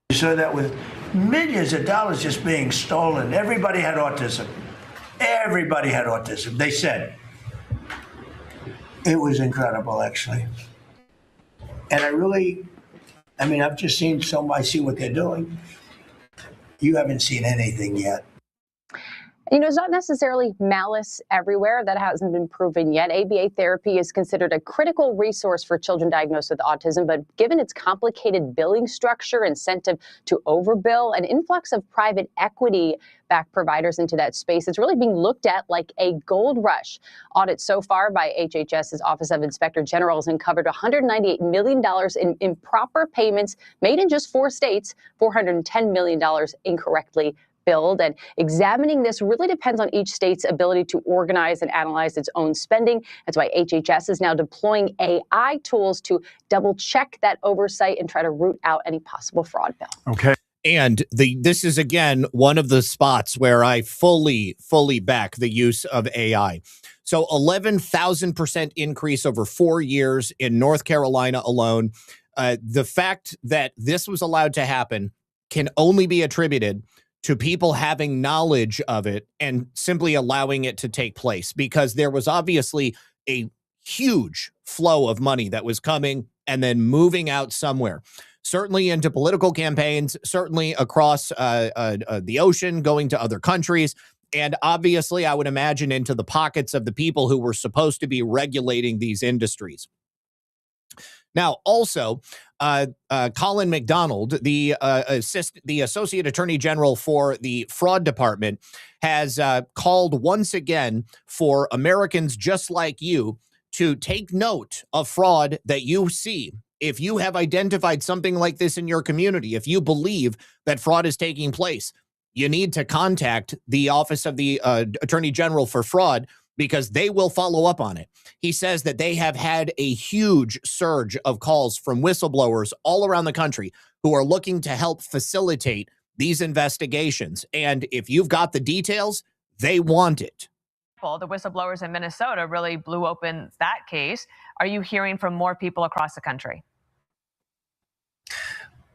You saw that with millions of dollars just being stolen. Everybody had autism. Everybody had autism. They said it was incredible, actually. And I've just seen I see what they're doing. You haven't seen anything yet. You know, it's not necessarily malice everywhere. That hasn't been proven yet. ABA therapy is considered a critical resource for children diagnosed with autism, but given its complicated billing structure, incentive to overbill, an influx of private equity-backed providers into that space, it's really being looked at like a gold rush. Audits so far by HHS's Office of Inspector General has uncovered $198 million in improper payments made in just 4 states, $410 million incorrectly billed. And examining this really depends on each state's ability to organize and analyze its own spending. That's why HHS is now deploying AI tools to double check that oversight and try to root out any possible fraud bill. Okay. And this is, again, one of the spots where I fully back the use of AI. So 11,000% increase over 4 years in North Carolina alone. The fact that this was allowed to happen can only be attributed to people having knowledge of it and simply allowing it to take place, because there was obviously a huge flow of money that was coming and then moving out somewhere, certainly into political campaigns, certainly across the ocean, going to other countries, and obviously, I would imagine, into the pockets of the people who were supposed to be regulating these industries. Now, also, Colin McDonald, the Associate Attorney General for the Fraud Department, has called once again for Americans just like you to take note of fraud that you see. If you have identified something like this in your community, if you believe that fraud is taking place, you need to contact the Office of the Attorney General for Fraud, because they will follow up on it. He says that they have had a huge surge of calls from whistleblowers all around the country who are looking to help facilitate these investigations. And if you've got the details, they want it. The whistleblowers in Minnesota really blew open that case. Are you hearing from more people across the country?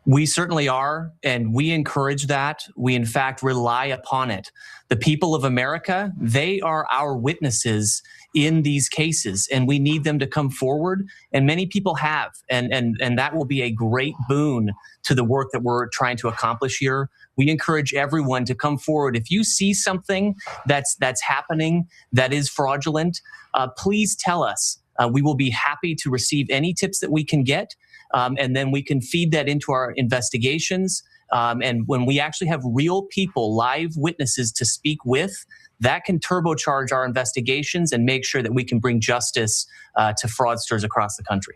We certainly are, and we encourage that. We, in fact, rely upon it. The people of America, they are our witnesses in these cases, and we need them to come forward, and many people have, and that will be a great boon to the work that we're trying to accomplish here. We encourage everyone to come forward. If you see something that's happening that is fraudulent, please tell us. We will be happy to receive any tips that we can get. And then we can feed that into our investigations. And when we actually have real people, live witnesses to speak with, that can turbocharge our investigations and make sure that we can bring justice to fraudsters across the country.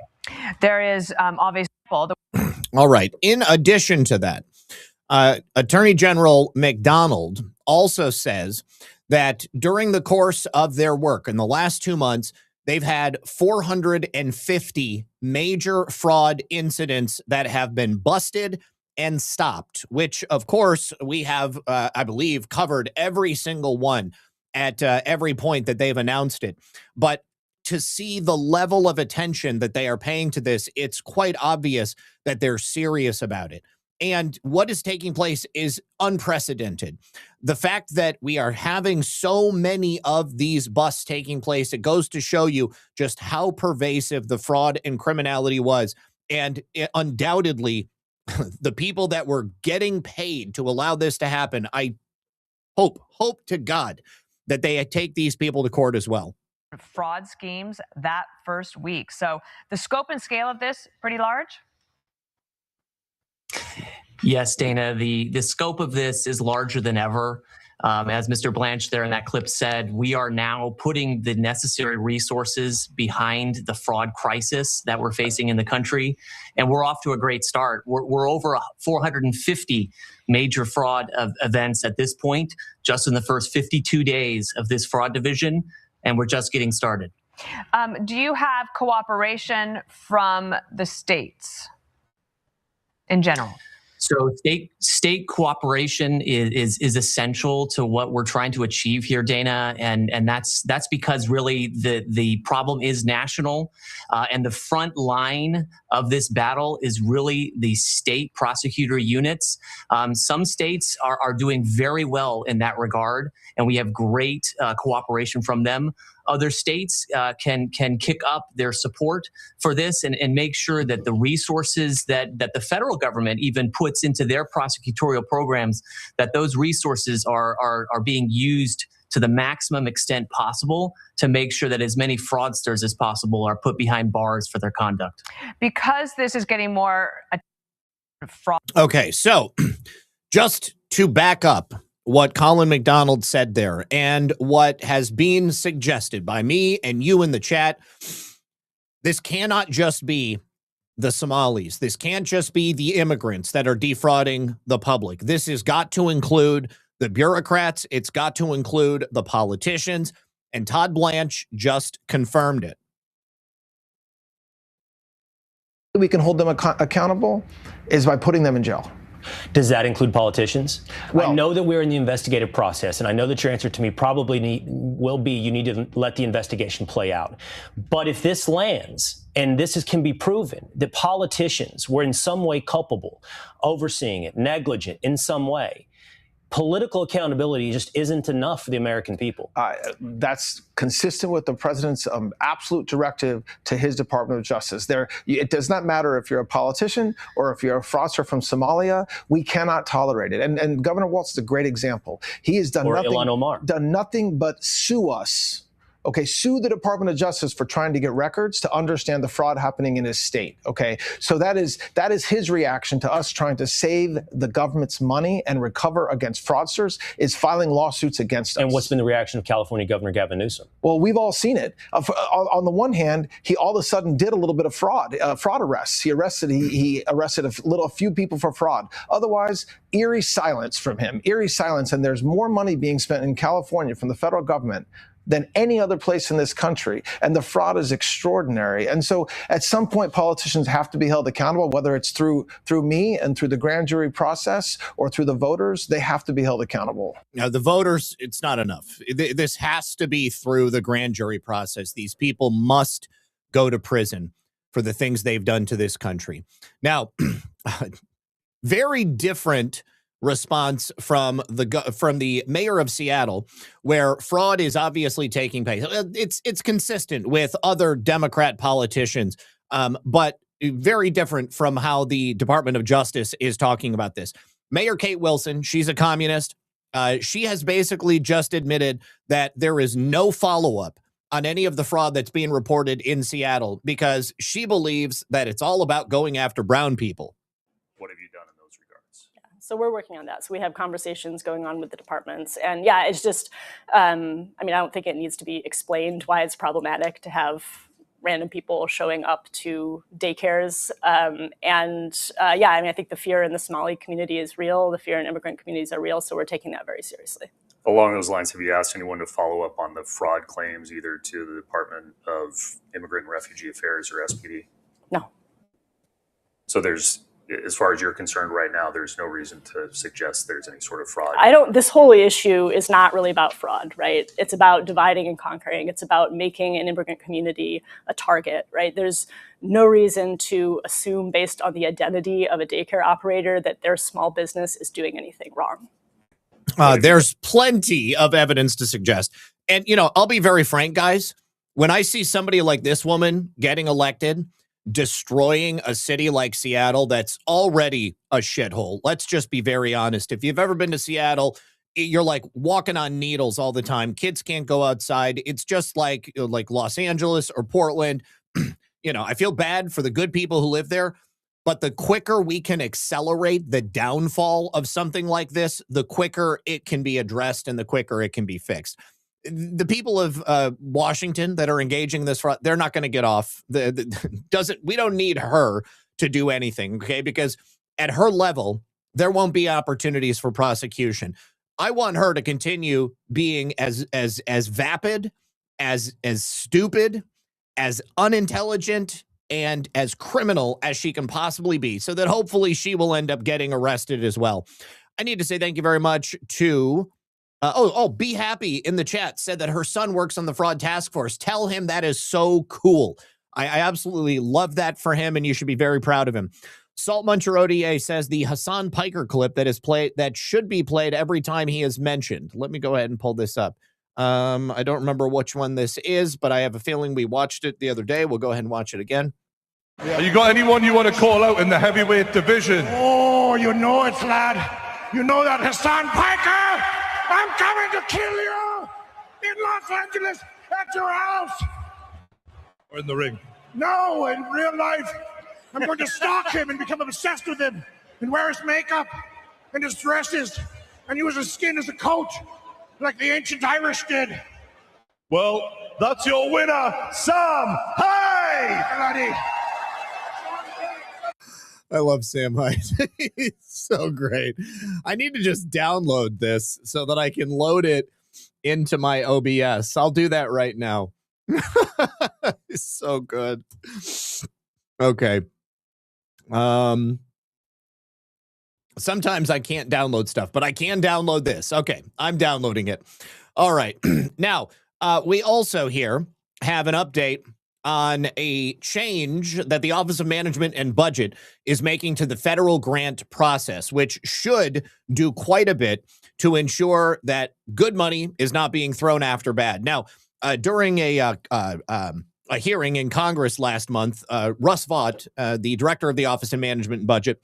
There is obviously... All right. In addition to that, Attorney General McDonald also says that during the course of their work in the last 2 months, they've had 450 major fraud incidents that have been busted and stopped, which, of course, we have, I believe, covered every single one at every point that they've announced it. But to see the level of attention that they are paying to this, it's quite obvious that they're serious about it. And what is taking place is unprecedented. The fact that we are having so many of these busts taking place, it goes to show you just how pervasive the fraud and criminality was. And undoubtedly, the people that were getting paid to allow this to happen, I hope to God that they take these people to court as well. Fraud schemes that first week. So the scope and scale of this, pretty large? Yes, Dana, the scope of this is larger than ever. As Mr. Blanche there in that clip said, we are now putting the necessary resources behind the fraud crisis that we're facing in the country, and we're off to a great start. We're over 450 major fraud events at this point, just in the first 52 days of this fraud division, and we're just getting started. Do you have cooperation from the states in general? So state cooperation is essential to what we're trying to achieve here, Dana, and that's because really the problem is national, and the front line of this battle is really the state prosecutor units. Some states are doing very well in that regard, and we have great cooperation from them. other states can kick up their support for this and make sure that the resources that the federal government even puts into their prosecutorial programs, that those resources are being used to the maximum extent possible to make sure that as many fraudsters as possible are put behind bars for their conduct. Because this is getting more fraud. Okay, so just to back up what Colin McDonald said there and what has been suggested by me and you in the chat, this cannot just be the Somalis. This can't just be the immigrants that are defrauding the public. This has got to include the bureaucrats. It's got to include the politicians. And Todd Blanche just confirmed it. We can hold them accountable is by putting them in jail. Does that include politicians? Well, I know that we're in the investigative process, and I know that your answer to me probably will be you need to let the investigation play out. But if this lands, and can be proven, that politicians were in some way culpable, overseeing it, negligent in some way, political accountability just isn't enough for the American people. That's consistent with the president's absolute directive to his Department of Justice. It does not matter if you're a politician or if you're a fraudster from Somalia. We cannot tolerate it. And Governor Walz is a great example. He has done nothing but sue us. Okay, sue the Department of Justice for trying to get records to understand the fraud happening in his state. Okay, so that is his reaction to us trying to save the government's money and recover against fraudsters, is filing lawsuits against us. And what's been the reaction of California Governor Gavin Newsom? Well, we've all seen it. On the one hand, he all of a sudden did a little bit of fraud arrests. He arrested a few people for fraud. Otherwise, eerie silence from him. Eerie silence, and there's more money being spent in California from the federal government than any other place in this country. And the fraud is extraordinary. And so at some point, politicians have to be held accountable, whether it's through me and through the grand jury process or through the voters. They have to be held accountable. Now, the voters, it's not enough. This has to be through the grand jury process. These people must go to prison for the things they've done to this country. Now, very different response from the mayor of Seattle, where fraud is obviously taking place. It's consistent with other Democrat politicians, but very different from how the Department of Justice is talking about this. Mayor Kate Wilson, she's a communist. She has basically just admitted that there is no follow-up on any of the fraud that's being reported in Seattle because she believes that it's all about going after brown people. What have you done in those regards? So we're working on that. So we have conversations going on with the departments. And yeah, it's just, I don't think it needs to be explained why it's problematic to have random people showing up to daycares. I think the fear in the Somali community is real. The fear in immigrant communities are real. So we're taking that very seriously. Along those lines, have you asked anyone to follow up on the fraud claims, either to the Department of Immigrant and Refugee Affairs or SPD? No. So there's, as far as you're concerned right now, there's no reason to suggest there's any sort of fraud. This whole issue is not really about fraud, right? It's about dividing and conquering. It's about making an immigrant community a target, right? There's no reason to assume based on the identity of a daycare operator that their small business is doing anything wrong. There's plenty of evidence to suggest. And, I'll be very frank, guys. When I see somebody like this woman getting elected, destroying a city like Seattle that's already a shithole. Let's just be very honest. If you've ever been to Seattle, you're like walking on needles all the time. Kids can't go outside. It's just like Los Angeles or Portland. I feel bad for the good people who live there, but the quicker we can accelerate the downfall of something like this, the quicker it can be addressed and the quicker it can be fixed. The people of Washington that are engaging in this fraud, they're not going to get off. We don't need her to do anything, okay? Because at her level, there won't be opportunities for prosecution. I want her to continue being as vapid, as stupid, as unintelligent, and as criminal as she can possibly be, so that hopefully she will end up getting arrested as well. I need to say thank you very much to Be Happy in the chat said that her son works on the fraud task force. Tell him that is so cool. I absolutely love that for him, and you should be very proud of him. Salt Muncher ODA says the Hassan Piker clip that should be played every time he is mentioned. Let me go ahead and pull this up. I don't remember which one this is, but I have a feeling we watched it the other day. We'll go ahead and watch it again. You got anyone you want to call out in the heavyweight division? Oh, you know it, lad. You know that Hassan Piker. I'm coming to kill you in Los Angeles at your house. Or in the ring? No, in real life. I'm going to stalk him and become obsessed with him and wear his makeup and his dresses and use his skin as a coat like the ancient Irish did. Well, that's your winner, Sam Hyde! I love Sam Hyde. He's so great. I need to just download this so that I can load it into my OBS. I'll do that right now. It's so good. Okay. Sometimes I can't download stuff, but I can download this. Okay, I'm downloading it. All right. Now, we also here have an update on a change that the Office of Management and Budget is making to the federal grant process, which should do quite a bit to ensure that good money is not being thrown after bad. Now, during a hearing in Congress last month, Russ Vought, the director of the Office of Management and Budget,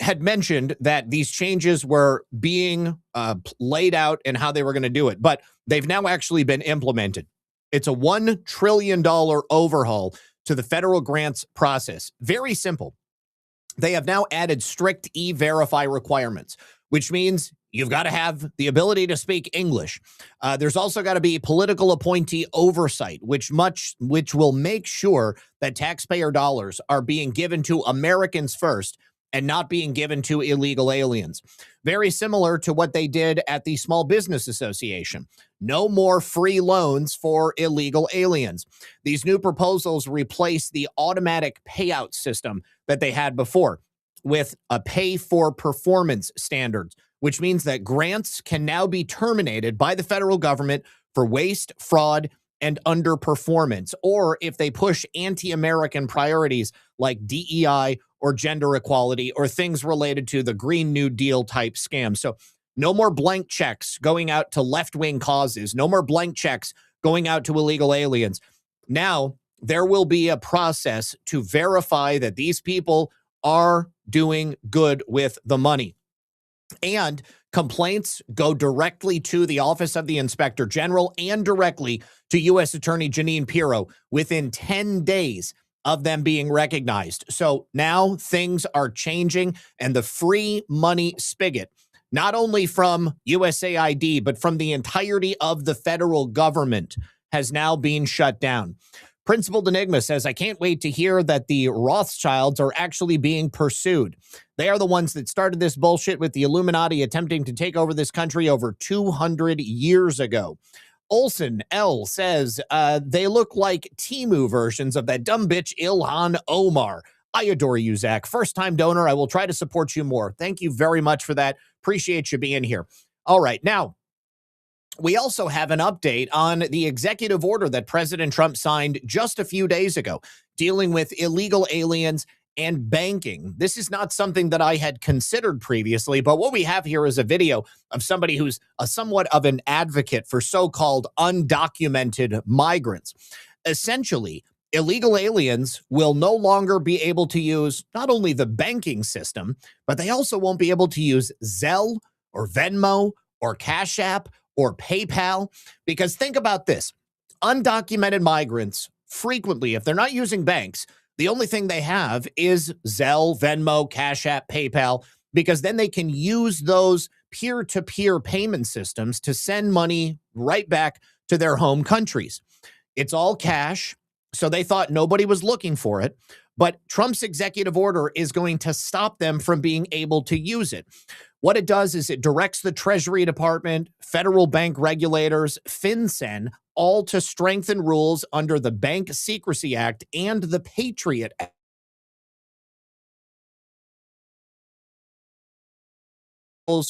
had mentioned that these changes were being laid out and how they were going to do it, but they've now actually been implemented. It's a $1 trillion overhaul to the federal grants process. Very simple. They have now added strict e-verify requirements, which means you've got to have the ability to speak English. There's also got to be political appointee oversight, which will make sure that taxpayer dollars are being given to Americans first and not being given to illegal aliens. Very similar to what they did at the Small Business Association. No more free loans for illegal aliens. These new proposals replace the automatic payout system that they had before with a pay-for-performance standards, which means that grants can now be terminated by the federal government for waste, fraud, and underperformance, or if they push anti-American priorities like DEI or gender equality or things related to the Green New Deal type scam. So no more blank checks going out to left-wing causes. No more blank checks going out to illegal aliens. Now there will be a process to verify that these people are doing good with the money. And complaints go directly to the Office of the Inspector General and directly to U.S. Attorney Jeanine Pirro within 10 days of them being recognized. So now things are changing, and the free money spigot, not only from USAID, but from the entirety of the federal government, has now been shut down. Principal Enigma says, I can't wait to hear that the Rothschilds are actually being pursued. They are the ones that started this bullshit with the Illuminati attempting to take over this country over 200 years ago. Olson L says, they look like Temu versions of that dumb bitch Ilhan Omar. I adore you, Zach. First-time donor. I will try to support you more. Thank you very much for that. Appreciate you being here. All right, now, we also have an update on the executive order that President Trump signed just a few days ago, dealing with illegal aliens and banking. This is not something that I had considered previously, but what we have here is a video of somebody who's somewhat of an advocate for so-called undocumented migrants. Essentially, illegal aliens will no longer be able to use not only the banking system, but they also won't be able to use Zelle or Venmo or Cash App or PayPal, because think about this. Undocumented migrants frequently, if they're not using banks, the only thing they have is Zelle, Venmo, Cash App, PayPal, because then they can use those peer-to-peer payment systems to send money right back to their home countries. It's all cash, so they thought nobody was looking for it, but Trump's executive order is going to stop them from being able to use it. What it does is it directs the Treasury Department, federal bank regulators, FinCEN, all to strengthen rules under the Bank Secrecy Act and the Patriot Act.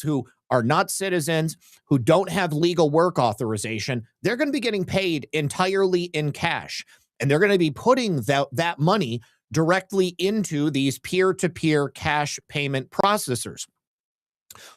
Who are not citizens, who don't have legal work authorization, they're going to be getting paid entirely in cash. And they're going to be putting that money directly into these peer-to-peer cash payment processors.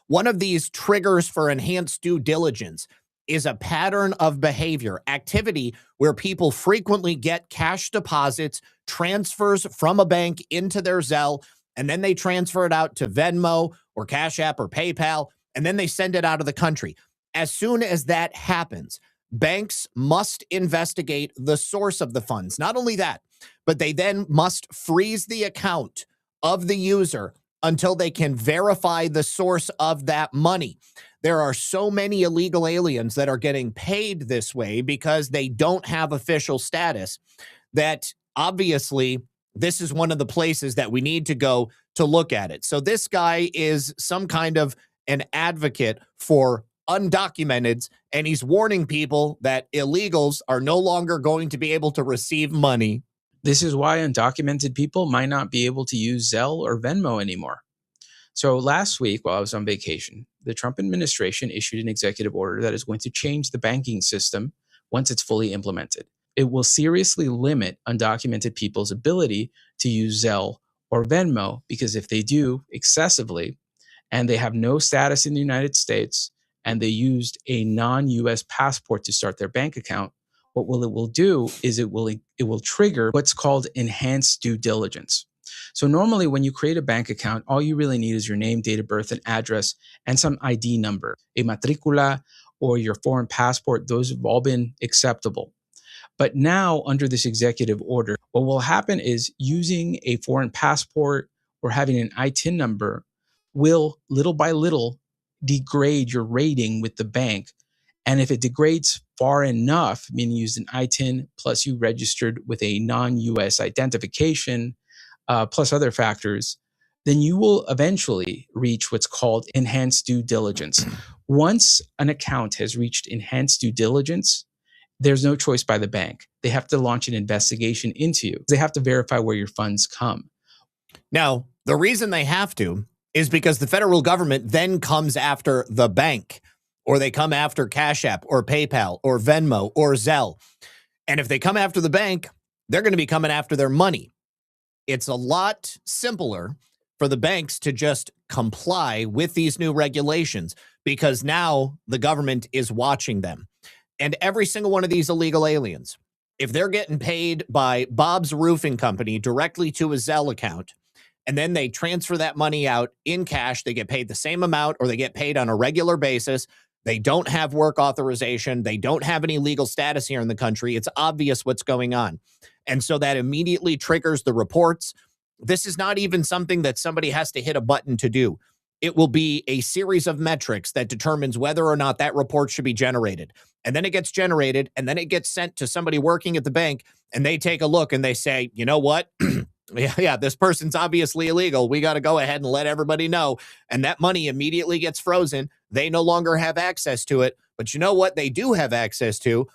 One of these triggers for enhanced due diligence is a pattern of behavior, activity where people frequently get cash deposits, transfers from a bank into their Zelle, and then they transfer it out to Venmo or Cash App or PayPal, and then they send it out of the country. As soon as that happens, banks must investigate the source of the funds. Not only that, but they then must freeze the account of the user until they can verify the source of that money. There are so many illegal aliens that are getting paid this way because they don't have official status that obviously this is one of the places that we need to go to look at it. So this guy is some kind of an advocate for undocumenteds, and he's warning people that illegals are no longer going to be able to receive money. This is why undocumented people might not be able to use Zelle or Venmo anymore. So last week, while I was on vacation, the Trump administration issued an executive order that is going to change the banking system once it's fully implemented. It will seriously limit undocumented people's ability to use Zelle or Venmo, because if they do excessively and they have no status in the United States and they used a non-US passport to start their bank account, what it will do is it will trigger what's called enhanced due diligence. So normally when you create a bank account, all you really need is your name, date of birth, and address, and some ID number, a matricula or your foreign passport. Those have all been acceptable. But now under this executive order, what will happen is using a foreign passport or having an ITIN number will little by little degrade your rating with the bank. And if it degrades far enough, meaning you used an ITIN plus you registered with a non-US identification, plus other factors, then you will eventually reach what's called enhanced due diligence. Once an account has reached enhanced due diligence, there's no choice by the bank. They have to launch an investigation into you. They have to verify where your funds come. Now, the reason they have to is because the federal government then comes after the bank, or they come after Cash App or PayPal or Venmo or Zelle. And if they come after the bank, they're going to be coming after their money. It's a lot simpler for the banks to just comply with these new regulations because now the government is watching them. And every single one of these illegal aliens, if they're getting paid by Bob's Roofing Company directly to a Zelle account, and then they transfer that money out in cash, they get paid the same amount or they get paid on a regular basis. They don't have work authorization. They don't have any legal status here in the country. It's obvious what's going on. And so that immediately triggers the reports. This is not even something that somebody has to hit a button to do. It will be a series of metrics that determines whether or not that report should be generated. And then it gets generated, and then it gets sent to somebody working at the bank, and they take a look and they say, you know what? Yeah, this person's obviously illegal. We got to go ahead and let everybody know. And that money immediately gets frozen. They no longer have access to it. But you know what they do have access to?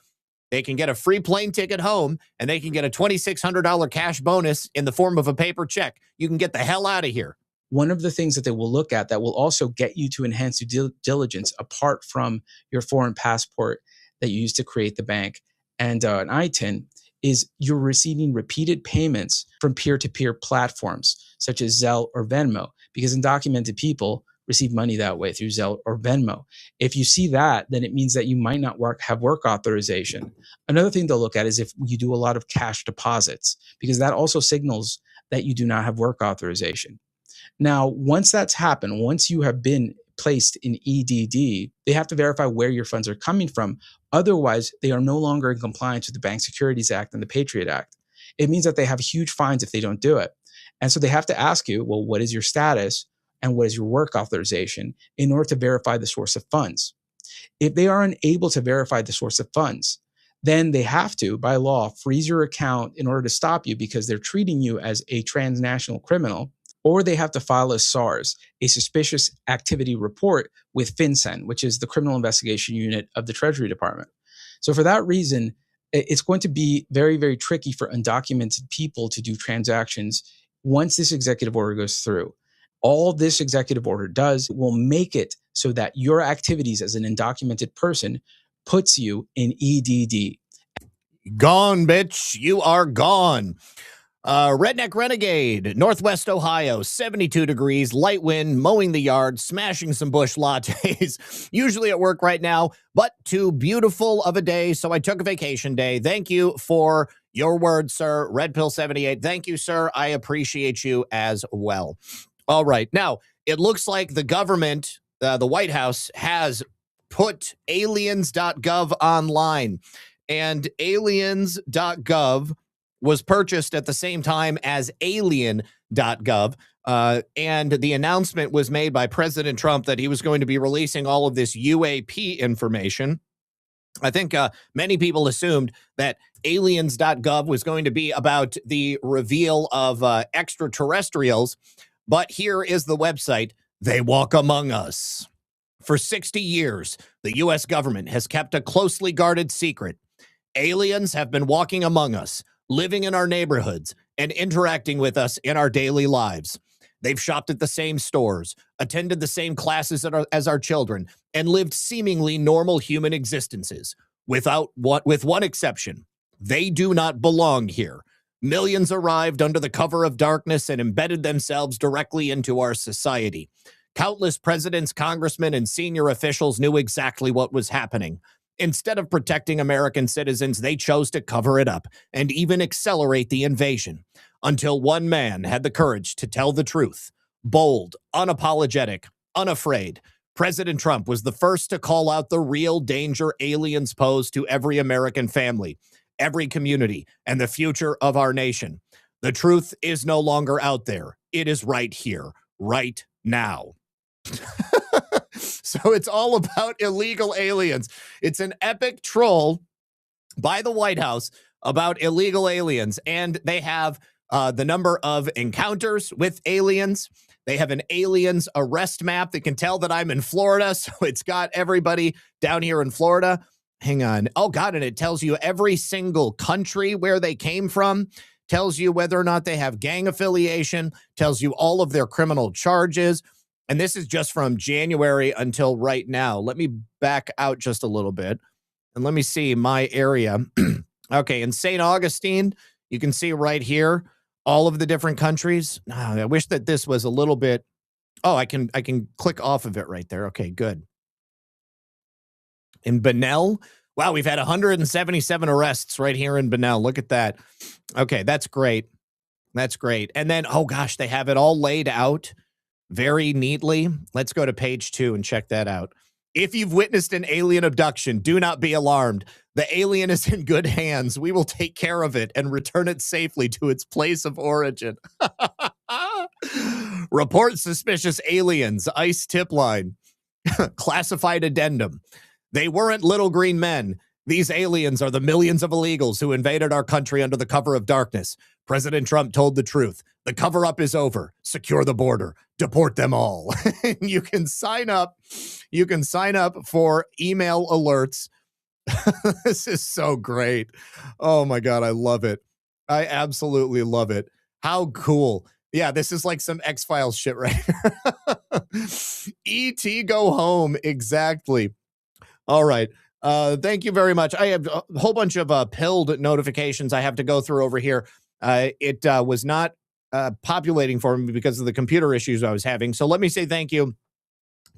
They can get a free plane ticket home, and they can get a $2,600 cash bonus in the form of a paper check. You can get the hell out of here. One of the things that they will look at that will also get you to enhance due diligence, apart from your foreign passport that you use to create the bank and an ITIN, is you're receiving repeated payments from peer-to-peer platforms such as Zelle or Venmo, because undocumented people receive money that way through Zelle or Venmo. If you see that, then it means that you might not have work authorization. Another thing they'll look at is if you do a lot of cash deposits, because that also signals that you do not have work authorization. Now, once that's happened, once you have been placed in EDD, they have to verify where your funds are coming from. Otherwise, they are no longer in compliance with the Bank Securities Act and the Patriot Act. It means that they have huge fines if they don't do it. And so they have to ask you, well, what is your status and what is your work authorization in order to verify the source of funds? If they are unable to verify the source of funds, then they have to, by law, freeze your account in order to stop you because they're treating you as a transnational criminal, or they have to file a SARS, a suspicious activity report with FinCEN, which is the criminal investigation unit of the Treasury Department. So for that reason, it's going to be very, very tricky for undocumented people to do transactions once this executive order goes through. All this executive order does will make it so that your activities as an undocumented person puts you in EDD. Gone, bitch. You are gone. Redneck Renegade, Northwest Ohio, 72 degrees, light wind, mowing the yard, smashing some bush lattes. Usually at work right now, but too beautiful of a day, so I took a vacation day. Thank you for your word, sir. Red Pill 78. Thank you, sir. I appreciate you as well. All right. Now, it looks like the government, the White House, has put aliens.gov online, and aliens.gov was purchased at the same time as alien.gov. And the announcement was made by President Trump that he was going to be releasing all of this UAP information. I think many people assumed that aliens.gov was going to be about the reveal of extraterrestrials. But here is the website. They walk among us. For 60 years, the U.S. government has kept a closely guarded secret. Aliens have been walking among us, living in our neighborhoods, and interacting with us in our daily lives. They've shopped at the same stores, attended the same classes as our children, and lived seemingly normal human existences. With one exception, they do not belong here. Millions arrived under the cover of darkness and embedded themselves directly into our society. Countless presidents, congressmen, and senior officials knew exactly what was happening. Instead of protecting American citizens, they chose to cover it up and even accelerate the invasion, until one man had the courage to tell the truth. Bold, unapologetic, unafraid, President Trump was the first to call out the real danger aliens pose to every American family, every community, and the future of our nation. The truth is no longer out there. It is right here, right now. So it's all about illegal aliens. It's an epic troll by the White House about illegal aliens, and they have the number of encounters with aliens. They have an aliens arrest map that can tell that I'm in Florida, so it's got everybody down here in Florida. Hang on. Oh, God, and it tells you every single country where they came from, tells you whether or not they have gang affiliation, tells you all of their criminal charges. And this is just from January until right now. Let me back out just a little bit, and let me see my area. Okay, in St. Augustine, you can see right here all of the different countries. I wish that this was a little bit. Oh, I can click off of it right there. Okay, good. In Bunnell, wow, we've had 177 arrests right here in Bunnell. Look at that. Okay, that's great. That's great. And then, oh gosh, they have it all laid out very neatly. Let's go to page 2 and check that out. If you've witnessed an alien abduction, do not be alarmed. The alien is in good hands. We will take care of it and return it safely to its place of origin. Report suspicious aliens. ICE tip line. Classified addendum. They weren't little green men. These aliens are the millions of illegals who invaded our country under the cover of darkness. President Trump told the truth. The cover-up is over. Secure the border. Deport them all. You can sign up. You can sign up for email alerts. This is so great. Oh, my God. I love it. I absolutely love it. How cool. Yeah, this is like some X-Files shit right here. E.T. go home. Exactly. All right. Thank you very much. I have a whole bunch of pilled notifications I have to go through over here. It was not populating for me because of the computer issues I was having. So let me say thank you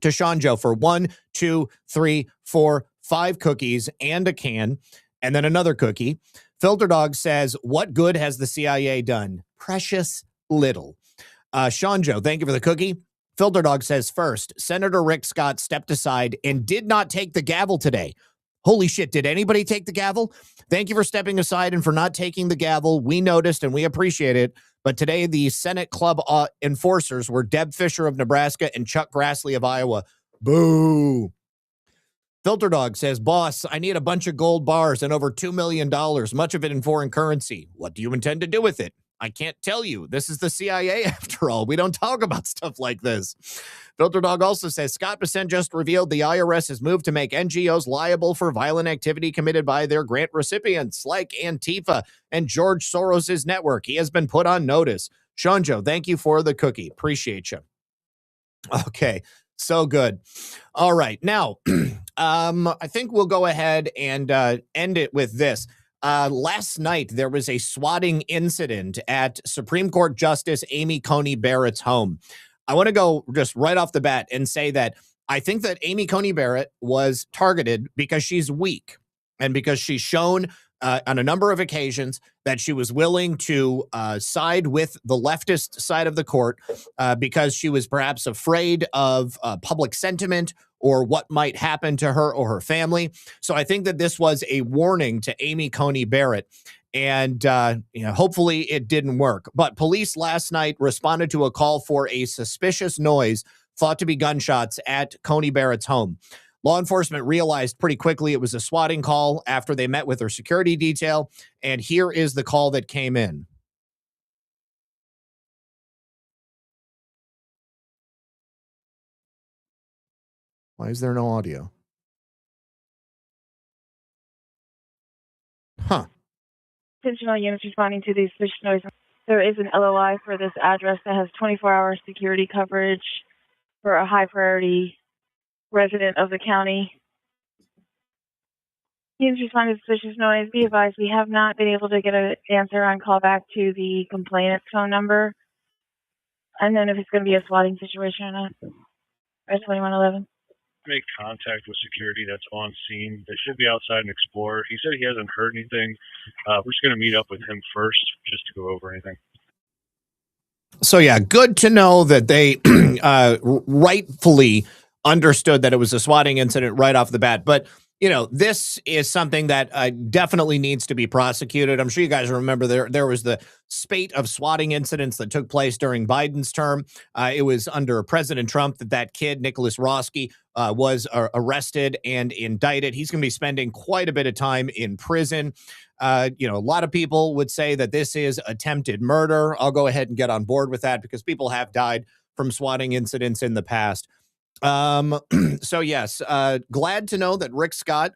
to Sean Joe for 1, 2, 3, 4, 5 cookies and a can, and then another cookie. Filter Dog says, what good has the CIA done? Precious little. Sean Joe, thank you for the cookie. Filter Dog says, first, Senator Rick Scott stepped aside and did not take the gavel today. Holy shit, did anybody take the gavel? Thank you for stepping aside and for not taking the gavel. We noticed and we appreciate it. But today, the Senate Club enforcers were Deb Fisher of Nebraska and Chuck Grassley of Iowa. Boo. Filter Dog says, boss, I need a bunch of gold bars and over $2 million, much of it in foreign currency. What do you intend to do with it? I can't tell you. This is the CIA after all. We don't talk about stuff like this. Filter Dog also says, Scott Bessent just revealed the IRS has moved to make NGOs liable for violent activity committed by their grant recipients like Antifa and George Soros' network. He has been put on notice. Sean Joe, thank you for the cookie. Appreciate you. Okay, so good. All right, now, I think we'll go ahead and end it with this. Last night, there was a swatting incident at Supreme Court Justice Amy Coney Barrett's home. I want to go just right off the bat and say that I think that Amy Coney Barrett was targeted because she's weak and because she's shown on a number of occasions that she was willing to side with the leftist side of the court because she was perhaps afraid of public sentiment or what might happen to her or her family. So I think that this was a warning to Amy Coney Barrett. And hopefully it didn't work. But police last night responded to a call for a suspicious noise thought to be gunshots at Coney Barrett's home. Law enforcement realized pretty quickly it was a swatting call after they met with her security detail. And here is the call that came in. Why is there no audio? Huh. Intentional units responding to these suspicious noise. There is an LOI for this address that has 24-hour security coverage for a high priority resident of the county. Units responding to suspicious noise. Be advised, we have not been able to get an answer on callback to the complainant's phone number. And then if it's going to be a swatting situation or not. Press 2111. Make contact with security that's on scene. They should be outside and explore. He said he hasn't heard anything. We're just going to meet up with him first just to go over anything. So, yeah, good to know that they rightfully understood that it was a swatting incident right off the bat. But, this is something that definitely needs to be prosecuted. I'm sure you guys remember there was the spate of swatting incidents that took place during Biden's term. It was under President Trump that kid, Nicholas Roski, was arrested and indicted. He's going to be spending quite a bit of time in prison. A lot of people would say that this is attempted murder. I'll go ahead and get on board with that because people have died from swatting incidents in the past. So yes, glad to know that Rick Scott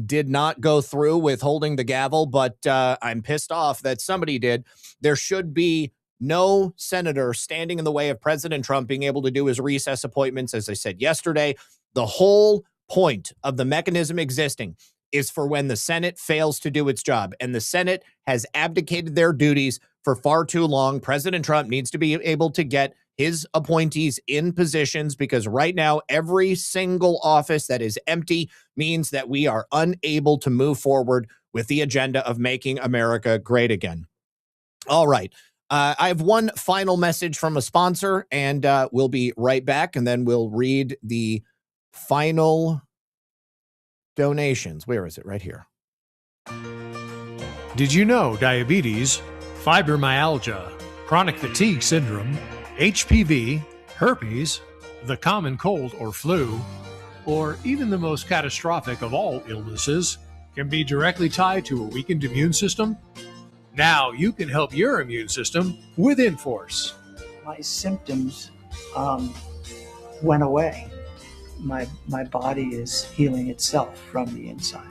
did not go through with holding the gavel, but I'm pissed off that somebody did. There should be no senator standing in the way of President Trump being able to do his recess appointments. As I said yesterday, the whole point of the mechanism existing is for when the Senate fails to do its job, and the Senate has abdicated their duties for far too long. President Trump needs to be able to get his appointees in positions because right now, every single office that is empty means that we are unable to move forward with the agenda of making America great again. All right. I have one final message from a sponsor, and we'll be right back, and then we'll read the final donations. Where is it? Right here. Did you know diabetes, fibromyalgia, chronic fatigue syndrome, HPV, herpes, the common cold or flu, or even the most catastrophic of all illnesses can be directly tied to a weakened immune system? Now you can help your immune system with Inforce. My symptoms went away. My body is healing itself from the inside.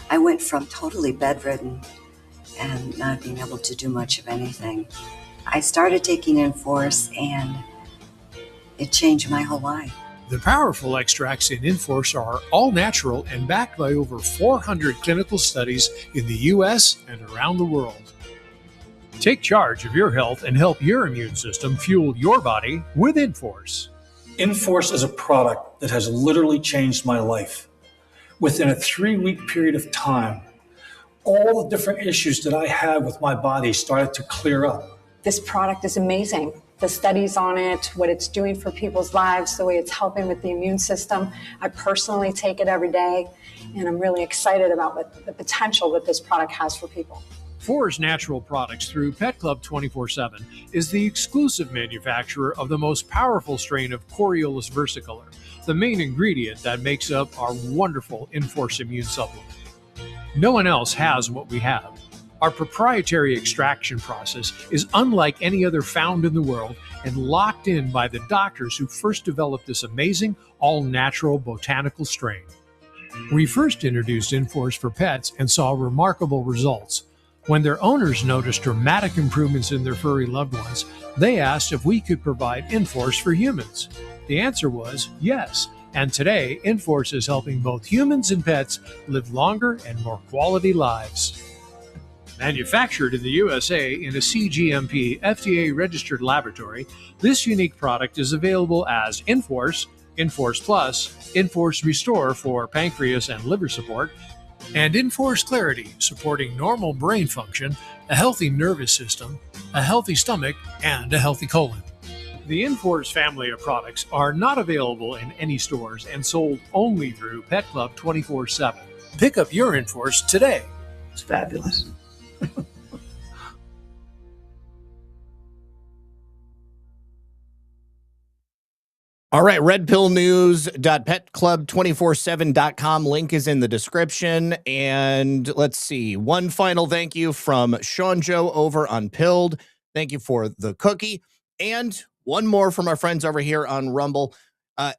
I went from totally bedridden and not being able to do much of anything. I started taking Inforce and it changed my whole life. The powerful extracts in Inforce are all natural and backed by over 400 clinical studies in the U.S. and around the world. Take charge of your health and help your immune system fuel your body with Inforce. Inforce is a product that has literally changed my life. Within a 3-week period of time, all the different issues that I had with my body started to clear up. This product is amazing. The studies on it, what it's doing for people's lives, the way it's helping with the immune system. I personally take it every day, and I'm really excited about what the potential that this product has for people. For's Natural Products through Pet Club 24/7 is the exclusive manufacturer of the most powerful strain of Coriolus versicolor, the main ingredient that makes up our wonderful Inforce immune supplement. No one else has what we have. Our proprietary extraction process is unlike any other found in the world and locked in by the doctors who first developed this amazing, all-natural botanical strain. We first introduced Inforce for pets and saw remarkable results. When their owners noticed dramatic improvements in their furry loved ones, they asked if we could provide Inforce for humans. The answer was yes, And today, Enforce is helping both humans and pets live longer and more quality lives. Manufactured in the USA in a CGMP FDA-registered laboratory, this unique product is available as Enforce, Enforce Plus, Enforce Restore for pancreas and liver support, and Enforce Clarity, supporting normal brain function, a healthy nervous system, a healthy stomach, and a healthy colon. The Enforce family of products are not available in any stores and sold only through Pet Club 24/7. Pick up your Enforce today. It's fabulous. All right, redpillnews.petclub247.com. Link is in the description. And let's see, one final thank you from Sean Joe over on Pilled. Thank you for the cookie. And one more from our friends over here on Rumble.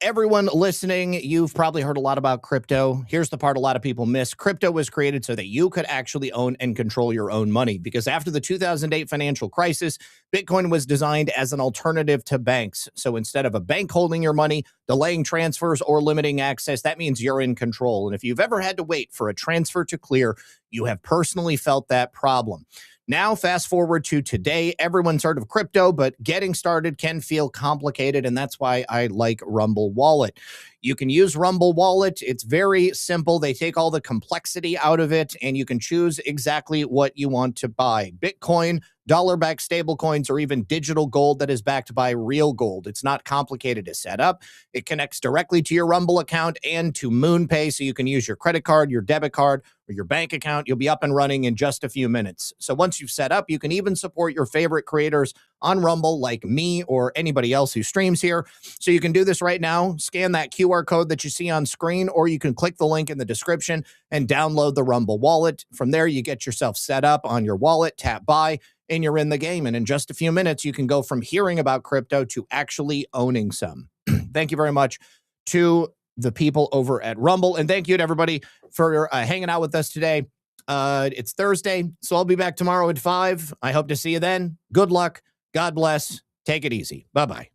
Everyone listening, you've probably heard a lot about crypto. Here's the part a lot of people miss. Crypto was created so that you could actually own and control your own money, because after the 2008 financial crisis, Bitcoin was designed as an alternative to banks. So instead of a bank holding your money, delaying transfers, or limiting access, that means you're in control. And if you've ever had to wait for a transfer to clear, you have personally felt that problem. Now, fast forward to today, everyone's heard of crypto, but getting started can feel complicated, and that's why I like Rumble Wallet. You can use Rumble Wallet. It's very simple. They take all the complexity out of it, and you can choose exactly what you want to buy. Bitcoin, dollar-backed stablecoins, or even digital gold that is backed by real gold. It's not complicated to set up. It connects directly to your Rumble account and to MoonPay, so you can use your credit card, your debit card, or your bank account. You'll be up and running in just a few minutes. So once you've set up, you can even support your favorite creators on Rumble, like me or anybody else who streams here. So you can do this right now. Scan that QR code that you see on screen, or you can click the link in the description and download the Rumble Wallet. From there, you get yourself set up on your wallet, tap buy, and you're in the game. And in just a few minutes, you can go from hearing about crypto to actually owning some. Thank you very much to the people over at Rumble. And thank you to everybody for hanging out with us today. It's Thursday, so I'll be back tomorrow at 5. I hope to see you then. Good luck. God bless. Take it easy. Bye-bye.